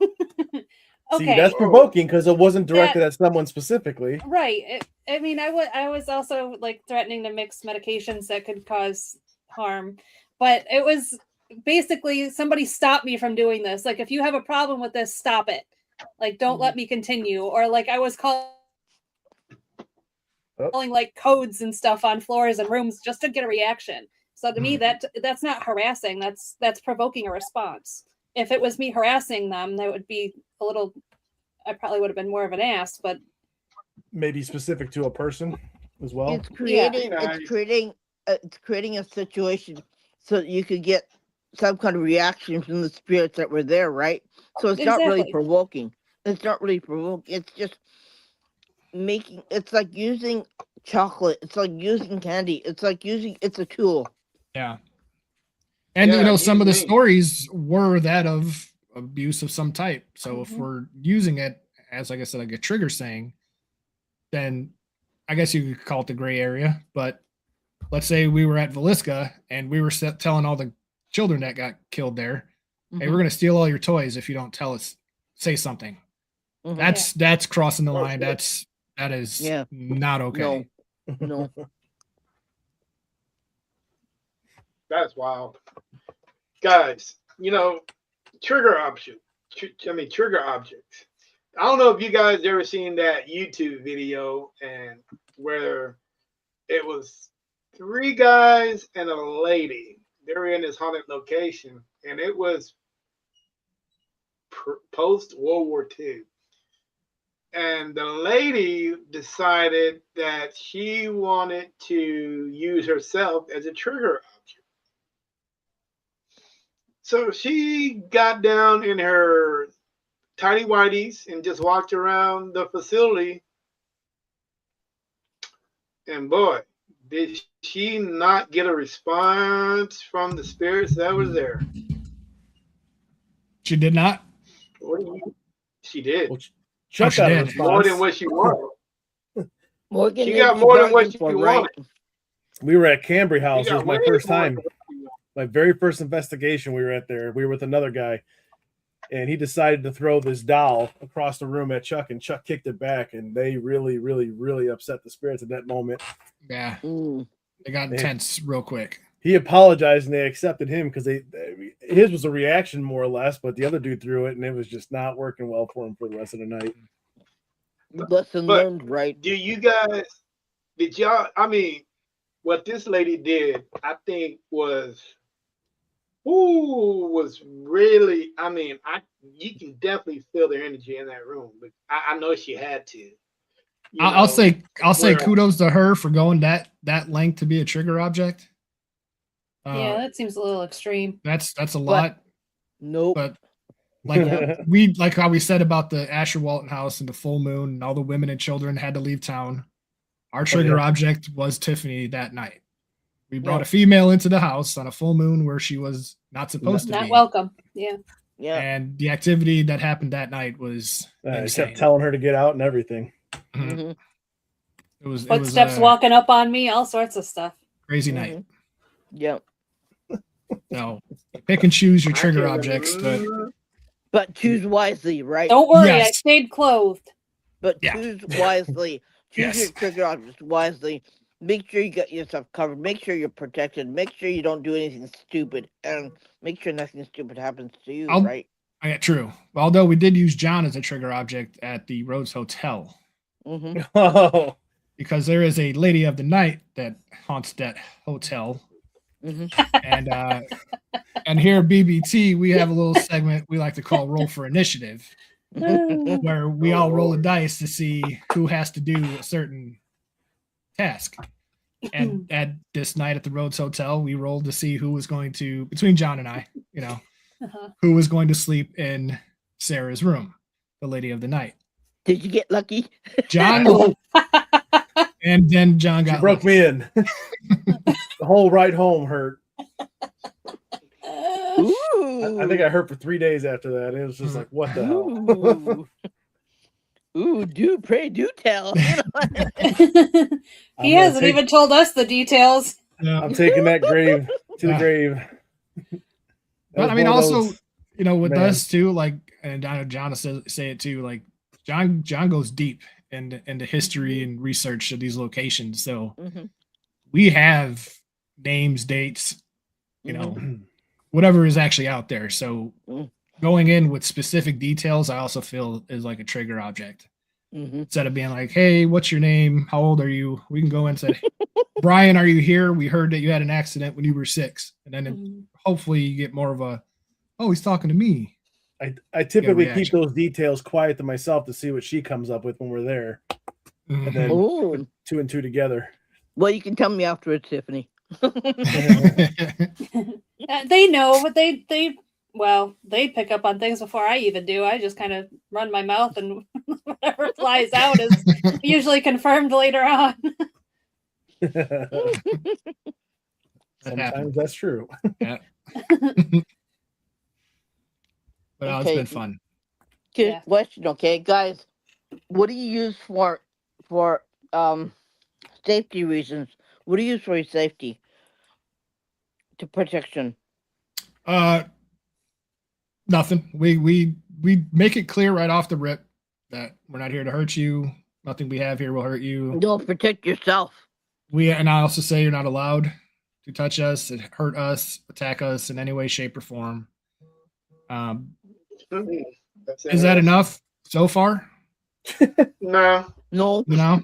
Speaker 5: See,
Speaker 6: Okay.
Speaker 5: that's provoking because it wasn't directed at someone specifically.
Speaker 6: Right. I mean, I was also like threatening to mix medications that could cause harm, but it was basically somebody stopped me from doing this. Like, if you have a problem with this, stop it. Like, don't let me continue. Or like I was calling like codes and stuff on floors and rooms just to get a reaction. So to me, that's not harassing. That's provoking a response. If it was me harassing them, that would be a little. I probably would have been more of an ass, but
Speaker 5: Maybe specific to a person as well.
Speaker 1: It's creating
Speaker 4: Nice.
Speaker 1: it's creating a situation so that you could get some kind of reaction from the spirits that were there, right? So it's not really
Speaker 6: Exactly.
Speaker 1: provoking. It's not really provoking. It's just it's like using chocolate. It's like using candy. It's like it's a tool.
Speaker 3: Yeah. And
Speaker 4: Yeah,
Speaker 3: some of the
Speaker 4: use me.
Speaker 3: stories were that of abuse of some type. So if
Speaker 6: Mhm.
Speaker 3: we're using it as, like I said, like a trigger saying, then I guess you could call it the gray area. But let's say we were at Velisca and we were telling all the children that got killed there, hey, we're going to steal all your toys if you don't tell us say something.
Speaker 1: Mhm.
Speaker 3: That's crossing the
Speaker 4: Oh,
Speaker 3: line.
Speaker 4: shit.
Speaker 3: That is
Speaker 1: Yeah.
Speaker 3: not okay.
Speaker 1: No.
Speaker 4: That's wild. Guys, trigger option. Trigger objects. I don't know if you guys ever seen that YouTube video and where it was three guys and a lady. They were in this haunted location, and it was post World War II. And the lady decided that she wanted to use herself as a trigger object. So she got down in her tiny whities and just walked around the facility. And boy, did she not get a response from the spirits that was there.
Speaker 3: She did not.
Speaker 4: What do you? She did.
Speaker 5: Well, Chuck
Speaker 3: she
Speaker 5: got a
Speaker 3: did.
Speaker 5: response.
Speaker 4: More than what she wanted.
Speaker 1: Morgan,
Speaker 4: She got more than what she
Speaker 1: for right.
Speaker 4: wanted.
Speaker 5: We were at Cambry House.
Speaker 4: She
Speaker 5: It was
Speaker 4: got
Speaker 5: my
Speaker 4: way
Speaker 5: first
Speaker 4: more
Speaker 5: time.
Speaker 4: than what she wanted.
Speaker 5: My very first investigation. We were at there. We were with another guy, and he decided to throw this doll across the room at Chuck, and Chuck kicked it back, and they really, really, really upset the spirits at that moment.
Speaker 3: Yeah.
Speaker 1: Mm.
Speaker 3: They got intense real quick.
Speaker 5: He apologized, and they accepted him because his was a reaction more or less, but the other dude threw it, and it was just not working well for him for the rest of the night.
Speaker 1: Lesson
Speaker 4: But
Speaker 1: learned, right?
Speaker 4: did y'all, what this lady did, I think was really, you can definitely feel their energy in that room, but I know she had to.
Speaker 3: I'll say
Speaker 4: where-
Speaker 3: kudos to her for going that length to be a trigger object.
Speaker 6: Yeah, that seems a little extreme.
Speaker 3: That's a lot.
Speaker 1: Nope.
Speaker 3: But like how we said about the Asher Walton house and the full moon and all the women and children had to leave town. Our trigger object was Tiffany that night. We brought a female into the house on a full moon where she was not supposed to
Speaker 6: Not
Speaker 3: be.
Speaker 6: welcome. Yeah.
Speaker 1: Yeah.
Speaker 3: And the activity that happened that night was
Speaker 5: I
Speaker 3: insane.
Speaker 5: kept telling her to get out and everything.
Speaker 3: Mhm.
Speaker 1: Mhm.
Speaker 3: It was
Speaker 6: Footsteps
Speaker 3: a
Speaker 6: walking up on me, all sorts of stuff.
Speaker 3: crazy night.
Speaker 1: Yeah.
Speaker 3: So pick and choose your
Speaker 4: I
Speaker 3: trigger
Speaker 4: can
Speaker 3: objects, but
Speaker 4: remember-
Speaker 1: But choose wisely, right?
Speaker 6: Don't worry, I
Speaker 3: Yes.
Speaker 6: stayed clothed.
Speaker 1: But
Speaker 3: Yeah.
Speaker 1: choose wisely. Choose
Speaker 3: Yes.
Speaker 1: your trigger objects wisely. Make sure you got yourself covered. Make sure you're protected. Make sure you don't do anything stupid, and make sure nothing stupid happens to you. Right?
Speaker 3: yeah, true. Although we did use John as a trigger object at the Rhodes Hotel
Speaker 1: Mm-hmm.
Speaker 5: Oh,
Speaker 3: because there is a lady of the night that haunts that hotel,
Speaker 1: Mm-hmm.
Speaker 3: and here at BBT we have a little segment we like to call Roll for Initiative,
Speaker 1: Mm-hmm.
Speaker 3: where we all roll a dice to see who has to do a certain task. And at this night at the Rhodes Hotel, we rolled to see who was going to, between John and I,
Speaker 6: Uh-huh.
Speaker 3: who was going to sleep in Sarah's room, the lady of the night.
Speaker 1: Did you get lucky?
Speaker 3: John, and then John
Speaker 5: she
Speaker 3: got
Speaker 5: broke
Speaker 3: lucky.
Speaker 5: me in. The whole ride home hurt.
Speaker 1: Ooh.
Speaker 5: I think I hurt for 3 days after that. It was just like, what the hell?
Speaker 1: Ooh. Ooh, do pray, do tell.
Speaker 6: He
Speaker 5: I'm gonna
Speaker 6: hasn't
Speaker 5: take-
Speaker 6: even told us the details.
Speaker 3: Yeah.
Speaker 5: I'm taking that grave to the
Speaker 3: Yeah.
Speaker 5: grave.
Speaker 3: But I
Speaker 5: That was
Speaker 3: mean,
Speaker 5: one of
Speaker 3: also,
Speaker 5: those-
Speaker 3: with
Speaker 5: man.
Speaker 3: us too, like, and I know John will say it too, like John goes deep into history and research of these locations. So
Speaker 1: Mhm.
Speaker 3: we have names, dates, whatever is actually out there. So
Speaker 1: Mm.
Speaker 3: going in with specific details, I also feel is like a trigger object.
Speaker 1: Mhm.
Speaker 3: Instead of being like, hey, what's your name? How old are you? We can go and say, Brian, are you here? We heard that you had an accident when you were 6. And then
Speaker 6: Mhm.
Speaker 3: hopefully you get more of a, oh, he's talking to me.
Speaker 5: I typically keep
Speaker 3: reaction.
Speaker 5: those details quiet to myself to see what she comes up with when we're there. And
Speaker 3: Mhm.
Speaker 5: then
Speaker 1: Ooh.
Speaker 5: put 2 and 2 together.
Speaker 1: Well, you can tell me afterwards, Tiffany.
Speaker 6: They know, but they pick up on things before I even do. I just kind of run my mouth, and whatever flies out is usually confirmed later on.
Speaker 5: Sometimes that's true.
Speaker 3: But it's
Speaker 1: Okay.
Speaker 3: been fun.
Speaker 1: Good
Speaker 6: Yeah.
Speaker 1: question, okay, guys. What do you use for safety reasons? What do you use for your safety? To protection.
Speaker 3: Nothing. We make it clear right off the rip that we're not here to hurt you. Nothing we have here will hurt you.
Speaker 1: Don't protect yourself.
Speaker 3: And I also say you're not allowed to touch us, hurt us, attack us in any way, shape, or form.
Speaker 4: That's
Speaker 3: Is that enough so far?
Speaker 4: No.
Speaker 1: No.
Speaker 3: You know,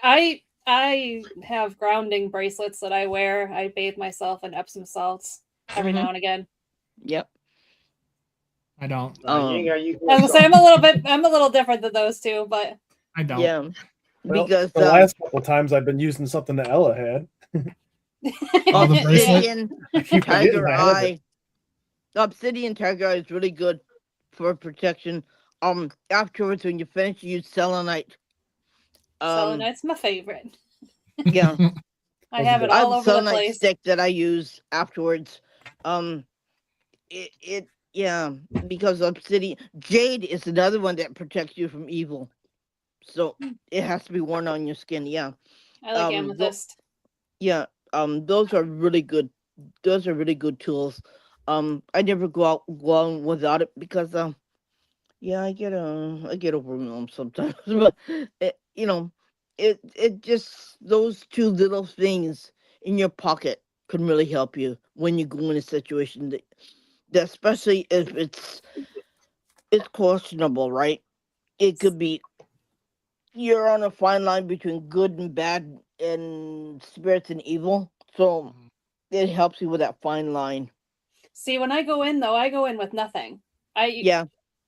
Speaker 6: I have grounding bracelets that I wear. I bathe myself in Epsom salts every now and again.
Speaker 1: Yep.
Speaker 3: I don't.
Speaker 4: You ain't gotta use
Speaker 6: I was gonna say I'm a little different than those two, but
Speaker 3: I don't.
Speaker 1: Yeah.
Speaker 5: Well,
Speaker 1: Because
Speaker 5: the last couple times I've been using something that Ella had.
Speaker 3: Oh, the bracelet?
Speaker 1: obsidian
Speaker 5: I keep forgetting
Speaker 1: tiger
Speaker 5: I have it.
Speaker 1: eye. Obsidian tiger eye is really good for protection. Afterwards, when you finish, you use selenite.
Speaker 6: selenite's my favorite.
Speaker 1: Yeah.
Speaker 6: I have it
Speaker 1: I have
Speaker 6: all
Speaker 1: a
Speaker 6: over the
Speaker 1: selenite
Speaker 6: place.
Speaker 1: stick that I use afterwards. Yeah, because obsidian jade is another one that protects you from evil. So it has to be worn on your skin. Yeah,
Speaker 6: I like
Speaker 1: tho-
Speaker 6: amethyst.
Speaker 1: yeah. Those are really good. Those are really good tools. I never go on without it because yeah, I get overwhelmed sometimes. But it just those two little things in your pocket can really help you when you go in a situation that especially if it's questionable, right? It could be you're on a fine line between good and bad and spirits and evil. So it helps you with that fine line.
Speaker 6: See, when I go in though, I go in with nothing.
Speaker 1: Yeah.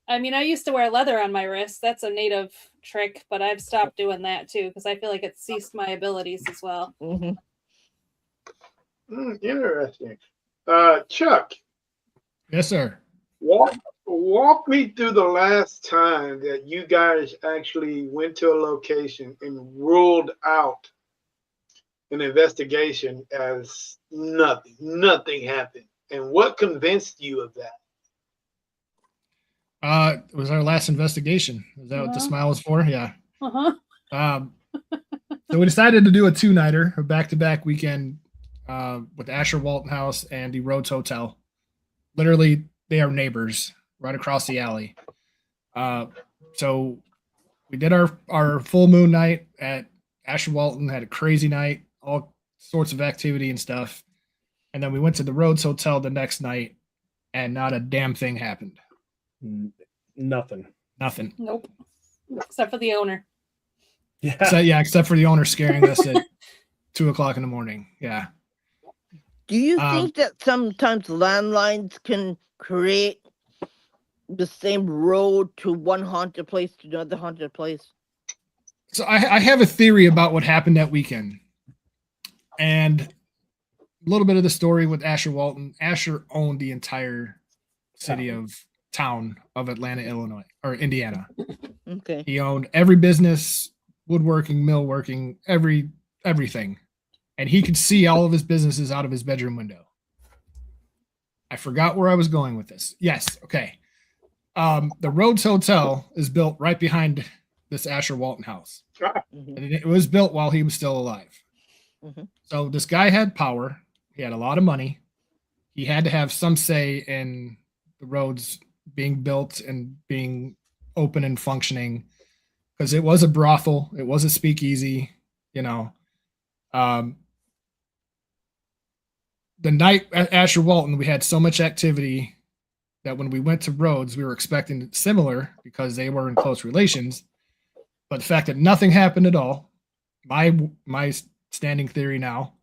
Speaker 6: I mean, I used to wear leather on my wrist. That's a native trick, but I've stopped doing that too because I feel like it ceased my abilities as well.
Speaker 1: Hmm.
Speaker 4: Interesting. Chuck,
Speaker 3: Yes, sir.
Speaker 4: walk me through the last time that you guys actually went to a location and ruled out an investigation as nothing happened, and what convinced you of that?
Speaker 3: It was our last investigation. Is that what the smile was for? Yeah.
Speaker 6: Uh-huh.
Speaker 3: So we decided to do a two-nighter, a back-to-back weekend with the Asher Walton House and the Rhodes Hotel. Literally, they are neighbors right across the alley. So we did our full moon night at Asher Walton, had a crazy night, all sorts of activity and stuff. And then we went to the Rhodes Hotel the next night, and not a damn thing happened.
Speaker 5: Nothing.
Speaker 3: Nothing.
Speaker 6: Nope. Except for the owner.
Speaker 5: Yeah.
Speaker 3: Except for the owner scaring us at 2:00 in the morning. Yeah.
Speaker 1: Do you think that sometimes landlines can create the same road to one haunted place to another haunted place?
Speaker 3: So I have a theory about what happened that weekend. And a little bit of the story with Asher Walton. Asher owned the entire town of Atlanta, Illinois, or Indiana.
Speaker 1: Okay.
Speaker 3: He owned every business, woodworking, millworking, everything. And he could see all of his businesses out of his bedroom window. I forgot where I was going with this. Yes, okay. The Rhodes Hotel is built right behind this Asher Walton house.
Speaker 1: Mm-hmm.
Speaker 3: And it was built while he was still alive.
Speaker 1: Mm-hmm.
Speaker 3: So this guy had power. He had a lot of money. He had to have some say in the roads being built and being open and functioning because it was a brothel. It was a speakeasy, you know. The night at Asher Walton, we had so much activity that when we went to Rhodes, we were expecting similar because they were in close relations. But the fact that nothing happened at all, my standing theory now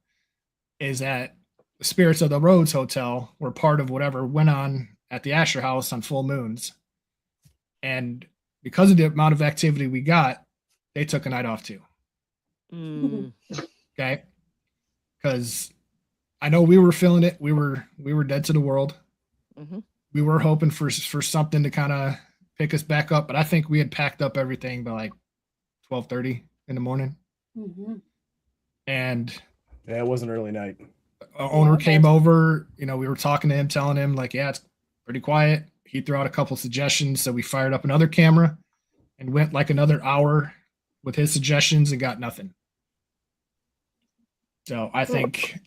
Speaker 3: is that the spirits of the Rhodes Hotel were part of whatever went on at the Asher House on full moons. And because of the amount of activity we got, they took a night off too.
Speaker 1: Mm.
Speaker 3: Okay. Because I know we were feeling it. We were dead to the world.
Speaker 1: Mm-hmm.
Speaker 3: We were hoping for something to kind of pick us back up, but I think we had packed up everything by like 12:30 in the morning.
Speaker 6: Mm-hmm.
Speaker 3: And
Speaker 5: Yeah, it was an early night.
Speaker 3: Owner came over. You know, we were talking to him, telling him like, yeah, it's pretty quiet. He threw out a couple suggestions, so we fired up another camera and went like another hour with his suggestions and got nothing. So I think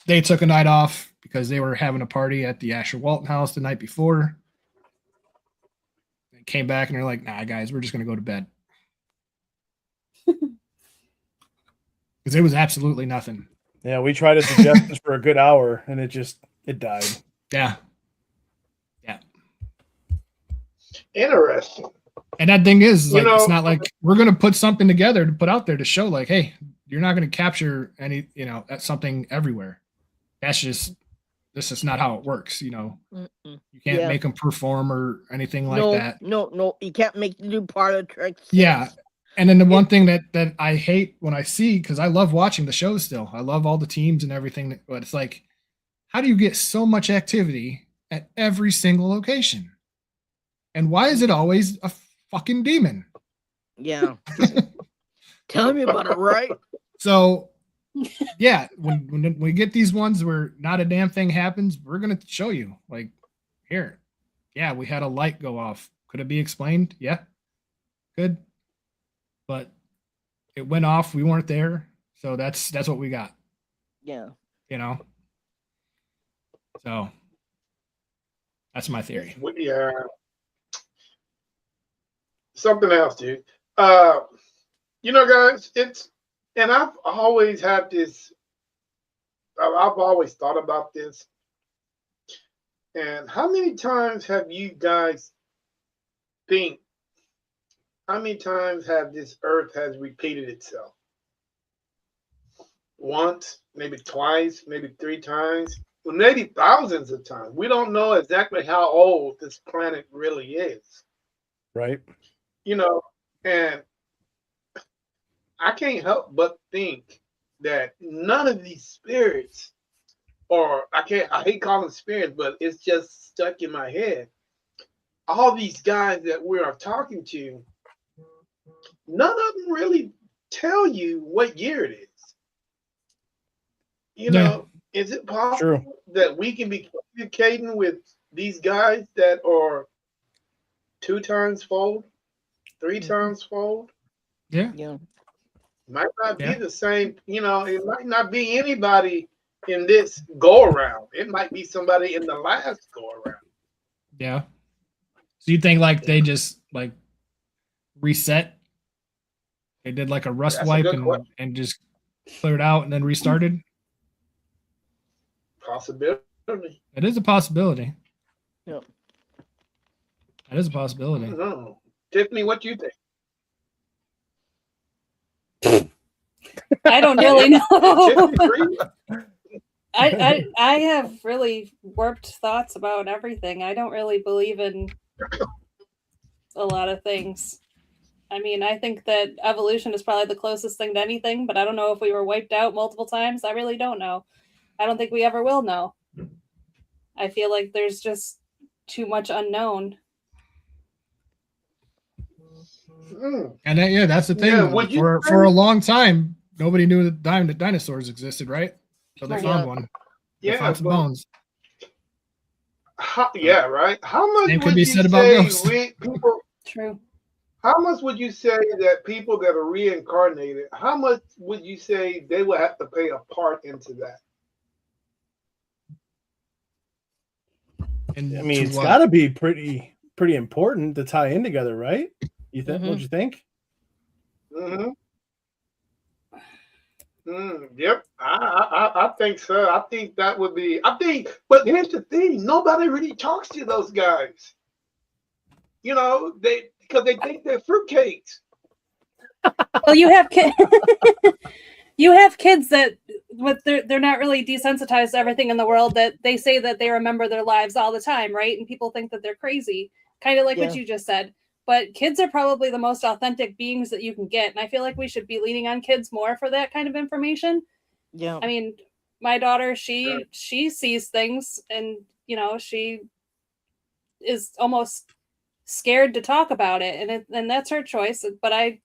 Speaker 3: they took a night off because they were having a party at the Asher Walton house the night before. came back and they're like, nah, guys, we're just going to go to bed. Because it was absolutely nothing.
Speaker 5: Yeah, we tried to suggest this for a good hour, and it died.
Speaker 3: Yeah.
Speaker 4: Interesting.
Speaker 3: And that thing is, like,
Speaker 4: You know-
Speaker 3: it's not like we're going to put something together to put out there to show, like, hey, you're not going to capture any, that's something everywhere. This is not how it works, You can't
Speaker 1: Yeah.
Speaker 3: make them perform or anything like that.
Speaker 1: No, you can't make them do part of the tricks.
Speaker 3: Yeah. And then the one thing that I hate when I see, because I love watching the show still, I love all the teams and everything, but it's like, how do you get so much activity at every single location? And why is it always a fucking demon?
Speaker 1: Yeah. Tell me about it, right?
Speaker 3: So, yeah, when we get these ones where not a damn thing happens, we're going to show you, like, here. Yeah, we had a light go off. Could it be explained? Yeah. Good. But it went off. We weren't there. So that's what we got.
Speaker 1: Yeah.
Speaker 3: So that's my theory.
Speaker 4: Yeah. Something else, dude. Guys, and I've always had this. I've always thought about this. And how many times have you guys think? How many times have this earth has repeated itself? Once, maybe twice, maybe 3 times, well, maybe thousands of times. We don't know exactly how old this planet really is.
Speaker 5: Right.
Speaker 4: And I can't help but think that none of these spirits, or I hate calling them spirits, but it's just stuck in my head. All these guys that we are talking to, none of them really tell you what year it is. Is it possible that we can be communicating with these guys that are 2 times fold, 3 times fold?
Speaker 3: Yeah.
Speaker 4: Might not be the same, it might not be anybody in this go around. It might be somebody in the last go around.
Speaker 3: Yeah. So you think like they just like reset? They did like a rust
Speaker 4: That's a
Speaker 3: wipe
Speaker 4: good question.
Speaker 3: and just cleared out and then restarted?
Speaker 4: Possibility.
Speaker 3: It is a possibility.
Speaker 1: Yep.
Speaker 3: That is a possibility.
Speaker 4: I don't know. Tiffany, what do you think?
Speaker 6: I don't really know.
Speaker 4: Tiffany, agree?
Speaker 6: I have really warped thoughts about everything. I don't really believe in a lot of things. I mean, I think that evolution is probably the closest thing to anything, but I don't know if we were wiped out multiple times. I really don't know. I don't think we ever will know. I feel like there's just too much unknown.
Speaker 3: And that's the thing.
Speaker 4: Yeah,
Speaker 3: for a long time, nobody knew that dinosaurs existed, right? So they found one. They found some bones.
Speaker 4: Right? How much
Speaker 3: Same could
Speaker 4: would
Speaker 3: be
Speaker 4: you
Speaker 3: said about
Speaker 4: say
Speaker 3: ghosts.
Speaker 4: people?
Speaker 6: True.
Speaker 4: How much would you say that people that are reincarnated? How much would you say they would have to pay a part into that?
Speaker 3: And
Speaker 5: I mean,
Speaker 3: to
Speaker 5: it's
Speaker 3: what?
Speaker 5: got to be pretty important to tie in together, right? You think?
Speaker 1: Mhm.
Speaker 5: What you think?
Speaker 4: Mm-hmm. Yep, I think so. I think that would be. But here's the thing: nobody really talks to those guys. Because they think they're fruitcakes.
Speaker 6: Well, you have you have kids that they're not really desensitized to everything in the world, that they say that they remember their lives all the time, right? And people think that they're crazy, kind of like what you just said. But kids are probably the most authentic beings that you can get, and I feel like we should be leaning on kids more for that kind of information.
Speaker 1: Yeah.
Speaker 6: I mean, my daughter, she sees things, and she is almost scared to talk about it, and that's her choice. But I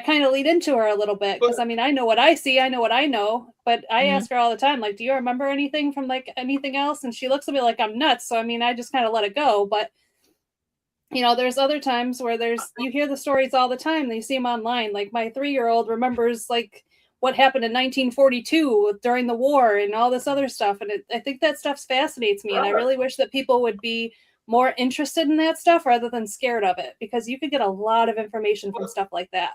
Speaker 6: kind of lead into her a little bit, because I mean, I know what I see, I know what I know, but I ask her all the time, like, do you remember anything from like anything else? And she looks at me like I'm nuts. So I mean, I just kind of let it go. But there's other times where you hear the stories all the time, and you see them online. Like my 3-year-old remembers like what happened in 1942 during the war and all this other stuff. And I think that stuff fascinates me. And I really wish that people would be more interested in that stuff rather than scared of it, because you could get a lot of information from stuff like that.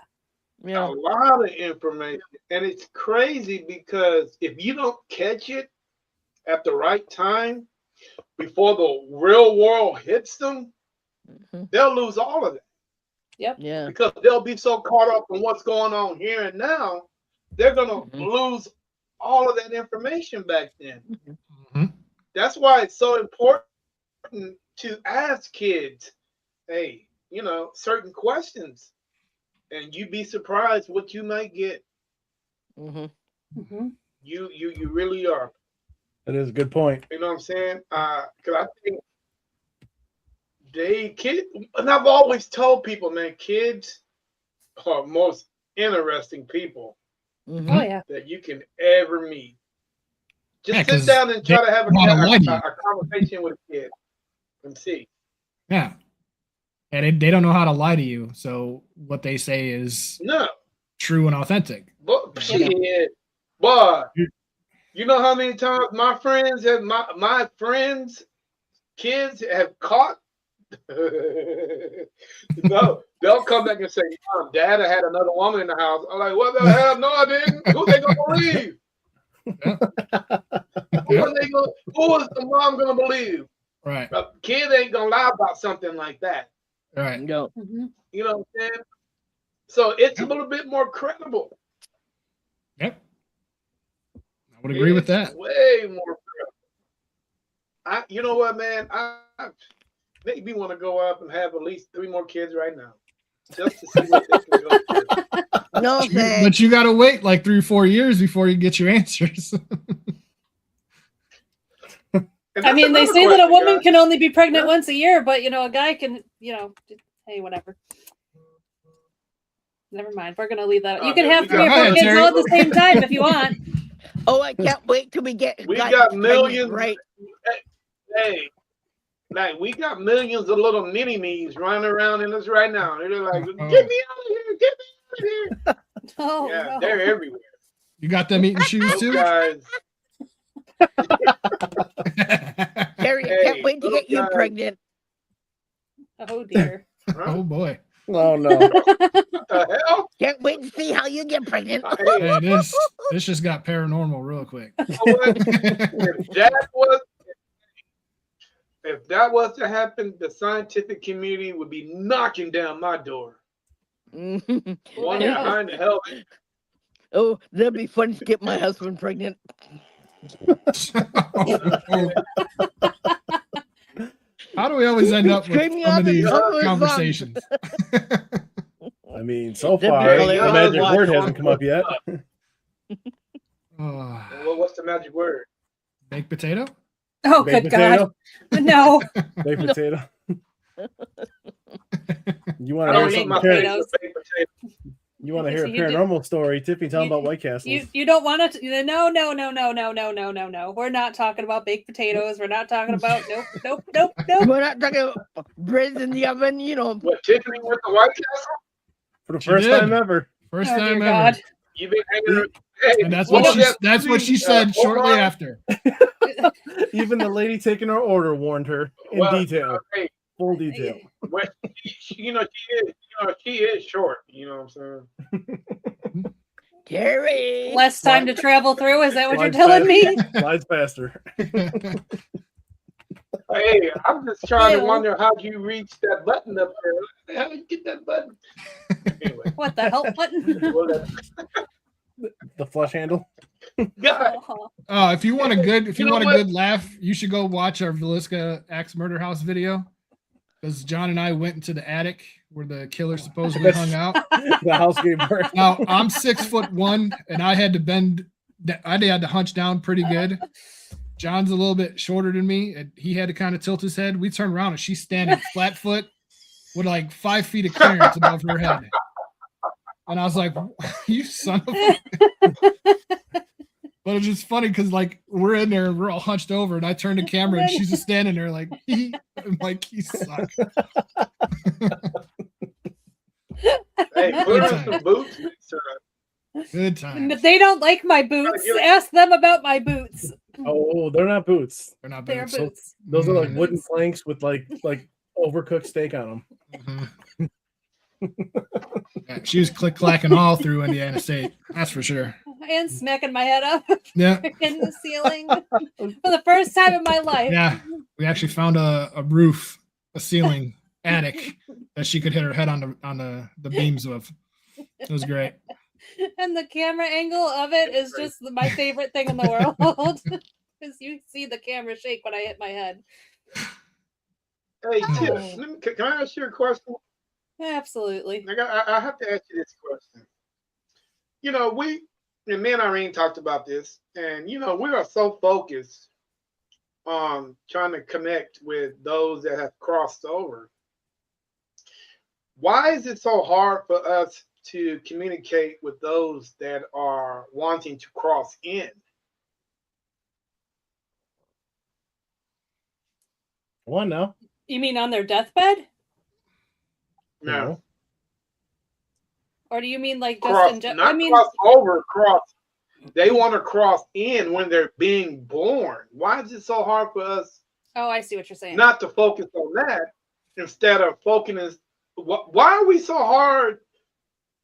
Speaker 4: A
Speaker 1: Yeah.
Speaker 4: lot of information. And it's crazy because if you don't catch it at the right time, before the real world hits them, they'll lose all of it.
Speaker 6: Yep.
Speaker 1: Yeah.
Speaker 4: Because they'll be so caught up in what's going on here and now, they're going to lose all of that information back then. That's why it's so important to ask kids, hey, you know, certain questions, and you'd be surprised what you might get. You really are.
Speaker 5: That is a good point.
Speaker 4: You know what I'm saying? Because I think and I've always told people, man, kids are most interesting people
Speaker 6: Oh yeah.
Speaker 4: that you can ever meet. Just
Speaker 3: Yeah,
Speaker 4: sit
Speaker 3: 'cause
Speaker 4: down and try to have
Speaker 3: they
Speaker 4: a conversation with a kid and see.
Speaker 3: Yeah. And they don't know how to lie to you. So what they say is
Speaker 4: No,
Speaker 3: true and authentic.
Speaker 4: but shit, but you know how many times my friends have my friends' kids have caught. No, they'll come back and say, "Mom, Dad, I had another woman in the house." I'm like, "What the hell? No, I didn't. Who they gonna believe? Who is the mom gonna believe?
Speaker 3: Right.
Speaker 4: A kid ain't gonna lie about something like that.
Speaker 3: Right.
Speaker 1: No.
Speaker 4: You know what I'm saying? So it's a little bit more credible.
Speaker 3: Yep. I would agree with that.
Speaker 4: Way more credible. You know what, man? I make me want to go up and have at least 3 more kids right now, just to see what they can go through.
Speaker 1: No, thanks.
Speaker 3: But you got to wait like 3 or 4 years before you get your answers.
Speaker 6: I mean, they say that a woman can only be pregnant once a year, but you know, a guy can, you know, hey, whatever. Never mind. We're gonna leave that. You can have 3 or 4 kids all at the same time if you want.
Speaker 1: Oh, I can't wait till we
Speaker 4: got millions,
Speaker 1: right?
Speaker 4: Hey, like we got millions of little mini-me's running around in us right now. They're like, "Get me out of here! Get me out of here!"
Speaker 6: Oh,
Speaker 4: yeah,
Speaker 6: no.
Speaker 4: they're everywhere.
Speaker 3: You got them eating shoes
Speaker 4: Those
Speaker 3: too?
Speaker 4: guys.
Speaker 1: Terry, I can't wait to get you pregnant.
Speaker 6: Oh dear.
Speaker 3: Oh boy.
Speaker 5: Oh no.
Speaker 4: What the hell?
Speaker 1: Can't wait to see how you get pregnant.
Speaker 3: Hey, this just got paranormal real quick.
Speaker 4: You know what? If that was to happen, the scientific community would be knocking down my door. Wondering how in the hell.
Speaker 1: Oh, that'd be fun to get my husband pregnant.
Speaker 3: How do we always end up with
Speaker 1: Screaming
Speaker 3: some
Speaker 1: out
Speaker 3: of
Speaker 1: the
Speaker 3: these
Speaker 1: top of his
Speaker 3: conversations?
Speaker 5: I mean, so
Speaker 1: That'd be
Speaker 5: far the
Speaker 1: hilarious.
Speaker 5: magic word hasn't come up yet.
Speaker 3: Oh,
Speaker 4: Well, what's the magic word?
Speaker 3: baked potato?
Speaker 6: Oh,
Speaker 5: Baked
Speaker 6: good
Speaker 5: potato?
Speaker 6: God. No.
Speaker 5: Baked potato. You want
Speaker 4: I
Speaker 5: to
Speaker 4: don't
Speaker 5: hear
Speaker 4: eat my
Speaker 5: something?
Speaker 6: potatoes.
Speaker 4: baked potato.
Speaker 5: You want to hear a
Speaker 6: So you
Speaker 5: paranormal story? Tiffany, tell them
Speaker 6: you-
Speaker 5: about White Castles.
Speaker 6: You don't want to. No. We're not talking about baked potatoes. We're not talking about. Nope.
Speaker 1: We're not talking about breads in the oven, you know.
Speaker 4: What, Tiffany went to White Castle?
Speaker 5: For the
Speaker 3: She
Speaker 5: first
Speaker 3: did.
Speaker 5: time ever.
Speaker 3: First
Speaker 6: Oh,
Speaker 3: time
Speaker 6: dear
Speaker 3: ever.
Speaker 6: God.
Speaker 4: You've been hanging around. Hey,
Speaker 3: And that's
Speaker 4: what
Speaker 3: what
Speaker 4: was
Speaker 3: she
Speaker 4: that
Speaker 3: said
Speaker 4: movie,
Speaker 3: shortly
Speaker 4: Omar?
Speaker 3: after.
Speaker 5: Even the lady taking her order warned her in
Speaker 4: Well,
Speaker 5: detail.
Speaker 4: hey,
Speaker 5: Full detail.
Speaker 4: well, she is short. You know what I'm saying?
Speaker 1: Terry.
Speaker 6: Less time to travel through. Is that what you're
Speaker 5: Slides
Speaker 6: telling me?
Speaker 5: Slides faster.
Speaker 4: Hey, I'm just trying to
Speaker 6: Ew.
Speaker 4: wonder how you reach that button up there. How did you get that button? Anyway,
Speaker 6: What the help button?
Speaker 4: well, that's
Speaker 5: The flush handle.
Speaker 4: God.
Speaker 6: Oh,
Speaker 3: Oh, if you want a good
Speaker 4: You know what?
Speaker 3: good laugh, you should go watch our Villisca Axe Murder House video. Because John and I went into the attic where the killer supposedly hung out.
Speaker 5: The house gave birth.
Speaker 3: Now I'm 6'1" and I had to bend. I had to hunch down pretty good. John's a little bit shorter than me, and he had to kind of tilt his head. We turned around and she's standing flat foot with like 5 feet of clearance above her head. And I was like, "You son of a." But it's just funny because like we're in there and we're all hunched over, and I turn the camera and she's just standing there like, I'm like, you suck.
Speaker 4: Hey, put on some boots.
Speaker 3: Good time.
Speaker 6: But they don't like my boots. Ask them about my boots.
Speaker 5: Oh, they're not boots.
Speaker 3: They're not
Speaker 6: They're
Speaker 3: boots.
Speaker 6: boots.
Speaker 5: Those are like
Speaker 3: Mhm.
Speaker 5: wooden
Speaker 6: Boots.
Speaker 5: planks with like overcooked steak on them.
Speaker 3: Mhm. Yeah, she was click clacking all through Indiana State. That's for sure.
Speaker 6: And smacking my head up
Speaker 3: Yeah,
Speaker 6: in the ceiling for the first time in my life.
Speaker 3: yeah. We actually found a roof, a ceiling, attic that she could hit her head on the beams of. It was great.
Speaker 6: And the camera angle of it is just my favorite thing in the world. Because you see the camera shake when I hit my head.
Speaker 4: Hey, Tiff,
Speaker 6: Oh.
Speaker 4: can I ask you a question?
Speaker 6: Absolutely.
Speaker 4: I have to ask you this question. You know, me and Irene talked about this, and you know, we are so focused on trying to connect with those that have crossed over. Why is it so hard for us to communicate with those that are wanting to cross in?
Speaker 5: One now.
Speaker 6: You mean on their deathbed?
Speaker 4: No,
Speaker 6: Or do you mean like just
Speaker 4: cross,
Speaker 6: in general?
Speaker 4: not
Speaker 6: I mean,
Speaker 4: cross over, cross. They want to cross in when they're being born. Why is it so hard for us
Speaker 6: oh, I see what you're saying.
Speaker 4: not to focus on that instead of focusing? Why are we so hard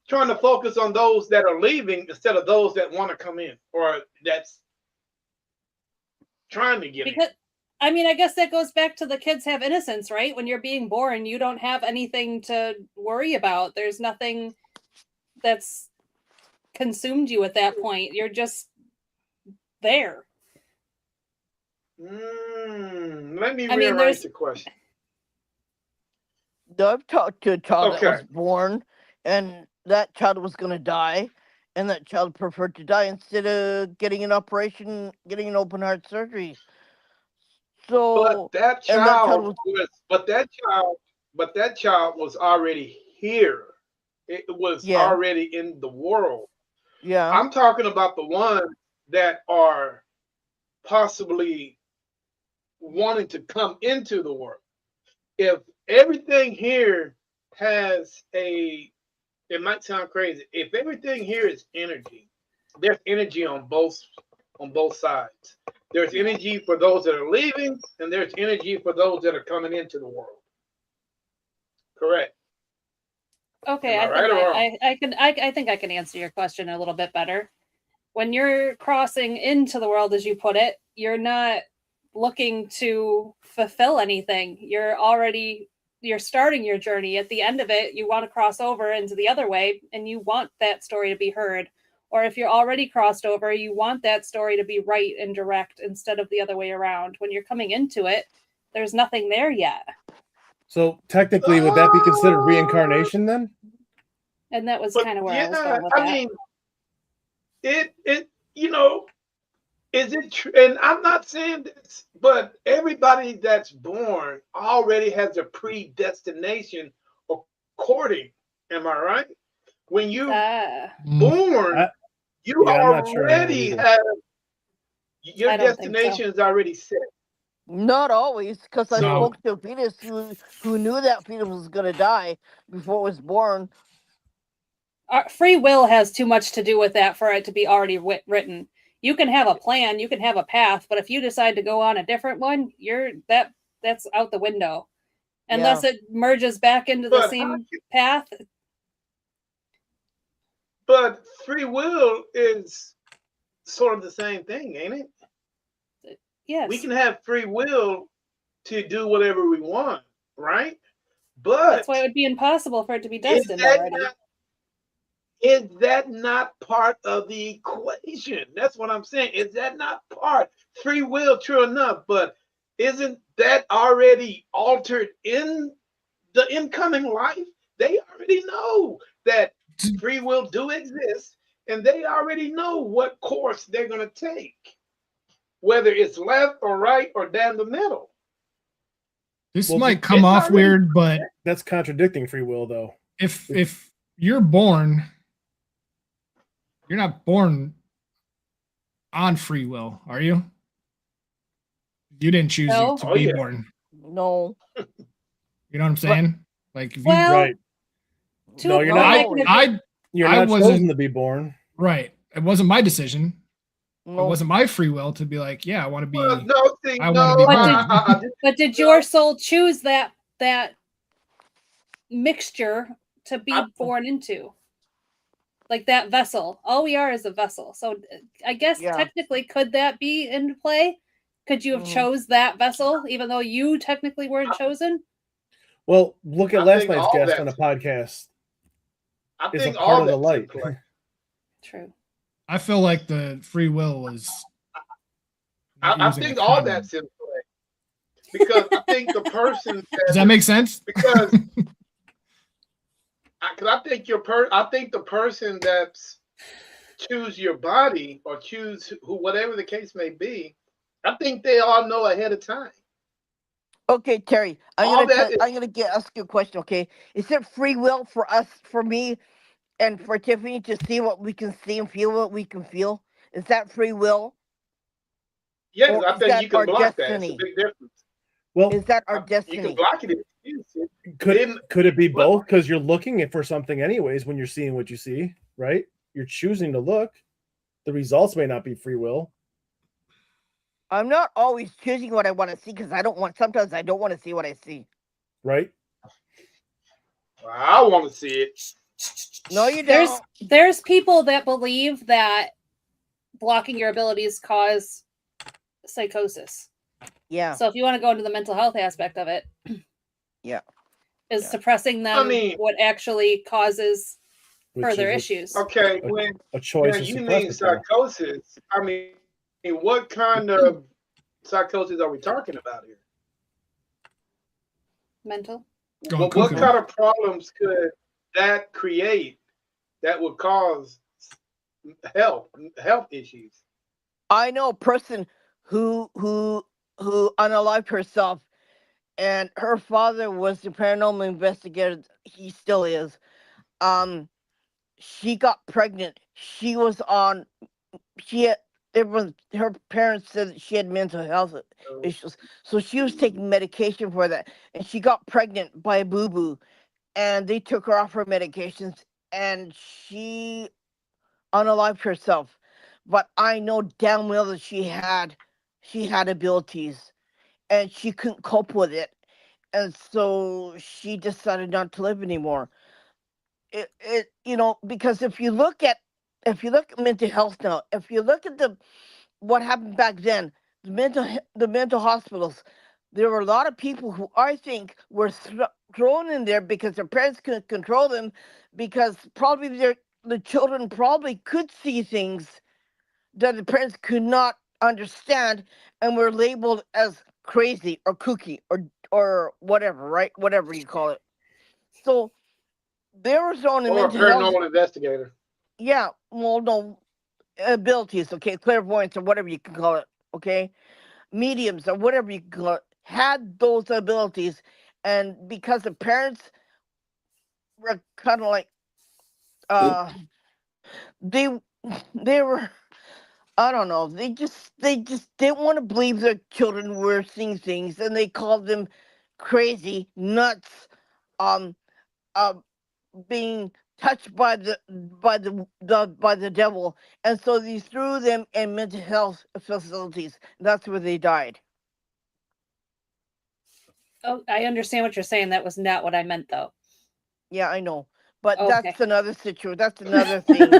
Speaker 4: trying to focus on those that are leaving instead of those that want to come in or that's trying to get
Speaker 6: Because
Speaker 4: in?
Speaker 6: I mean, I guess that goes back to the kids have innocence, right? When you're being born, you don't have anything to worry about. There's nothing that's consumed you at that point. You're just there.
Speaker 4: Let me
Speaker 6: I mean,
Speaker 4: rearrange
Speaker 6: there's-
Speaker 4: the question.
Speaker 1: I've talked to a child that was
Speaker 4: Okay.
Speaker 1: born, and that child was going to die, and that child preferred to die instead of getting an operation, getting an open heart surgery. So,
Speaker 4: But that
Speaker 1: and that child
Speaker 4: child
Speaker 1: was,
Speaker 4: was, but that child was already here. It was
Speaker 1: yeah,
Speaker 4: already in the world.
Speaker 1: yeah.
Speaker 4: I'm talking about the ones that are possibly wanting to come into the world. If everything here has it might sound crazy. If everything here is energy, there's energy on both sides. There's energy for those that are leaving, and there's energy for those that are coming into the world. Correct.
Speaker 6: Okay,
Speaker 4: Am I
Speaker 6: I
Speaker 4: right
Speaker 6: think
Speaker 4: or wrong?
Speaker 6: I think I can answer your question a little bit better. When you're crossing into the world, as you put it, you're not looking to fulfill anything. You're starting your journey. At the end of it, you want to cross over into the other way, and you want that story to be heard. Or if you're already crossed over, you want that story to be right and direct instead of the other way around. When you're coming into it, there's nothing there yet.
Speaker 5: So technically, would that be considered reincarnation then?
Speaker 6: And that was
Speaker 4: But
Speaker 6: kind of where I was
Speaker 4: yeah,
Speaker 6: going with
Speaker 4: I
Speaker 6: that.
Speaker 4: mean, it you know, is it true? And I'm not saying this, but everybody that's born already has a predestination according. Am I right? When you born, you
Speaker 5: I'm not sure on that
Speaker 4: already
Speaker 5: either.
Speaker 4: have your
Speaker 6: I don't think so.
Speaker 4: destination is already set.
Speaker 1: Not always, because I
Speaker 3: No.
Speaker 1: spoke to a fetus who knew that fetus was going to die before it was born.
Speaker 6: Free will has too much to do with that for it to be already written. You can have a plan, you can have a path, but if you decide to go on a different one, that's out the window. Unless it merges back into the same path.
Speaker 4: But free will is sort of the same thing, ain't it?
Speaker 6: Yes.
Speaker 4: We can have free will to do whatever we want, right? But
Speaker 6: that's why it would be impossible for it to be destined already.
Speaker 4: Is that not part of the equation? That's what I'm saying. Is that not part? Free will, true enough, but isn't that already altered in the incoming life? They already know that free will do exist, and they already know what course they're going to take, whether it's left or right or down the middle.
Speaker 3: This might come off weird, but
Speaker 5: that's contradicting free will, though.
Speaker 3: If you're born, you're not born on free will, are you? You didn't choose to be born.
Speaker 1: No.
Speaker 3: You know what I'm saying? Like, if
Speaker 5: right.
Speaker 3: No, you're not.
Speaker 5: You're not chosen to be born.
Speaker 3: Right. It wasn't my decision. It wasn't my free will to be like, yeah, I want to be.
Speaker 4: Well, no, see,
Speaker 3: I
Speaker 4: no,
Speaker 3: want to be
Speaker 6: But
Speaker 3: born.
Speaker 6: But did your soul choose that mixture to be born into? Like that vessel. All we are is a vessel. So I guess
Speaker 1: Yeah.
Speaker 6: technically, could that be into play? Could you have chose that vessel, even though you technically weren't chosen?
Speaker 5: Well, look at
Speaker 4: I
Speaker 5: last
Speaker 4: think
Speaker 5: night's
Speaker 4: all
Speaker 5: guest
Speaker 4: that-
Speaker 5: on a podcast.
Speaker 4: I
Speaker 5: Is a
Speaker 4: think
Speaker 5: part
Speaker 4: all
Speaker 5: of the
Speaker 4: that's in
Speaker 5: light.
Speaker 4: play.
Speaker 6: True.
Speaker 3: I feel like the free will was. not
Speaker 4: I
Speaker 3: using a
Speaker 4: think all
Speaker 3: condom.
Speaker 4: that's in play because I think the person
Speaker 3: Does that make sense?
Speaker 4: because I think I think the person that's choose your body or choose who whatever the case may be, I think they all know ahead of time.
Speaker 1: Okay, Terry,
Speaker 4: All that is
Speaker 1: I'm gonna ask you a question. Okay, is it free will for us, for me, and for Tiffany to see what we can see and feel what we can feel? Is that free will,
Speaker 4: yes,
Speaker 1: or
Speaker 4: I
Speaker 1: is
Speaker 4: think
Speaker 1: that
Speaker 4: you can
Speaker 1: our
Speaker 4: block that. It's a
Speaker 1: destiny?
Speaker 4: big difference.
Speaker 5: Well,
Speaker 1: Is that our
Speaker 4: You can
Speaker 1: destiny?
Speaker 4: block it if you choose it.
Speaker 5: could it be
Speaker 4: Well-
Speaker 5: both? Because you're looking for something anyways when you're seeing what you see, right? You're choosing to look. The results may not be free will,
Speaker 1: I'm not always choosing what I want to see because I don't want. Sometimes I don't want to see what I see.
Speaker 5: right?
Speaker 4: I want to see it.
Speaker 1: No, you don't.
Speaker 6: There's people that believe that blocking your abilities cause psychosis.
Speaker 1: Yeah.
Speaker 6: So if you want to go into the mental health aspect of it,
Speaker 1: Yeah.
Speaker 6: is
Speaker 1: Yeah.
Speaker 6: suppressing them
Speaker 4: I mean-
Speaker 6: what actually causes
Speaker 5: Which
Speaker 6: further
Speaker 5: is
Speaker 6: issues?
Speaker 4: Okay,
Speaker 5: a
Speaker 4: when
Speaker 5: choice to
Speaker 4: you
Speaker 5: suppress
Speaker 4: mean
Speaker 5: it, though.
Speaker 4: psychosis, I mean, what kind of psychosis are we talking about here?
Speaker 6: Mental?
Speaker 3: Going
Speaker 4: What
Speaker 3: cuckoo.
Speaker 4: kind of problems could that create that would cause health issues?
Speaker 1: I know a person who unalived herself, and her father was the paranormal investigator. He still is. She got pregnant. She was on. She had. It was her parents said that she had mental health issues, so she was taking medication for that, and she got pregnant by a boo boo, and they took her off her medications, and she unalived herself. But I know damn well that she had abilities, and she couldn't cope with it, and so she decided not to live anymore. It because if you look at mental health now, if you look at what happened back then, the mental hospitals, there were a lot of people who I think were thrown in there because their parents couldn't control them, because probably the children probably could see things that the parents could not understand, and were labeled as crazy or kooky or whatever, right? Whatever you call it. So they were thrown in
Speaker 4: Or a
Speaker 1: mental health.
Speaker 4: paranormal investigator?
Speaker 1: Yeah, well, no, abilities, okay, clairvoyance or whatever you can call it, okay, mediums or whatever you can call it, had those abilities, and because the parents were kind of like, they they were, I don't know, they just didn't want to believe their children were seeing things, and they called them crazy, nuts, um, being touched by the devil, and so they threw them in mental health facilities. That's where they died.
Speaker 6: Oh, I understand what you're saying. That was not what I meant, though.
Speaker 1: Yeah, I know, but
Speaker 6: Okay.
Speaker 1: that's another situation. That's another thing.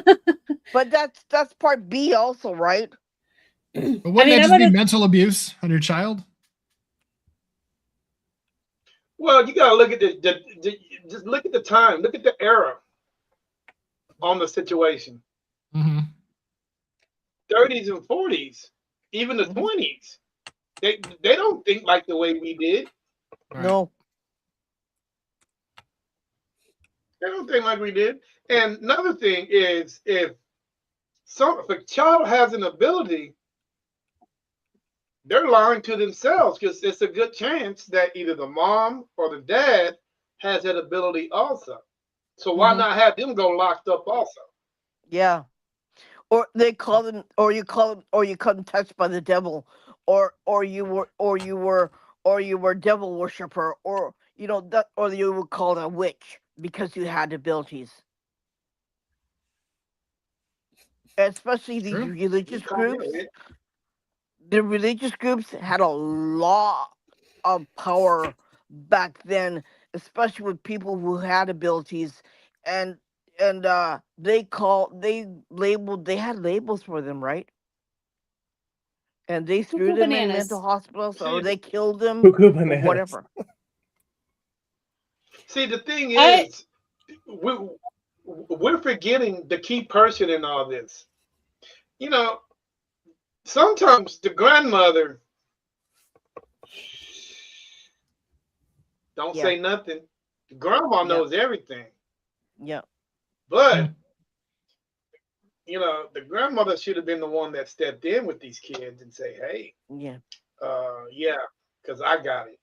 Speaker 1: But that's part B also, right?
Speaker 3: But wouldn't
Speaker 6: I mean,
Speaker 3: that
Speaker 6: I'm
Speaker 3: just be
Speaker 6: gonna-
Speaker 3: mental abuse on your child?
Speaker 4: Well, you got to look at just look at the time, look at the era on the situation.
Speaker 3: Mm-hmm.
Speaker 4: 30s and 40s, even the
Speaker 1: Mhm.
Speaker 4: 20s. They don't think like the way we did.
Speaker 1: No.
Speaker 4: They don't think like we did. And another thing is, if a child has an ability, they're lying to themselves, because it's a good chance that either the mom or the dad has that ability also. So why
Speaker 1: Mhm.
Speaker 4: not have them go locked up also?
Speaker 1: Yeah. Or they call them, or you call them, or you come touched by the devil, or you were devil worshiper, or that, or you were called a witch because you had abilities. especially these
Speaker 3: True.
Speaker 1: religious
Speaker 4: Come here,
Speaker 1: groups.
Speaker 4: man.
Speaker 1: The religious groups had a lot of power back then, especially with people who had abilities, and they had labels for them, right? And they threw
Speaker 6: Cuckoo
Speaker 1: them in mental
Speaker 6: bananas.
Speaker 1: hospitals or
Speaker 4: See,
Speaker 1: they killed them
Speaker 5: Cuckoo
Speaker 1: or
Speaker 5: bananas.
Speaker 1: whatever.
Speaker 4: see, the thing
Speaker 6: I
Speaker 4: is, we we're forgetting the key person in all this. You know, sometimes the grandmother don't
Speaker 1: Yeah,
Speaker 4: say nothing. The grandma
Speaker 1: yeah,
Speaker 4: knows everything,
Speaker 1: yeah,
Speaker 4: but
Speaker 3: Mm.
Speaker 4: the grandmother should have been the one that stepped in with these kids and say, "Hey,
Speaker 1: yeah.
Speaker 4: yeah, because I got it."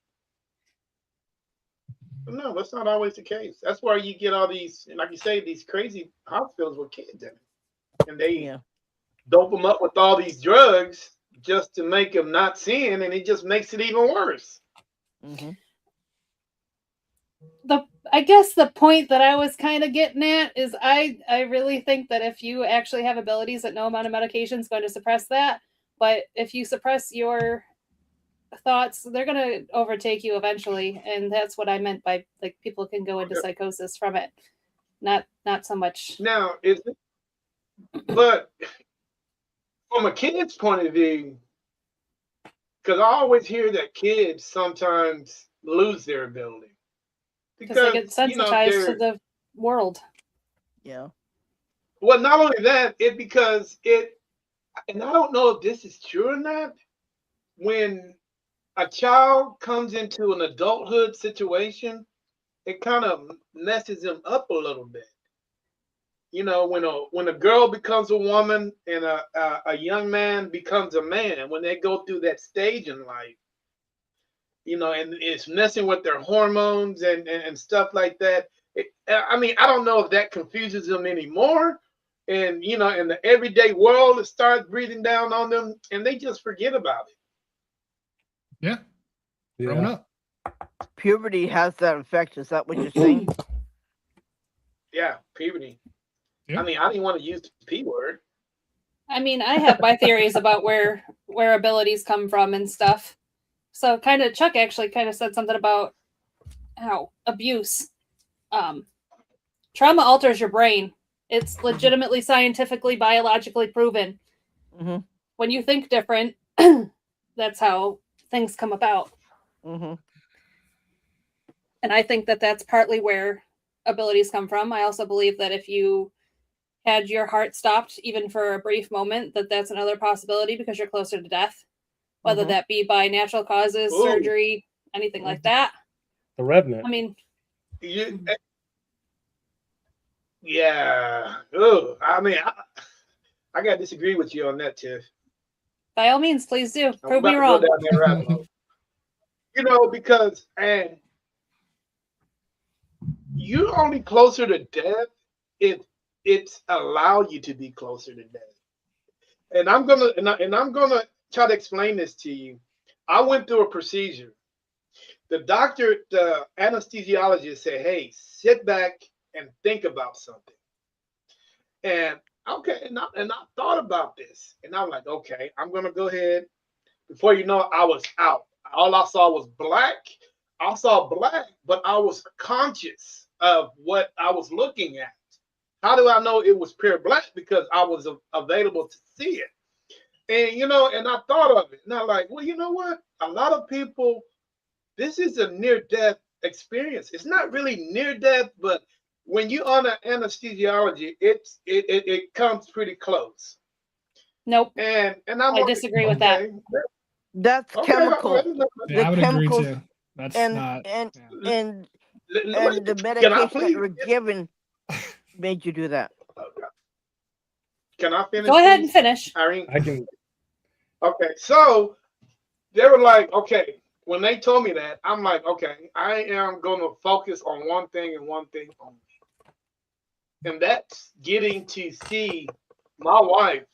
Speaker 4: But no, that's not always the case. That's why you get all these, like you say, these crazy hospitals with kids in it, and they
Speaker 1: Yeah.
Speaker 4: dope them up with all these drugs just to make them not sin, and it just makes it even worse.
Speaker 1: Mhm.
Speaker 6: I guess the point that I was kind of getting at is I really think that if you actually have abilities that no amount of medication is going to suppress that, but if you suppress your thoughts, they're going to overtake you eventually, and that's what I meant by like people can go into psychosis from it. Not so much.
Speaker 4: Now, but from a kid's point of view, because I always hear that kids sometimes lose their ability
Speaker 6: Because they
Speaker 4: because
Speaker 6: get sensitized to the world.
Speaker 1: Yeah.
Speaker 4: well, not only that, and I don't know if this is true or not. When a child comes into an adulthood situation, it kind of messes them up a little bit. When a girl becomes a woman and a young man becomes a man, when they go through that stage in life, and it's messing with their hormones and stuff like that. I mean, I don't know if that confuses them anymore. And, in the everyday world, it starts breathing down on them and they just forget about it.
Speaker 3: Yeah. Growing
Speaker 5: Yeah.
Speaker 3: up.
Speaker 1: Puberty has that effect. Is that what you're saying?
Speaker 4: Yeah, puberty.
Speaker 3: Yeah.
Speaker 4: I mean, I didn't want to use the P word.
Speaker 6: I mean, I have my theories about where abilities come from and stuff. So, kind of, Chuck actually kind of said something about how abuse, trauma alters your brain. It's legitimately scientifically, biologically proven.
Speaker 1: Mm-hmm.
Speaker 6: When you think different, that's how things come about.
Speaker 1: Mm-hmm.
Speaker 6: And I think that that's partly where abilities come from. I also believe that if you had your heart stopped even for a brief moment, that's another possibility because you're closer to death, whether
Speaker 1: Mm-hmm.
Speaker 6: that be by natural causes,
Speaker 4: Ooh.
Speaker 6: surgery, anything like that.
Speaker 5: The Revenant.
Speaker 6: I mean,
Speaker 4: You, yeah. Oh, I mean, I got to disagree with you on that, Tiff.
Speaker 6: by all means, please do.
Speaker 4: I'm
Speaker 6: Prove me
Speaker 4: about to go
Speaker 6: wrong.
Speaker 4: down that rabbit hole. Because, and you're only closer to death if it's allow you to be closer to death. And I'm gonna try to explain this to you. I went through a procedure. The anesthesiologist said, "Hey, sit back and think about something." And okay, and I thought about this, and I'm like, okay, I'm gonna go ahead. Before you know it, I was out. All I saw was black. I saw black, but I was conscious of what I was looking at. How do I know it was pure black? Because I was available to see it. And I thought of it. And I'm like, well, you know what? A lot of people, this is a near-death experience. It's not really near death, but when you're on an anesthesiology, it comes pretty close.
Speaker 6: Nope.
Speaker 4: And I'm
Speaker 6: I
Speaker 4: like,
Speaker 6: disagree with that.
Speaker 4: okay,
Speaker 1: That's
Speaker 4: okay,
Speaker 1: chemical.
Speaker 3: Yeah,
Speaker 1: The
Speaker 3: I would agree
Speaker 1: chemicals
Speaker 3: too. That's
Speaker 1: and
Speaker 3: not.
Speaker 1: and
Speaker 3: Yeah.
Speaker 1: and
Speaker 4: wait,
Speaker 1: the
Speaker 4: can I
Speaker 1: medication that
Speaker 4: please?
Speaker 1: were given made you do that.
Speaker 4: Can I finish,
Speaker 6: Go ahead
Speaker 4: please,
Speaker 6: and finish.
Speaker 4: Irene?
Speaker 5: I can.
Speaker 4: Okay, so they were like, okay, when they told me that, I'm like, okay, I am going to focus on one thing and one thing only. And that's getting to see my wife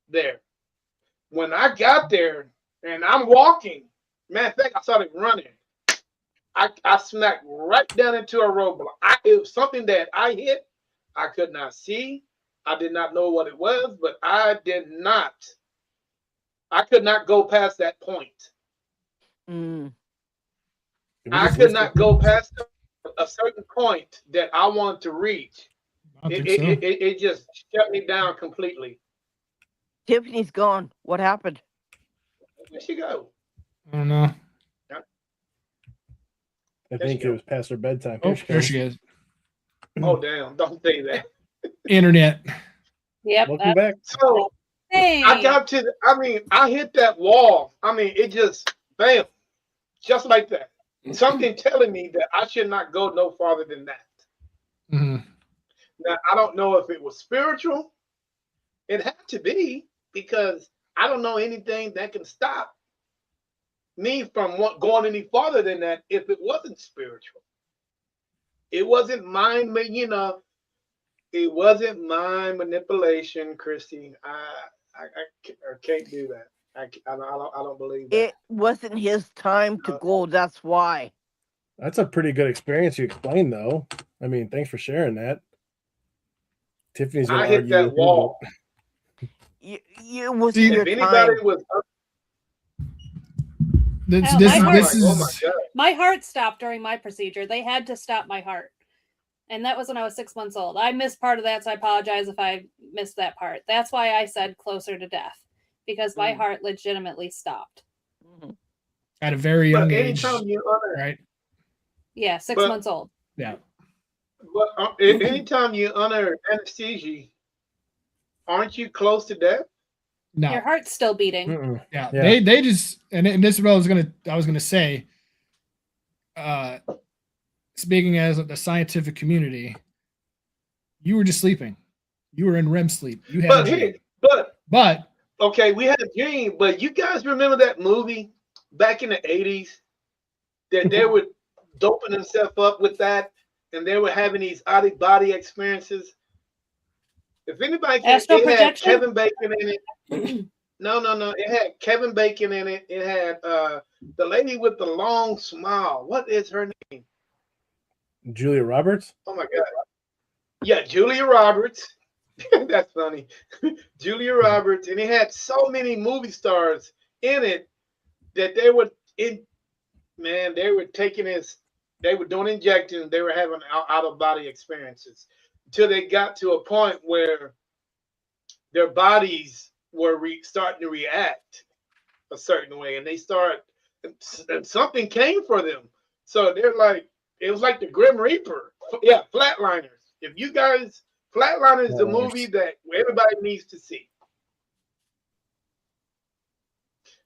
Speaker 4: there. When I got there and I'm walking, matter of fact, I started running. I smacked right down into a roadblock. It was something that I hit. I could not see. I did not know what it was, but I could not go past that point.
Speaker 1: Mm.
Speaker 5: Can we
Speaker 4: I
Speaker 5: just
Speaker 4: could
Speaker 5: list
Speaker 4: not
Speaker 5: it?
Speaker 4: go past a certain point that I wanted to reach.
Speaker 3: I don't
Speaker 4: It,
Speaker 3: think
Speaker 4: it,
Speaker 3: so.
Speaker 4: it, it it just shut me down completely.
Speaker 1: Tiffany's gone. What happened?
Speaker 4: Where she go?
Speaker 3: I don't know.
Speaker 5: I
Speaker 4: There she
Speaker 5: think it
Speaker 4: go.
Speaker 5: was past her bedtime.
Speaker 3: Oh,
Speaker 5: Here
Speaker 3: there
Speaker 5: she
Speaker 3: she is.
Speaker 4: Oh, damn. Don't say that.
Speaker 3: Internet.
Speaker 6: Yep.
Speaker 5: Welcome back.
Speaker 4: So
Speaker 6: Hey.
Speaker 4: I got to, I hit that wall. It just, bam, just like that. Something telling me that I should not go no farther than that.
Speaker 3: Hmm.
Speaker 4: Now, I don't know if it was spiritual. It had to be, because I don't know anything that can stop me from going any farther than that if it wasn't spiritual. It wasn't mind, it wasn't mind manipulation, Christine. I can't do that. I don't believe that.
Speaker 1: It wasn't his time to go. That's why.
Speaker 5: That's a pretty good experience you explained, though. I mean, thanks for sharing that. Tiffany's going
Speaker 4: I
Speaker 5: to
Speaker 4: hit
Speaker 5: argue
Speaker 4: that
Speaker 5: with
Speaker 4: wall.
Speaker 1: It wasn't
Speaker 3: See,
Speaker 1: your
Speaker 4: If anybody
Speaker 1: time.
Speaker 4: was,
Speaker 3: This
Speaker 6: Oh,
Speaker 3: this
Speaker 6: my
Speaker 3: this
Speaker 6: heart-
Speaker 4: oh my
Speaker 3: is
Speaker 4: God.
Speaker 6: My heart stopped during my procedure. They had to stop my heart. And that was when I was 6 months old. I missed part of that, so I apologize if I missed that part. That's why I said closer to death, because my heart legitimately stopped.
Speaker 1: Mhm.
Speaker 3: at a very young
Speaker 4: But
Speaker 3: age,
Speaker 4: anytime you under,
Speaker 3: right?
Speaker 6: Yeah, 6
Speaker 4: But-
Speaker 6: months old.
Speaker 3: Yeah.
Speaker 4: but anytime you under anesthesia, aren't you close to death?
Speaker 3: No.
Speaker 6: Your heart's still beating.
Speaker 5: Mm-mm.
Speaker 3: Yeah.
Speaker 5: Yeah.
Speaker 3: They just and this is what I was gonna say. Speaking as the scientific community, you were just sleeping. You were in REM sleep. You had a
Speaker 4: But
Speaker 3: dream.
Speaker 4: but
Speaker 3: But
Speaker 4: okay, we had a dream. But you guys remember that movie back in the 80s that they were doping themselves up with that, and they were having these out of body experiences. If anybody can,
Speaker 6: Astral
Speaker 4: it had
Speaker 6: projection?
Speaker 4: Kevin Bacon in it. No. It had Kevin Bacon in it. It had the lady with the long smile. What is her name?
Speaker 5: Julia Roberts?
Speaker 4: Oh my God. Yeah, Julia Roberts. That's funny. Julia Roberts. And it had so many movie stars in it that they were they were doing injections, they were having out of body experiences until they got to a point where their bodies were starting to react a certain way, and and something came for them. So they're like, it was like the Grim Reaper. Yeah, Flatliners. If you guys, Flatliners is a movie that everybody needs to see.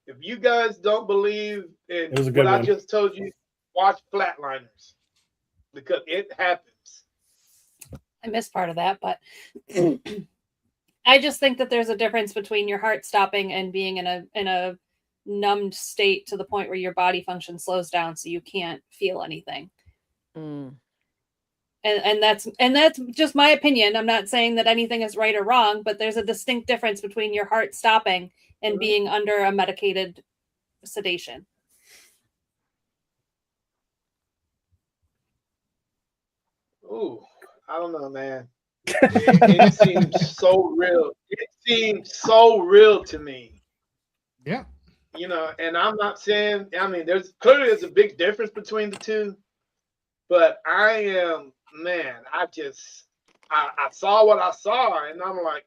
Speaker 4: If you guys don't believe in
Speaker 5: It was a good
Speaker 4: what I
Speaker 5: one.
Speaker 4: just told you, watch Flatliners, because it happens.
Speaker 6: I missed part of that, but I just think that there's a difference between your heart stopping and being in a numbed state to the point where your body function slows down so you can't feel anything.
Speaker 1: Mm.
Speaker 6: And that's just my opinion. I'm not saying that anything is right or wrong, but there's a distinct difference between your heart stopping and being under a medicated sedation.
Speaker 4: Ooh, I don't know, man. It seems so real. It seems so real to me.
Speaker 3: yeah.
Speaker 4: And I'm not saying, there's a big difference between the two, but I saw what I saw, and I'm like,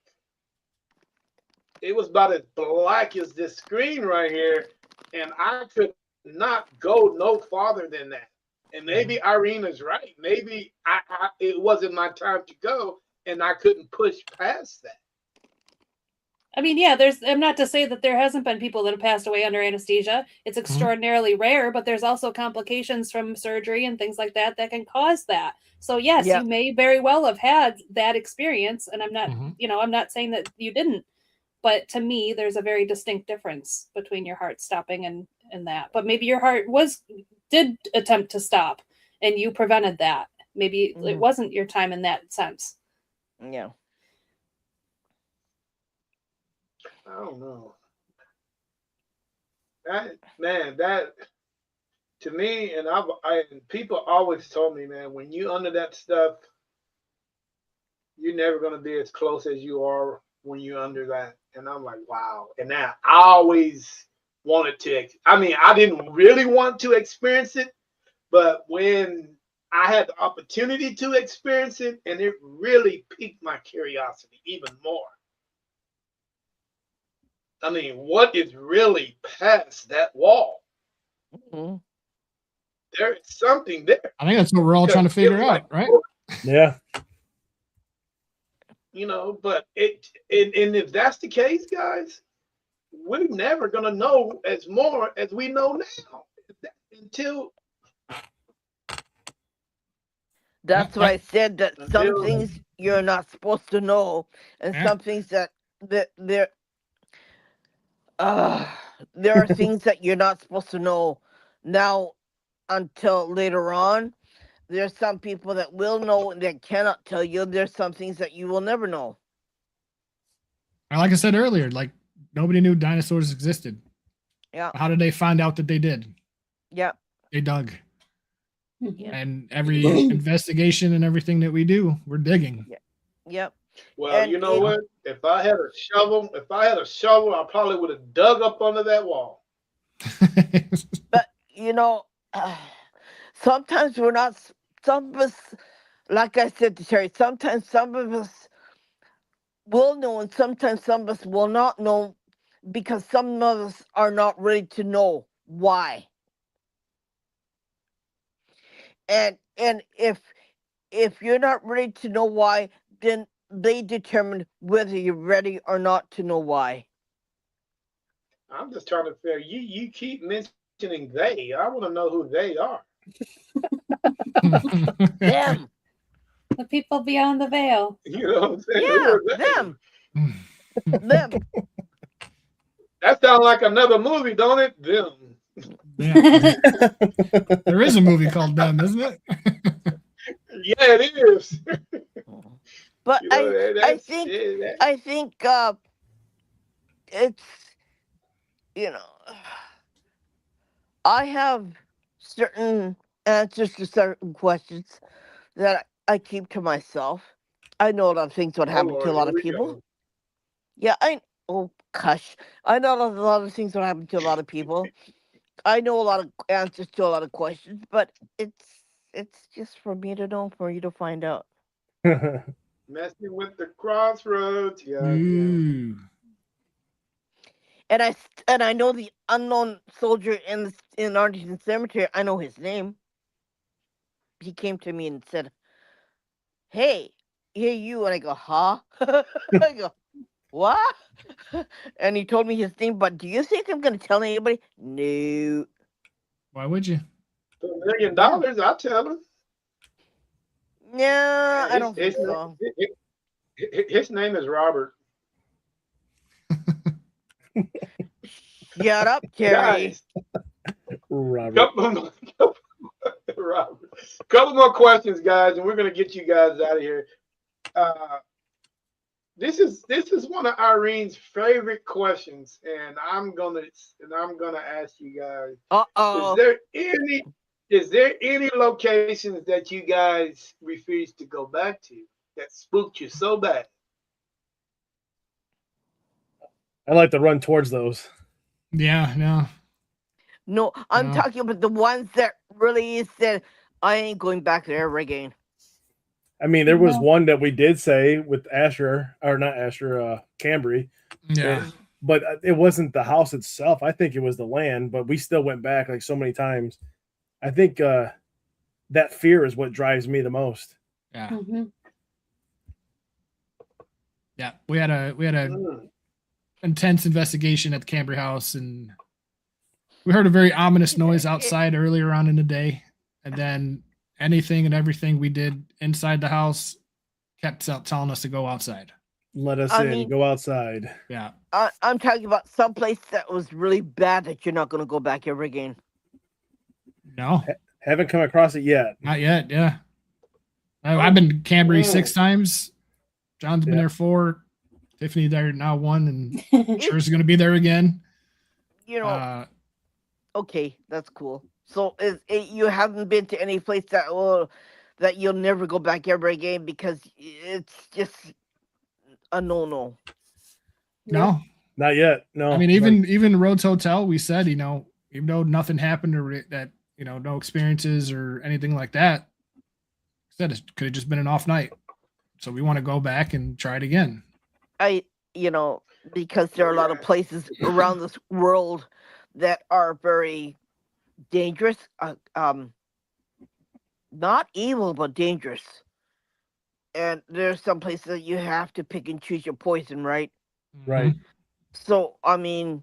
Speaker 4: it was about as black as this screen right here, and I could not go no farther than that. And maybe Irina's right. Maybe it wasn't my time to go, and I couldn't push past that.
Speaker 6: I mean, yeah, I'm not to say that there hasn't been people that have passed away under anesthesia. It's extraordinarily rare, but there's also complications from surgery and things like that can cause that. So yes,
Speaker 1: Yeah.
Speaker 6: you may very well have had that experience, and I'm not,
Speaker 3: Mhm.
Speaker 6: I'm not saying that you didn't. But to me, there's a very distinct difference between your heart stopping and that. But maybe your heart did attempt to stop, and you prevented that. Maybe it wasn't your time in that sense.
Speaker 1: Yeah.
Speaker 4: I don't know. That to me, and people always told me, man, when you under that stuff, you're never going to be as close as you are when you're under that. And I'm like, wow. And now I always wanted to, I mean, I didn't really want to experience it, but when I had the opportunity to experience it, and it really piqued my curiosity even more. I mean, what is really past that wall?
Speaker 1: Mm-hmm.
Speaker 4: There is something there.
Speaker 3: I think that's what we're all trying to figure out, right?
Speaker 5: Yeah.
Speaker 4: You know, but and if that's the case, guys, we're never gonna know as more as we know now until
Speaker 1: That's what I said. That some
Speaker 4: until
Speaker 1: things you're not supposed to know, and
Speaker 3: Yeah.
Speaker 1: some things that uh, there are things that you're not supposed to know now until later on. There's some people that will know and that cannot tell you. There's some things that you will never know.
Speaker 3: And like I said earlier, like nobody knew dinosaurs existed.
Speaker 1: Yeah.
Speaker 3: How did they find out that they did?
Speaker 1: Yep.
Speaker 3: They dug.
Speaker 1: Yeah.
Speaker 3: And every investigation and everything that we do, we're digging.
Speaker 1: Yep.
Speaker 4: well,
Speaker 1: And
Speaker 4: you know
Speaker 1: it-
Speaker 4: what? If I had a shovel, I probably would have dug up under that wall.
Speaker 1: But you know, sometimes we're not. Some of us, like I said to Terry, sometimes some of us will know, and sometimes some of us will not know, because some of us are not ready to know why. And if you're not ready to know why, then they determine whether you're ready or not to know why.
Speaker 4: I'm just trying to figure. You keep mentioning they. I want to know who they are.
Speaker 1: Them.
Speaker 6: The people beyond the veil.
Speaker 4: You know what I'm saying?
Speaker 1: Yeah,
Speaker 4: Who are they?
Speaker 1: them. Them.
Speaker 4: That sounds like another movie, don't it? Them.
Speaker 3: Yeah. There is a movie called Them, isn't it?
Speaker 4: Yeah, it is.
Speaker 1: But
Speaker 4: You know,
Speaker 1: I
Speaker 4: that's
Speaker 1: think
Speaker 4: it.
Speaker 1: I think it's, you know, I have certain answers to certain questions that I keep to myself. I know a lot of things would
Speaker 4: Oh
Speaker 1: happen to a
Speaker 4: Lord,
Speaker 1: lot
Speaker 4: here
Speaker 1: of
Speaker 4: we
Speaker 1: people.
Speaker 4: go.
Speaker 1: Yeah, oh gosh, I know a lot of things would happen to a lot of people. I know a lot of answers to a lot of questions, but it's just for me to know, for you to find out.
Speaker 4: Messing with the crossroads. Yeah, yeah.
Speaker 3: Ooh.
Speaker 1: And I know the unknown soldier in Arlington Cemetery. I know his name. He came to me and said, "Hey, hey, you," and I go, "Huh?" I go, "What?" And he told me his name. But do you think I'm gonna tell anybody? No.
Speaker 3: Why would you?
Speaker 4: For $1 million, I tell him.
Speaker 1: No, I
Speaker 4: His,
Speaker 1: don't
Speaker 4: his,
Speaker 1: think so.
Speaker 4: his name is Robert.
Speaker 1: Shut up, Terry.
Speaker 4: Guys,
Speaker 5: Robert.
Speaker 4: couple more questions, guys, and we're gonna get you guys out of here. This is one of Irene's favorite questions, and I'm gonna ask you guys:
Speaker 1: Uh-oh.
Speaker 4: is there any locations that you guys refuse to go back to that spooked you so bad?
Speaker 5: I like to run towards those.
Speaker 3: Yeah, no.
Speaker 1: No, I'm
Speaker 3: No.
Speaker 1: talking about the ones that really said, I ain't going back there ever again.
Speaker 5: I mean, there was
Speaker 6: No.
Speaker 5: one that we did say with Asher, or not Asher, Cambry.
Speaker 3: Yeah.
Speaker 5: But it wasn't the house itself. I think it was the land, but we still went back like so many times. I think that fear is what drives me the most.
Speaker 3: Yeah.
Speaker 6: Mm-hmm.
Speaker 3: Yeah. We had a intense investigation at the Cambry house, and we heard a very ominous noise outside earlier on in the day. And then anything and everything we did inside the house kept telling us to go outside.
Speaker 5: Let us
Speaker 1: I
Speaker 5: in,
Speaker 1: mean-
Speaker 5: go outside.
Speaker 3: Yeah.
Speaker 1: I'm talking about some place that was really bad that you're not going to go back ever again.
Speaker 3: No,
Speaker 5: Haven't come across it yet.
Speaker 3: not yet. Yeah. I've been to Cambry 6 times. John's been
Speaker 5: Yeah.
Speaker 3: there 4. Tiffany there now 1, and sure is going to be there again.
Speaker 1: You know, okay, that's cool. So you haven't been to any place that you'll never go back ever again because it's just a no.
Speaker 3: No,
Speaker 5: Not yet. No.
Speaker 3: I mean,
Speaker 5: Like,
Speaker 3: even Rhodes Hotel, we said, even though nothing happened or that, no experiences or anything like that, said it could have just been an off night. So we want to go back and try it again.
Speaker 1: I because there are a lot of places around this world that are very dangerous. Not evil but dangerous. And there's some places that you have to pick and choose your poison, right?
Speaker 5: right.
Speaker 1: So I mean,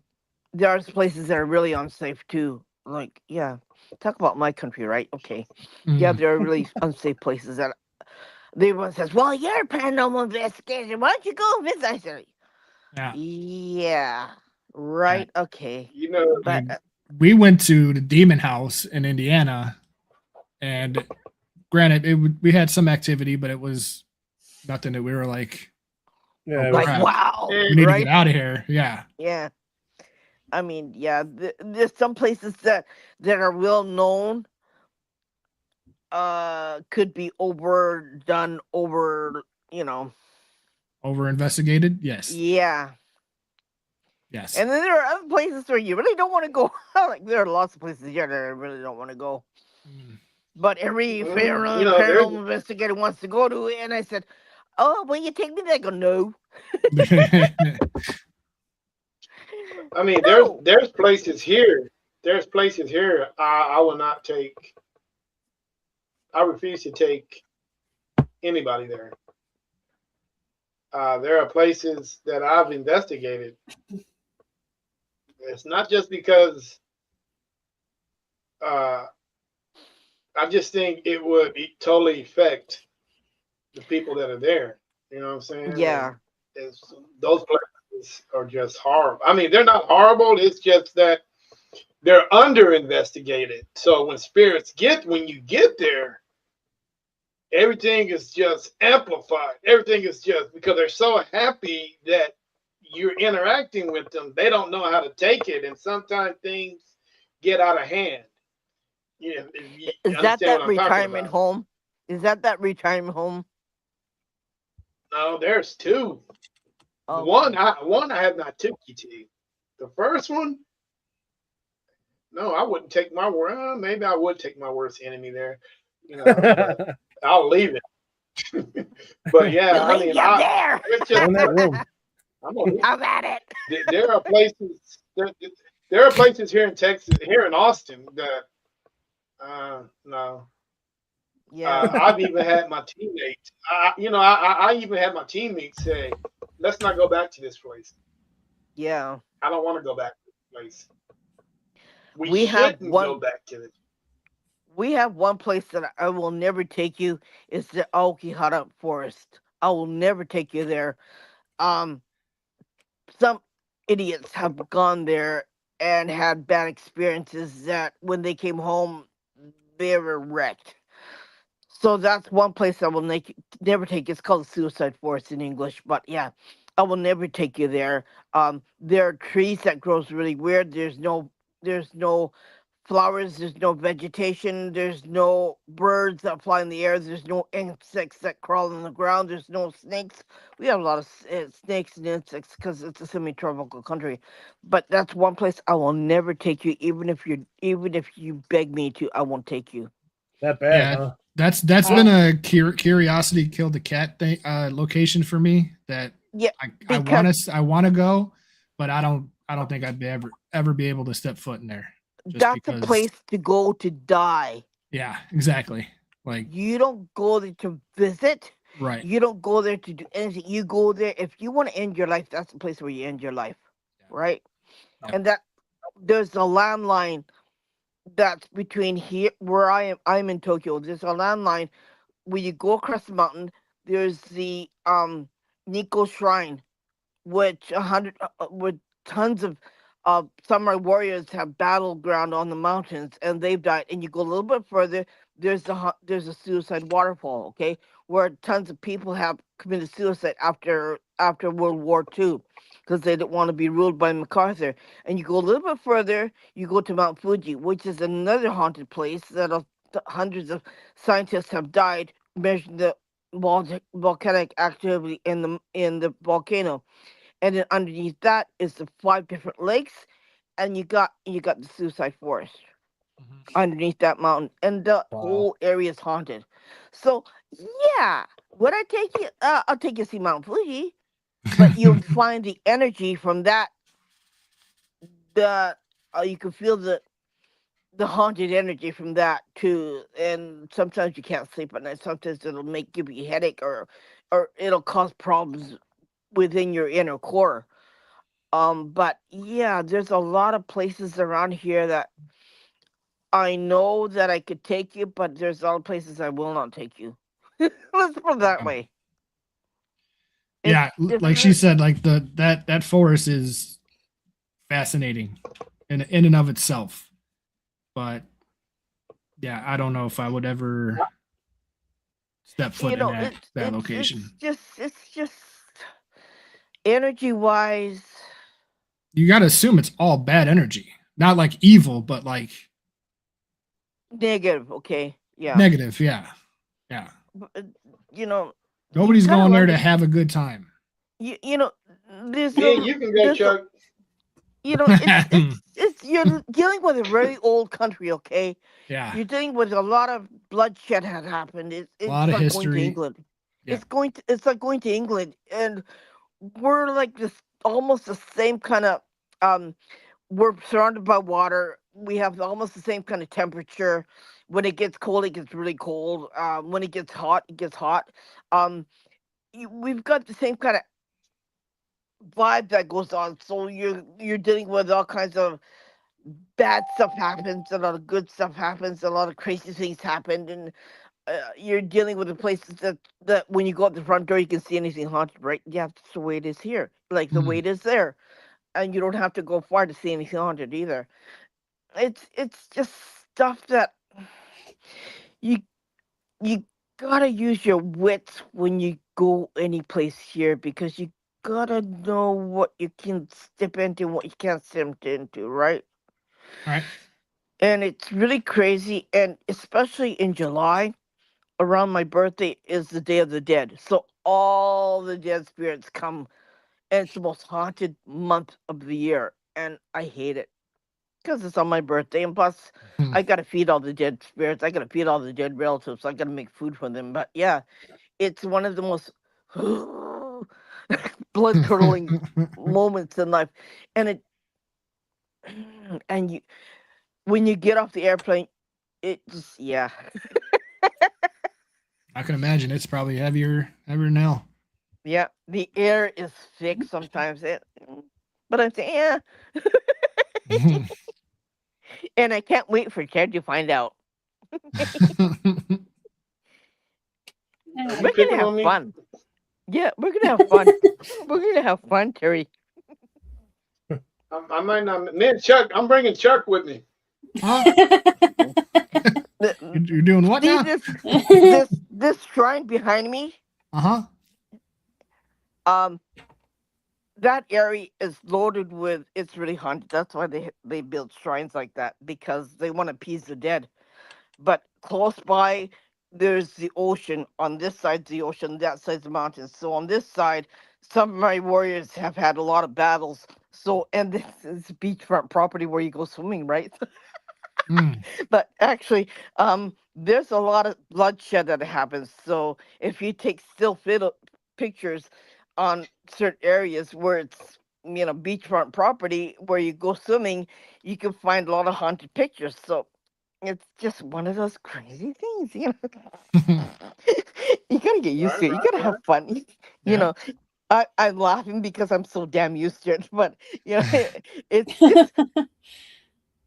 Speaker 1: there's places that are really unsafe too. Like, yeah, talk about my country, right? Okay, yeah,
Speaker 3: Mhm.
Speaker 1: there are really unsafe places that everyone says, "Well, you're a paranormal investigator. Why don't you go visit?" I said,
Speaker 3: Yeah.
Speaker 1: "Yeah, right, okay."
Speaker 4: You know,
Speaker 3: I
Speaker 1: But
Speaker 3: mean, we went to the Demon House in Indiana, and granted, we had some activity, but it was nothing that we were like,
Speaker 5: Yeah.
Speaker 3: oh
Speaker 5: It was,
Speaker 1: like,
Speaker 3: crap,
Speaker 1: wow,
Speaker 4: and
Speaker 3: we need to get
Speaker 1: right?
Speaker 3: out of here. Yeah.
Speaker 1: Yeah, I mean, yeah, there's some places that are well known could be overdone over,
Speaker 3: Over investigated. Yes.
Speaker 1: yeah.
Speaker 3: Yes.
Speaker 1: And then there are other places where you really don't want to go. Like, there are lots of places here that I really don't want to go,
Speaker 3: Mm.
Speaker 1: but every
Speaker 4: you know, there's
Speaker 1: paranormal investigator wants to go to it. And I said, "Oh, will you take me there?" I go, "No,
Speaker 4: I mean,
Speaker 1: no."
Speaker 4: there's places here. There's places here. I will not take. I refuse to take anybody there. There are places that I've investigated. It's not just because uh, I just think it would totally affect the people that are there. You know what I'm saying? And
Speaker 1: Yeah,
Speaker 4: those places are just horrible. I mean, they're not horrible. It's just that they're under investigated. So when you get there, everything is just amplified. Everything is just because they're so happy that you're interacting with them. They don't know how to take it, and sometimes things get out of hand. You
Speaker 1: is
Speaker 4: understand what I'm talking
Speaker 1: retirement
Speaker 4: about?
Speaker 1: home? Is that retirement home?
Speaker 4: No, there's two.
Speaker 1: Okay.
Speaker 4: One I have not took you to. The first one, no, I wouldn't take my word. Maybe I would take my worst enemy there, but I'll leave it. But
Speaker 1: You
Speaker 4: yeah, I
Speaker 1: leave
Speaker 4: mean,
Speaker 1: you there.
Speaker 4: it's
Speaker 5: go
Speaker 4: just
Speaker 5: in that room.
Speaker 4: I'm gonna
Speaker 1: I'm at it.
Speaker 4: there are places there are places here in Texas, here in Austin that no.
Speaker 1: Yeah,
Speaker 4: I've even had my teammates. I even had my teammates say, "Let's not go back to this place.
Speaker 1: yeah.
Speaker 4: I don't want to go back to this place. We
Speaker 1: We have
Speaker 4: shouldn't
Speaker 1: one.
Speaker 4: go back to this."
Speaker 1: We have one place that I will never take you. Is the Aokihara Forest. I will never take you there. Um, some idiots have gone there and had bad experiences that when they came home, they were wrecked. So that's one place I will never take. It's called Suicide Forest in English, but yeah, I will never take you there. There are trees that grows really weird. There's no flowers. There's no vegetation. There's no birds that fly in the air. There's no insects that crawl on the ground. There's no snakes. We have a lot of snakes and insects because it's a semi-tropical country. But that's one place I will never take you, even if you beg me to. I won't take you.
Speaker 5: That bad,
Speaker 3: Yeah.
Speaker 5: huh?
Speaker 3: That's been a curiosity killed the cat thing location for me that
Speaker 1: Yeah,
Speaker 3: I
Speaker 1: because
Speaker 3: want to go, but I don't think I'd ever be able to step foot in there just
Speaker 1: that's a
Speaker 3: because.
Speaker 1: place to go to die.
Speaker 3: Yeah, exactly. Like,
Speaker 1: You don't go there to visit.
Speaker 3: right.
Speaker 1: You don't go there to do anything. You go there if you want to end your life. That's the place where you end your life,
Speaker 3: Yeah.
Speaker 1: right?
Speaker 3: Yep.
Speaker 1: And that there's a landline that's between here where I am. I'm in Tokyo. There's a landline where you go across the mountain. There's the Nikko Shrine, which with tons of samurai warriors have battleground on the mountains, and they've died. And you go a little bit further, there's a suicide waterfall, okay, where tons of people have committed suicide after World War II because they didn't want to be ruled by MacArthur. And you go a little bit further, you go to Mount Fuji, which is another haunted place hundreds of scientists have died measuring the volcanic activity in the volcano, and then underneath that is the 5 different lakes, and you got the suicide forest underneath that mountain, and the whole area is haunted. So yeah, would I take you? I'll take you to see Mount Fuji, but you'll find the energy from that. The You can feel the haunted energy from that too, and sometimes you can't sleep at night. Sometimes it'll give you a headache, or it'll cause problems within your inner core. But yeah, there's a lot of places around here that I know that I could take you, but there's other places I will not take you. Let's put it that way. It's
Speaker 3: Yeah, like she
Speaker 1: different.
Speaker 3: said, like that forest is fascinating in and of itself. But yeah, I don't know if I would ever step
Speaker 1: You
Speaker 3: foot in
Speaker 1: know,
Speaker 3: that location.
Speaker 1: it's just energy wise
Speaker 3: You got to assume it's all bad energy, not like evil, but like
Speaker 1: negative. Okay, yeah.
Speaker 3: negative. Yeah, yeah.
Speaker 1: But, you know, you
Speaker 3: Nobody's
Speaker 1: gotta
Speaker 3: going there to
Speaker 1: understand.
Speaker 3: have a good time.
Speaker 1: You know, there's
Speaker 4: Me and
Speaker 1: a
Speaker 4: you can go,
Speaker 1: there's a
Speaker 4: Chuck.
Speaker 1: it's you're dealing with a very old country. Okay,
Speaker 3: Yeah,
Speaker 1: you're dealing with a lot of bloodshed had happened.
Speaker 3: a
Speaker 1: It's
Speaker 3: lot of
Speaker 1: like going to
Speaker 3: history.
Speaker 1: England.
Speaker 3: Yeah.
Speaker 1: It's like going to England, and we're like this almost the same kind of um. We're surrounded by water. We have almost the same kind of temperature. When it gets cold, it gets really cold. When it gets hot, it gets hot. Um, we've got the same kind of vibe that goes on. So you're dealing with all kinds of bad stuff happens, a lot of good stuff happens, a lot of crazy things happen, and you're dealing with the places that when you go out the front door, you can see anything haunted, right? Yeah, that's the way it is here. Like the way
Speaker 3: Mm.
Speaker 1: it is there, and you don't have to go far to see anything haunted either. It's just stuff that you you gotta use your wits when you go any place here, because you gotta know what you can step into and what you can't step into, right?
Speaker 3: All right.
Speaker 1: And it's really crazy, and especially in July, around my birthday is the Day of the Dead. So all the dead spirits come, and it's the most haunted month of the year, and I hate it because it's on my birthday, and plus I gotta feed all the dead spirits. I gotta feed all the dead relatives. I gotta make food for them. But yeah, it's one of the most blood curdling moments in life, and it and you when you get off the airplane, it just yeah.
Speaker 3: I can imagine it's probably heavier than hell.
Speaker 1: Yeah, the air is thick sometimes. But I'm saying, yeah, and I can't wait for Ted to find out.
Speaker 4: Are
Speaker 6: Yeah.
Speaker 4: you
Speaker 1: We're gonna
Speaker 4: picking
Speaker 1: have
Speaker 4: on me?
Speaker 1: fun. Yeah, we're gonna have fun. We're gonna have fun, Terry.
Speaker 4: I might not. Man, Chuck, I'm bringing Chuck with me.
Speaker 3: Huh?
Speaker 1: The-
Speaker 3: You're doing what
Speaker 1: See
Speaker 3: now?
Speaker 1: this shrine behind me.
Speaker 3: Uh huh.
Speaker 1: Um, that area is loaded with. It's really haunted. That's why they build shrines like that, because they want to appease the dead. But close by, there's the ocean. On this side's the ocean, that side's the mountains. So on this side, some of my warriors have had a lot of battles. So, and this is beachfront property where you go swimming, right?
Speaker 3: Mm.
Speaker 1: But actually, there's a lot of bloodshed that happens. So if you take pictures on certain areas where it's beachfront property where you go swimming, you can find a lot of haunted pictures. So it's just one of those crazy things, You gotta get used
Speaker 4: Right,
Speaker 1: to it. You
Speaker 4: right,
Speaker 1: gotta have
Speaker 4: right.
Speaker 1: fun. You
Speaker 3: Yeah.
Speaker 1: know, I'm laughing because I'm so damn used to it. But it's just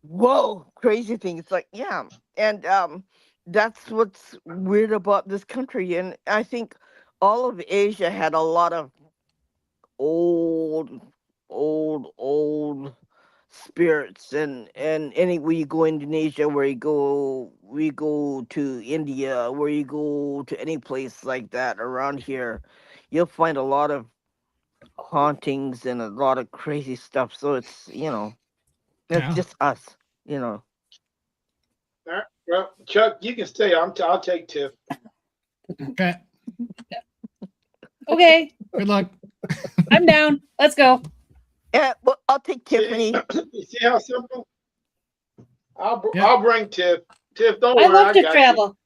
Speaker 1: whoa, crazy thing. It's like, yeah. And that's what's weird about this country. And I think all of Asia had a lot of old, old spirits. And anywhere you go, Indonesia, where you go, we go to India, where you go to any place like that around here, you'll find a lot of hauntings and a lot of crazy stuff. So it's
Speaker 3: Yeah.
Speaker 1: just us, you know.
Speaker 4: All right. Well, Chuck, you can stay. I'll take Tiff.
Speaker 3: Okay.
Speaker 6: Okay,
Speaker 3: Good luck.
Speaker 6: I'm down. Let's go.
Speaker 1: Yeah, well, I'll take
Speaker 4: See,
Speaker 1: Tiffany.
Speaker 4: you see how simple?
Speaker 3: Yep.
Speaker 4: I'll bring Tiff. Tiff, don't
Speaker 6: I
Speaker 4: worry,
Speaker 6: love
Speaker 4: I
Speaker 6: to
Speaker 4: got
Speaker 6: travel.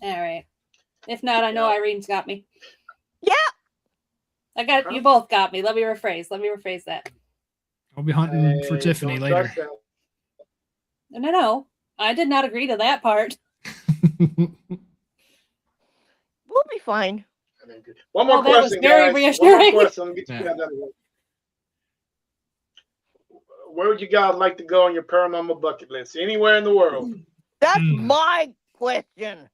Speaker 6: All right. If not, I know
Speaker 4: Yeah.
Speaker 6: Irene's got me.
Speaker 1: Yeah.
Speaker 6: I got you both got me. Let me rephrase that.
Speaker 3: I'll be
Speaker 4: you.
Speaker 3: hunting for
Speaker 4: Hey,
Speaker 3: Tiffany
Speaker 4: don't
Speaker 3: later.
Speaker 4: trust that.
Speaker 6: No. I did not agree to that part.
Speaker 1: We'll be fine.
Speaker 4: One more
Speaker 6: Oh, that was
Speaker 4: question,
Speaker 6: very
Speaker 4: guys.
Speaker 6: reassuring.
Speaker 4: One more question. Get you
Speaker 3: Yeah.
Speaker 4: guys out of here. Where would you guys like to go on your paranormal bucket list? Anywhere in the world.
Speaker 1: That's
Speaker 3: Hmm.
Speaker 1: my question.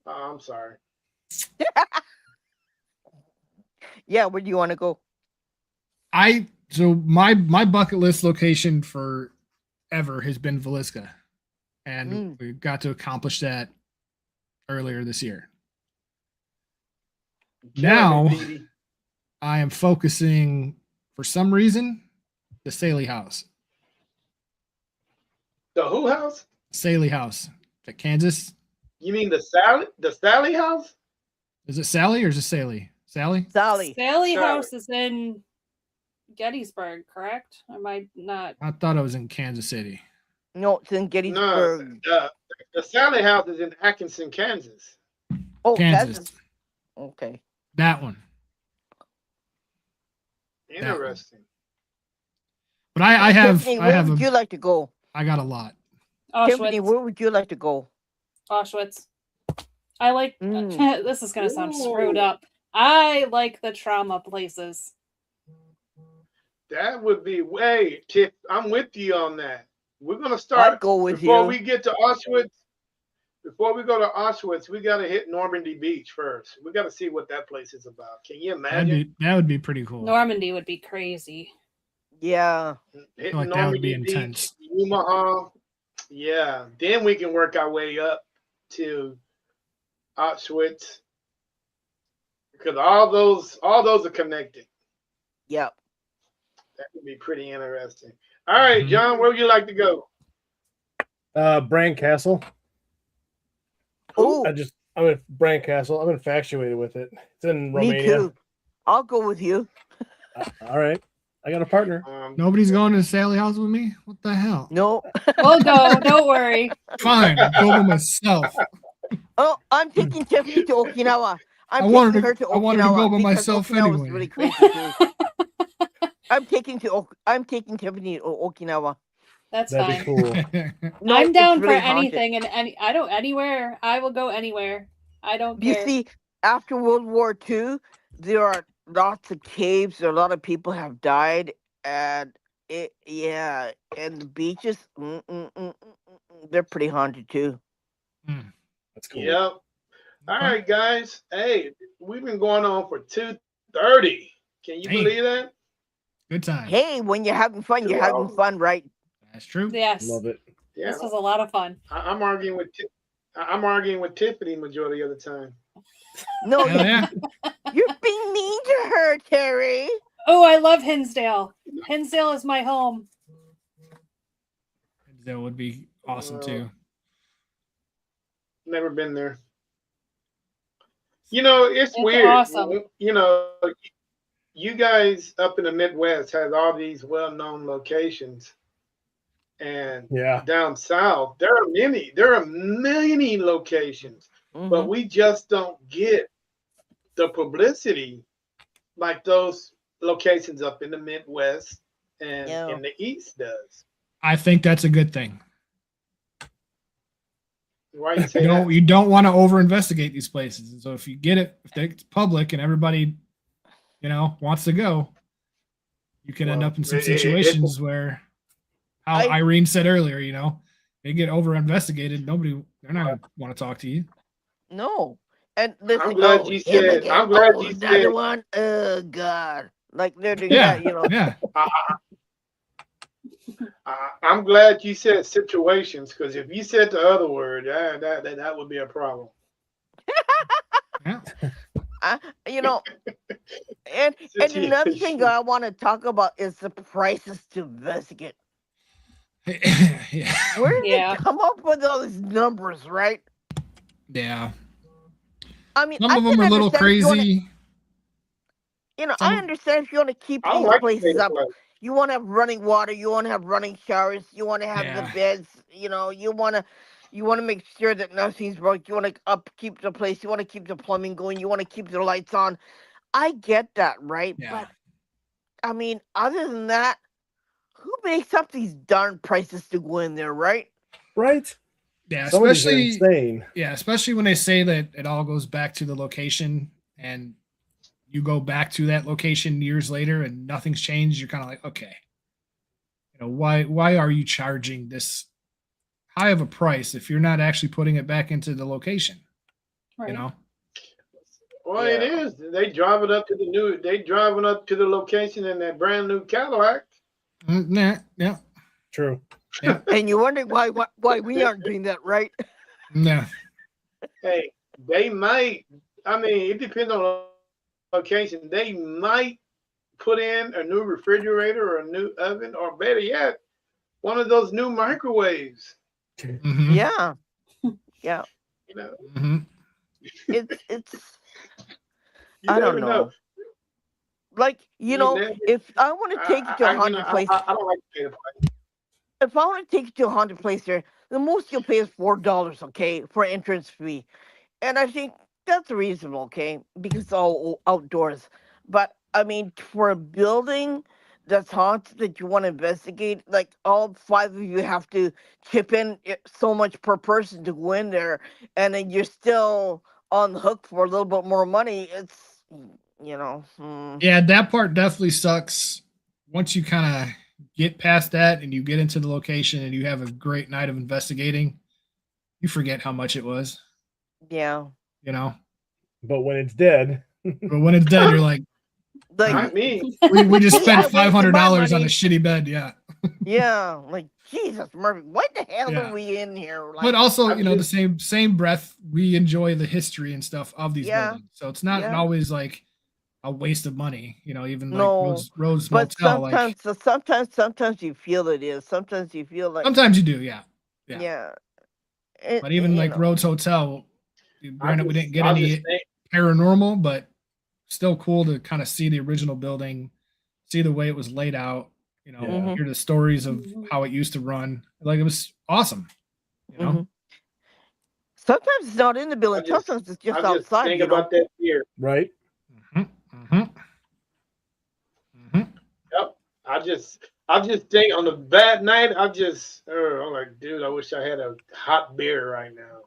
Speaker 4: Oh, I'm sorry.
Speaker 1: Yeah, where do you want to go?
Speaker 3: So my bucket list location for ever has been Villisca, and we got to accomplish that earlier this year. Now I am focusing, for some reason, the Saley House.
Speaker 4: The who house?
Speaker 3: Saley House. Is that Kansas?
Speaker 4: You mean the Sally house?
Speaker 3: Is it Sally or is it Saley? Sally?
Speaker 1: Sally.
Speaker 6: Sally
Speaker 4: Sally.
Speaker 6: House is in Gettysburg, correct? Am I not?
Speaker 3: I thought it was in Kansas City.
Speaker 1: No, it's in
Speaker 4: No,
Speaker 1: Gettysburg.
Speaker 4: the Sally house is in Atkinson, Kansas.
Speaker 1: Oh,
Speaker 3: Kansas.
Speaker 1: Kansas. Okay.
Speaker 3: That one.
Speaker 4: Interesting.
Speaker 3: But I have
Speaker 1: Tiffany,
Speaker 3: I
Speaker 1: where
Speaker 3: have
Speaker 1: would you like to go?
Speaker 3: I got a lot.
Speaker 1: Tiffany,
Speaker 6: Auschwitz.
Speaker 1: where would you like to go?
Speaker 6: Auschwitz. I like. This is gonna sound screwed up. I like the trauma places.
Speaker 4: That would be way Tiff. I'm with you on that. We're gonna
Speaker 1: I'd
Speaker 4: start
Speaker 1: go with
Speaker 4: before
Speaker 1: you.
Speaker 4: we get to Auschwitz. Before we go to Auschwitz, we got to hit Normandy Beach first. We got to see what that place is about. Can you imagine?
Speaker 3: That would be pretty cool.
Speaker 6: Normandy would be crazy.
Speaker 1: Yeah.
Speaker 4: Hitting
Speaker 3: like that would be
Speaker 4: Normandy
Speaker 3: intense.
Speaker 4: Beach, Omaha. Yeah. Then we can work our way up to Auschwitz because all those are connected.
Speaker 1: Yep.
Speaker 4: That would be pretty interesting. All right,
Speaker 3: Mhm.
Speaker 4: John, where would you like to go?
Speaker 5: Bran Castle.
Speaker 1: Oh,
Speaker 5: I'm in Bran Castle. I'm infatuated with it. It's in
Speaker 1: me
Speaker 5: Romania.
Speaker 1: too. I'll go with you.
Speaker 5: All right. I got a partner.
Speaker 3: Nobody's going to the Saley House with me? What the hell?
Speaker 1: No.
Speaker 6: We'll go. Don't worry.
Speaker 3: Fine, I'll go by myself.
Speaker 1: Oh, I'm taking Tiffany to Okinawa.
Speaker 3: I
Speaker 1: I'm
Speaker 3: wanted
Speaker 1: taking
Speaker 3: to-
Speaker 1: her to Okinawa
Speaker 3: I wanted to go by
Speaker 1: because
Speaker 3: myself
Speaker 1: Okinawa was
Speaker 3: anyway.
Speaker 1: really crazy too. I'm taking Tiffany to Okinawa.
Speaker 6: That's
Speaker 5: That'd
Speaker 6: fine.
Speaker 5: be cool.
Speaker 1: No,
Speaker 6: I'm
Speaker 1: it's
Speaker 6: down
Speaker 1: really
Speaker 6: for
Speaker 1: haunted.
Speaker 6: anything and anywhere. I will go anywhere. I don't
Speaker 1: You
Speaker 6: care.
Speaker 1: see, after World War II, there are lots of caves. A lot of people have died, and and the beaches, they're pretty haunted too.
Speaker 5: That's cool.
Speaker 4: Yep. All right, guys. Hey, we've been going on for 2:30. Can you
Speaker 3: Hey.
Speaker 4: believe that?
Speaker 3: Good time.
Speaker 1: Hey, when you're having fun, you're having fun, right?
Speaker 3: That's true.
Speaker 6: Yes.
Speaker 5: Love it.
Speaker 4: Yeah.
Speaker 6: This was a lot of fun.
Speaker 4: I'm arguing with Tiffany majority of the time.
Speaker 1: No,
Speaker 3: Hell yeah.
Speaker 1: you're being mean to her, Terry.
Speaker 6: Oh, I love Hinsdale. Hinsdale is my home.
Speaker 3: That would be awesome too.
Speaker 4: Never been there. You know, it's weird.
Speaker 6: Awesome.
Speaker 4: You know, you guys up in the Midwest has all these well-known locations, and down south there are many locations, but we just don't get the publicity like those locations up in the Midwest and in the East does.
Speaker 3: I think that's a good thing.
Speaker 4: Why you say that?
Speaker 3: You don't want to over investigate these places. And so if you get it, if it's public and everybody, wants to go, you can end up in some situations where, how Irene said earlier, they get over investigated. They're not going to want to talk to you.
Speaker 1: No. And listen,
Speaker 4: I'm glad you said. I'm glad you said.
Speaker 1: Another one. Oh God! Like they're doing that,
Speaker 3: Yeah.
Speaker 4: I'm glad you said situations, because if you said the other word, that would be a problem.
Speaker 3: Yeah.
Speaker 1: And another thing I want to talk about is the prices to investigate.
Speaker 3: Yeah.
Speaker 1: Where did
Speaker 6: Yeah.
Speaker 1: they come up with all these numbers, right?
Speaker 3: Yeah.
Speaker 1: I mean,
Speaker 3: Some
Speaker 1: I
Speaker 3: of them
Speaker 1: can
Speaker 3: are a little
Speaker 1: understand if you want to,
Speaker 3: crazy.
Speaker 1: I
Speaker 3: Some,
Speaker 1: understand if you want to keep
Speaker 4: I don't
Speaker 1: these
Speaker 4: like the
Speaker 1: places
Speaker 4: pay to
Speaker 1: up.
Speaker 4: play.
Speaker 1: You want to have running water. You want to have running showers. You want to have the
Speaker 3: yeah.
Speaker 1: beds. You want to make sure that nothing's broke. You want to upkeep the place. You want to keep the plumbing going. You want to keep the lights on. I get that, right?
Speaker 3: Yeah.
Speaker 1: But I mean, other than that, who makes up these darn prices to go in there, right?
Speaker 5: Right?
Speaker 3: Yeah.
Speaker 5: Some of these are
Speaker 3: Especially,
Speaker 5: insane.
Speaker 3: yeah. Especially when they say that it all goes back to the location and you go back to that location years later and nothing's changed. You're kind of like, okay, why are you charging this high of a price if you're not actually putting it back into the location?
Speaker 6: Right.
Speaker 3: You know?
Speaker 4: Well, it
Speaker 1: Yeah.
Speaker 4: is. They driving up to the new. They driving up to the location in that brand new Cadillac.
Speaker 3: Nah, yeah.
Speaker 5: True.
Speaker 3: Yeah.
Speaker 1: And you're wondering why we aren't doing that, right?
Speaker 3: Nah.
Speaker 4: Hey, they might. I mean, it depends on location. They might put in a new refrigerator or a new oven, or better yet, one of those new microwaves.
Speaker 3: Mm-hmm.
Speaker 1: Yeah. Yeah.
Speaker 4: You know,
Speaker 3: Mm-hmm.
Speaker 1: It's
Speaker 4: you
Speaker 1: I don't
Speaker 4: never know.
Speaker 1: know. Like,
Speaker 4: You never.
Speaker 1: if I want to take you to a haunted place,
Speaker 4: I don't like to pay the price.
Speaker 1: if I want to take you to a haunted place there, the most you'll pay is $4, okay, for entrance fee. And I think that's reasonable, okay, because it's all outdoors. But I mean, for a building that's haunted that you want to investigate, like all five of you have to chip in so much per person to go in there, and then you're still on the hook for a little bit more money. It's
Speaker 3: Yeah, that part definitely sucks. Once you kind of get past that and you get into the location and you have a great night of investigating, you forget how much it was,
Speaker 1: yeah.
Speaker 3: you know?
Speaker 5: But when it's dead,
Speaker 3: But when it's dead, you're like,
Speaker 1: Like,
Speaker 4: Not me.
Speaker 3: we just
Speaker 1: See, I
Speaker 3: spent
Speaker 1: wasted my
Speaker 3: $500 on a
Speaker 1: money.
Speaker 3: shitty bed. Yeah.
Speaker 1: Yeah, like Jesus, Murphy, what the hell
Speaker 3: Yeah.
Speaker 1: are we in here? Like,
Speaker 3: But also,
Speaker 4: I'm
Speaker 3: the
Speaker 4: just-
Speaker 3: same breath, we enjoy the history and stuff of these
Speaker 1: Yeah.
Speaker 3: buildings. So it's not
Speaker 1: Yeah.
Speaker 3: always like a waste of money, even like
Speaker 1: No,
Speaker 3: Rose
Speaker 1: but
Speaker 3: Motel. Like
Speaker 1: sometimes you feel it is. Sometimes you feel like,
Speaker 3: sometimes you do, yeah.
Speaker 1: yeah.
Speaker 3: But even like
Speaker 1: know.
Speaker 3: Rhodes Hotel, granted we didn't get
Speaker 4: I
Speaker 3: any
Speaker 4: just think
Speaker 3: paranormal, but still cool to kind of see the original building, see the way it was laid out,
Speaker 1: Mhm.
Speaker 3: hear the stories of how it used to run. Like it was awesome,
Speaker 1: Mhm. Sometimes it's not in the
Speaker 4: I
Speaker 1: building.
Speaker 4: just
Speaker 1: Sometimes it's just
Speaker 4: I just
Speaker 1: outside.
Speaker 4: think about that fear.
Speaker 5: right?
Speaker 3: Mm-hmm. Mm-hmm.
Speaker 4: Yep. I just think on a bad night, I'm like, dude, I wish I had a hot beer right now.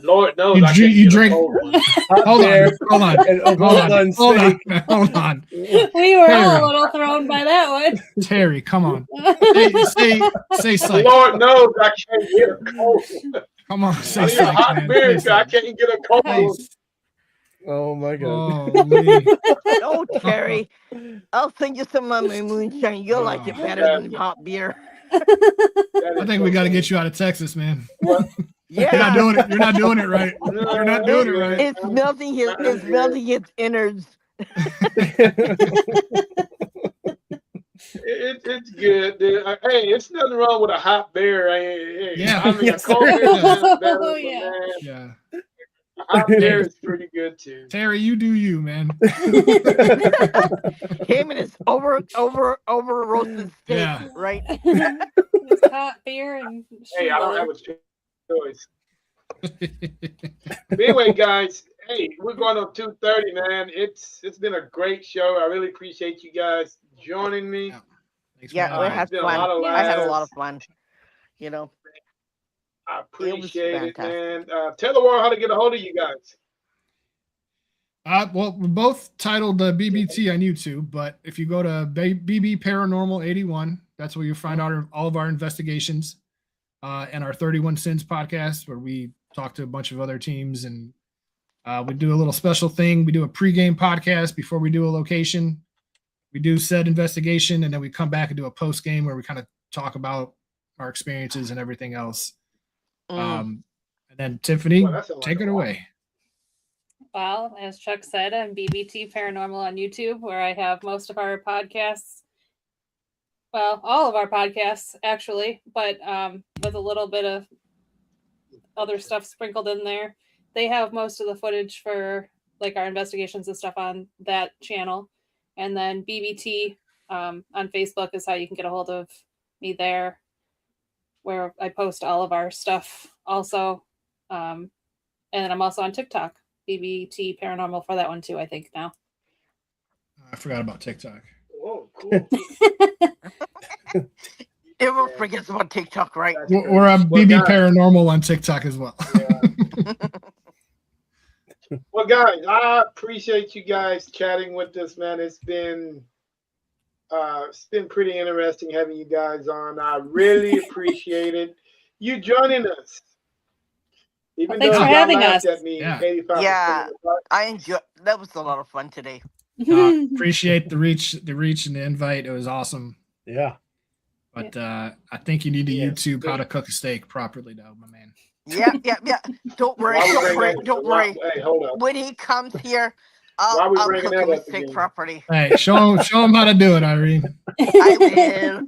Speaker 4: Lord knows
Speaker 3: You
Speaker 4: I
Speaker 3: dr-
Speaker 4: can't
Speaker 3: you
Speaker 4: get
Speaker 3: drink-
Speaker 4: a cold one.
Speaker 5: Hot
Speaker 3: Hold
Speaker 5: beer
Speaker 3: on, hold on,
Speaker 5: and a
Speaker 3: hold
Speaker 5: well
Speaker 3: on,
Speaker 5: done
Speaker 3: hold on,
Speaker 5: steak.
Speaker 3: hold on.
Speaker 6: We were
Speaker 3: Terry.
Speaker 6: all a little thrown by that one.
Speaker 3: Terry, come on. Say psych.
Speaker 4: Lord knows I can't get a cold one.
Speaker 3: Come on,
Speaker 4: I
Speaker 3: say
Speaker 4: need a
Speaker 3: psych,
Speaker 4: hot
Speaker 3: man.
Speaker 4: beer.
Speaker 3: Say
Speaker 4: I
Speaker 3: psych.
Speaker 4: can't get a cold
Speaker 3: Say
Speaker 4: one.
Speaker 5: Oh my god.
Speaker 3: Holy.
Speaker 1: Oh, Terry, I'll send you some of my moonshine. You'll like it better than hot beer.
Speaker 3: I think we got to get you out of Texas, man. You're not
Speaker 1: Yeah,
Speaker 3: doing it. You're not doing it right. You're not doing it right.
Speaker 1: it's melting his innards.
Speaker 4: It's good, dude. Hey, it's nothing wrong with a hot beer. Hey,
Speaker 3: Yeah.
Speaker 4: I mean,
Speaker 5: Yes,
Speaker 4: a cold
Speaker 5: there
Speaker 4: beer
Speaker 3: is.
Speaker 4: is better, but
Speaker 6: Yeah.
Speaker 4: man,
Speaker 3: Yeah.
Speaker 4: a hot beer is pretty good too.
Speaker 3: Terry, you do you, man.
Speaker 1: Him and his over roasted steak,
Speaker 3: Yeah.
Speaker 1: right?
Speaker 6: Just hot beer and
Speaker 4: Hey, I don't
Speaker 6: sugar.
Speaker 4: have a choice. But anyway, guys, hey, we're going on 2:30, man. It's been a great show. I really appreciate you guys joining me.
Speaker 3: Yeah. Thanks for
Speaker 1: Yeah, we
Speaker 3: having me.
Speaker 1: had
Speaker 4: It's been a
Speaker 1: fun.
Speaker 4: lot of
Speaker 1: I had a lot
Speaker 4: laughs.
Speaker 1: of fun.
Speaker 4: I
Speaker 1: was
Speaker 4: appreciate it,
Speaker 1: fantastic.
Speaker 4: man. Tell the world how to get a hold of you guys.
Speaker 3: Well, we're both titled BBT on YouTube, but if you go to BB Paranormal 81, that's where you'll find out all of our investigations and our 31 Sins podcast, where we talk to a bunch of other teams and we do a little special thing. We do a pregame podcast before we do a location. We do said investigation, and then we come back and do a post game where we kind of talk about our experiences and everything else. And then Tiffany,
Speaker 4: Well, that sounds like
Speaker 3: take
Speaker 4: a
Speaker 3: it
Speaker 4: lot.
Speaker 3: away.
Speaker 6: Well, as Chuck said, I'm BBT Paranormal on YouTube, where I have most of our podcasts well, all of our podcasts actually, but with a little bit of other stuff sprinkled in there. They have most of the footage for like our investigations and stuff on that channel, and then BBT on Facebook is how you can get a hold of me there, where I post all of our stuff also, and then I'm also on TikTok, BBT Paranormal for that one too. I think now.
Speaker 3: I forgot about TikTok.
Speaker 4: Oh, cool.
Speaker 1: Everyone forgets about TikTok, right?
Speaker 4: That's
Speaker 3: Or I'm
Speaker 4: Well,
Speaker 3: BB
Speaker 4: guys-
Speaker 3: Paranormal on TikTok as well.
Speaker 4: Yeah. Well, guys, I appreciate you guys chatting with us, man. It's been pretty interesting having you guys on. I really appreciate you joining us. Even
Speaker 6: Thanks
Speaker 4: though
Speaker 6: for
Speaker 4: y'all
Speaker 6: having
Speaker 4: laughed
Speaker 6: us.
Speaker 4: at me
Speaker 3: Yeah.
Speaker 4: 85%
Speaker 1: Yeah.
Speaker 4: of the time.
Speaker 1: I enjoy. That was a lot of fun today.
Speaker 3: Appreciate the reach and the invite. It was awesome.
Speaker 5: Yeah.
Speaker 3: But I think you need to
Speaker 4: Yes.
Speaker 3: YouTube how to cook a steak properly, though, my man.
Speaker 1: Yeah. Don't worry.
Speaker 4: Why we
Speaker 1: Don't
Speaker 4: bring
Speaker 1: worry.
Speaker 4: that-
Speaker 1: Don't
Speaker 4: why-
Speaker 1: worry.
Speaker 4: Hey, hold up.
Speaker 1: When he comes here,
Speaker 4: Why we
Speaker 1: I'll
Speaker 4: bringing
Speaker 1: cook
Speaker 4: that
Speaker 1: him a
Speaker 4: up
Speaker 1: steak
Speaker 4: again?
Speaker 1: properly.
Speaker 3: Hey, show him how to do it, Irene.
Speaker 1: I will.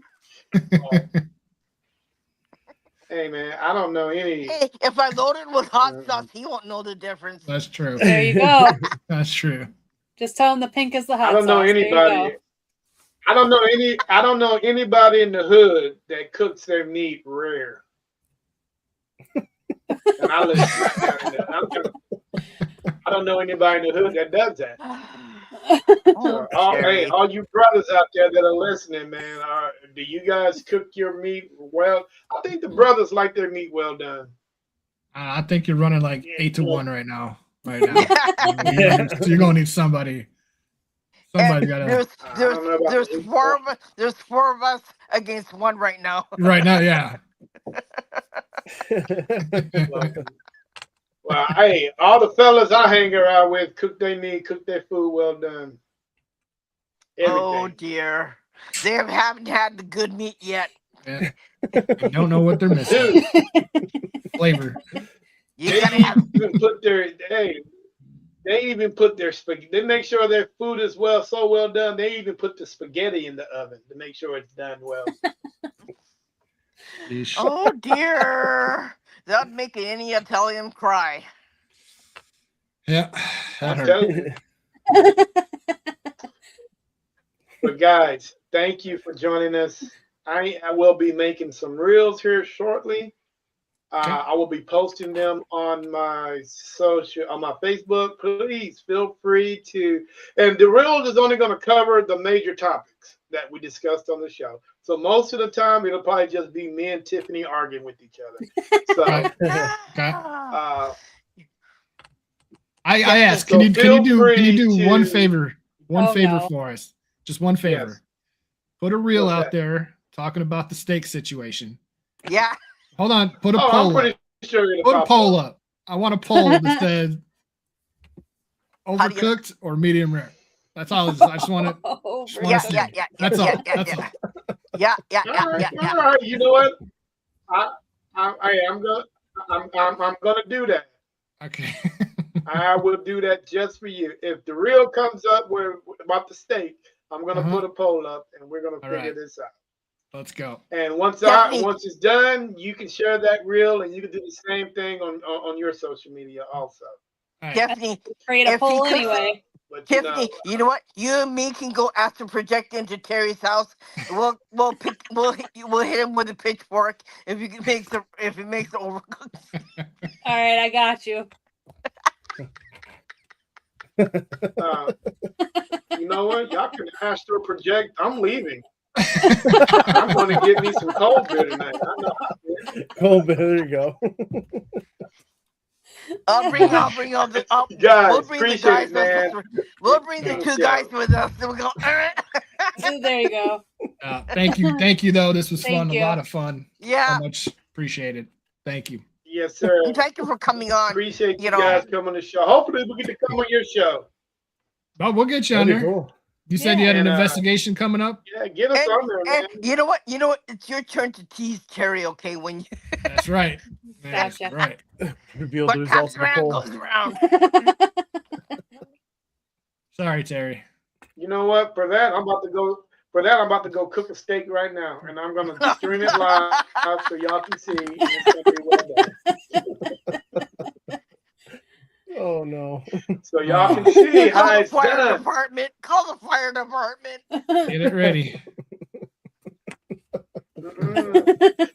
Speaker 4: Hey, man, I don't know any.
Speaker 1: Hey, if I load it with hot sauce, he won't know the difference.
Speaker 3: That's true.
Speaker 6: There you go.
Speaker 3: That's true.
Speaker 6: Just tell them the pink is the hot
Speaker 4: I don't know
Speaker 6: sauce. There you
Speaker 4: anybody.
Speaker 6: go.
Speaker 4: I don't know anybody in the hood that cooks their meat rare. And I live right down there. I don't know anybody in the hood that does that.
Speaker 1: Oh,
Speaker 4: Hey,
Speaker 1: Terry.
Speaker 4: all you brothers out there that are listening, man, do you guys cook your meat well? I think the brothers like their meat well done.
Speaker 3: I think you're running like
Speaker 4: Yeah,
Speaker 3: 8-1 right now. You're gonna need somebody. Somebody's gotta.
Speaker 1: There's
Speaker 4: I don't know about
Speaker 1: there's
Speaker 4: the-
Speaker 1: four of us. There's four of us against one right now.
Speaker 3: Right now, yeah.
Speaker 4: Well, hey, all the fellas I hang around with cook their meat, cook their food well done. Everything.
Speaker 1: Oh dear, they haven't had the good meat yet.
Speaker 3: Yeah. You don't know what they're missing. Flavor.
Speaker 1: You
Speaker 4: They
Speaker 1: gotta have.
Speaker 4: even put their they even put their spaghetti. They make sure their food is so well done. They even put the spaghetti in the oven to make sure it's done well.
Speaker 3: Yeesh.
Speaker 1: Oh dear, that'd make any Italian cry.
Speaker 3: Yeah. That
Speaker 4: I'm
Speaker 3: hurt.
Speaker 4: telling you. But guys, thank you for joining us. I will be making some reels here shortly.
Speaker 3: Okay.
Speaker 4: I will be posting them on my Facebook. Please feel free to. And the reels is only going to cover the major topics that we discussed on the show. So most of the time, it'll probably just be me and Tiffany arguing with each other. So
Speaker 3: Right.
Speaker 1: Ah.
Speaker 3: I
Speaker 1: Yeah,
Speaker 3: asked,
Speaker 4: so
Speaker 3: can you do
Speaker 4: feel
Speaker 3: one
Speaker 4: free
Speaker 3: favor? One
Speaker 6: Oh,
Speaker 3: favor
Speaker 6: no.
Speaker 3: for us. Just one favor.
Speaker 4: Yes.
Speaker 3: Put a reel
Speaker 4: What's
Speaker 3: out
Speaker 4: that?
Speaker 3: there talking about the steak situation.
Speaker 1: Yeah.
Speaker 3: Hold on. Put a
Speaker 4: I'm
Speaker 3: poll
Speaker 4: pretty
Speaker 3: up.
Speaker 4: sure it'll
Speaker 3: Put a
Speaker 4: pop
Speaker 3: poll
Speaker 4: up.
Speaker 3: up. I want a poll that says
Speaker 1: How do you-
Speaker 3: overcooked or medium rare. That's all. I just want to.
Speaker 6: Oh,
Speaker 3: Just wanna
Speaker 1: Yeah,
Speaker 3: see.
Speaker 1: yeah, yeah,
Speaker 3: That's all.
Speaker 1: yeah, yeah,
Speaker 3: That's
Speaker 1: yeah.
Speaker 3: all.
Speaker 1: Yeah.
Speaker 4: All right. You know what? I'm gonna do that.
Speaker 3: Okay.
Speaker 4: I will do that just for you. If the reel comes up about the steak, I'm gonna
Speaker 3: Uh-huh.
Speaker 4: put a poll up and we're gonna
Speaker 3: All
Speaker 4: figure
Speaker 3: right.
Speaker 4: this out.
Speaker 3: Let's go.
Speaker 4: And once
Speaker 1: Definitely.
Speaker 4: it's done, you can share that reel and you can do the same thing on your social media also.
Speaker 3: All right.
Speaker 1: Tiffany,
Speaker 6: Create a
Speaker 1: If he
Speaker 6: poll
Speaker 1: could-
Speaker 6: anyway.
Speaker 4: But
Speaker 1: Tiffany, you know what? You and me can go astral project into Terry's house. We'll hit him with a pitchfork if he makes it overcooked.
Speaker 6: All right, I got you.
Speaker 4: You know what? Y'all can astral project. I'm leaving. I'm gonna get me some cold beer tonight. I know.
Speaker 5: Cool, but there you go.
Speaker 1: I'll bring all the
Speaker 4: Guys,
Speaker 1: we'll bring the
Speaker 4: appreciate
Speaker 1: guys
Speaker 4: it, man.
Speaker 1: with us. We'll bring the two guys with us. And we'll go.
Speaker 6: There you go.
Speaker 3: Thank you though. This was
Speaker 6: Thank
Speaker 3: fun.
Speaker 6: you.
Speaker 3: A lot of fun.
Speaker 1: Yeah.
Speaker 3: So much appreciated. Thank you.
Speaker 4: Yes, sir.
Speaker 1: And thank you for coming on.
Speaker 4: Appreciate you
Speaker 1: You know-
Speaker 4: guys coming on the show. Hopefully, we get to come on your show.
Speaker 3: Oh, we'll get you on
Speaker 5: That'd be
Speaker 3: there.
Speaker 5: cool.
Speaker 3: You said you had an
Speaker 4: And,
Speaker 3: investigation coming up.
Speaker 4: Yeah, get us on there, man.
Speaker 1: And you know what? It's your turn to tease Terry. Okay, when you
Speaker 3: That's right. That's
Speaker 6: Gotcha.
Speaker 3: right.
Speaker 5: Reveal the
Speaker 1: what
Speaker 5: results
Speaker 1: comes
Speaker 5: of the
Speaker 1: around
Speaker 5: poll.
Speaker 1: goes around.
Speaker 3: Sorry, Terry.
Speaker 4: You know what? For that, I'm about to go. For that, I'm about to go cook a steak right now, and I'm going to stream it live so y'all can see. And it's gonna be well done.
Speaker 5: Oh no.
Speaker 4: So y'all can see
Speaker 1: Call
Speaker 4: how
Speaker 1: the
Speaker 4: it's
Speaker 1: fire
Speaker 4: done.
Speaker 1: department. Call the fire department.
Speaker 3: Get it ready.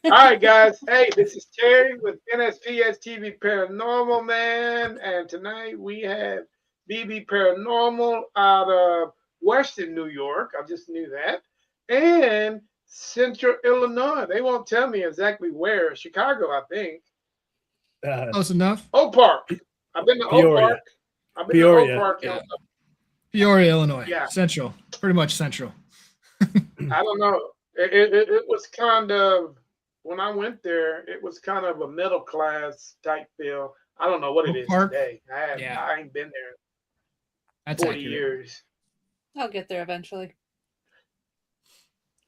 Speaker 4: All right, guys. Hey, this is Terry with NSPS TV Paranormal, man. And tonight we have BB Paranormal out of Western New York. I just knew that. And Central Illinois. They won't tell me exactly where. Chicago, I think.
Speaker 3: Close enough.
Speaker 4: Oak Park. I've been to Oak
Speaker 5: Peoria.
Speaker 4: Park. I've been
Speaker 5: Peoria.
Speaker 4: to Oak Park.
Speaker 3: Yeah. Peoria, Illinois.
Speaker 4: Yeah.
Speaker 3: Central. Pretty much central.
Speaker 4: I don't know. It was kind of, when I went there, it was kind of a middle class type feel. I don't know what it
Speaker 3: Oak
Speaker 4: is
Speaker 3: Park?
Speaker 4: today.
Speaker 3: Yeah.
Speaker 4: I ain't been there
Speaker 3: That's
Speaker 4: 40
Speaker 3: accurate.
Speaker 4: years.
Speaker 6: I'll get there eventually.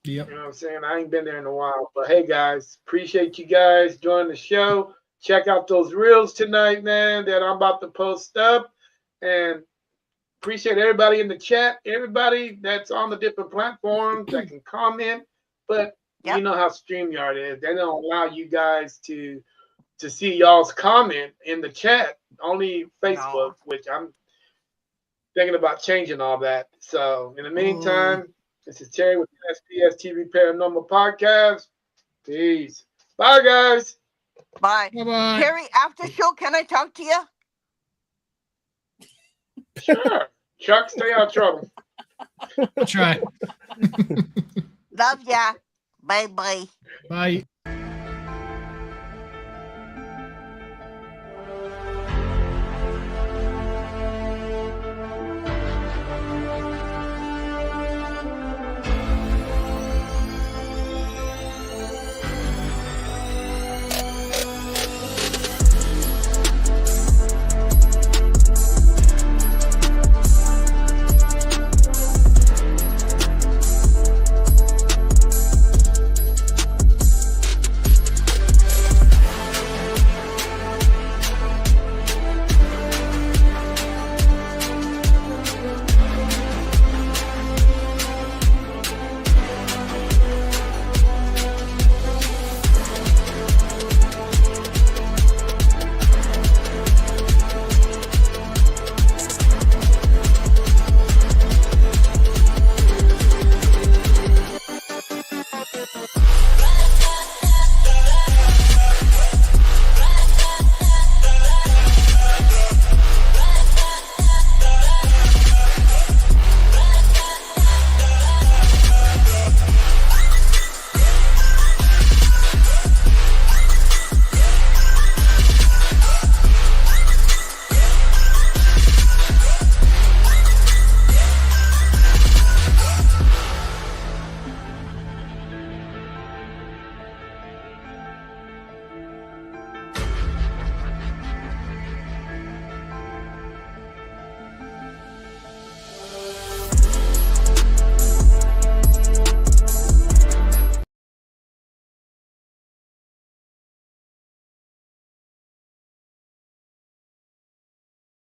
Speaker 3: Yep.
Speaker 4: You know what I'm saying? I ain't been there in a while. But hey, guys, appreciate you guys joining the show. Check out those reels tonight, man, that I'm about to post up. And appreciate everybody in the chat, everybody that's on the different platforms that can comment. But you know how StreamYard is. They don't allow you guys to see y'all's comment in the chat. Only Facebook, which I'm thinking about changing all that. So in the meantime, this is Terry with the SPS TV Paranormal Podcast. Peace. Bye, guys.
Speaker 1: Bye.
Speaker 3: Bye-bye.
Speaker 1: Terry, after show, can I talk to you?
Speaker 4: Sure. Chuck, stay out of trouble.
Speaker 3: Try.
Speaker 1: Love ya. Bye-bye.
Speaker 3: Bye.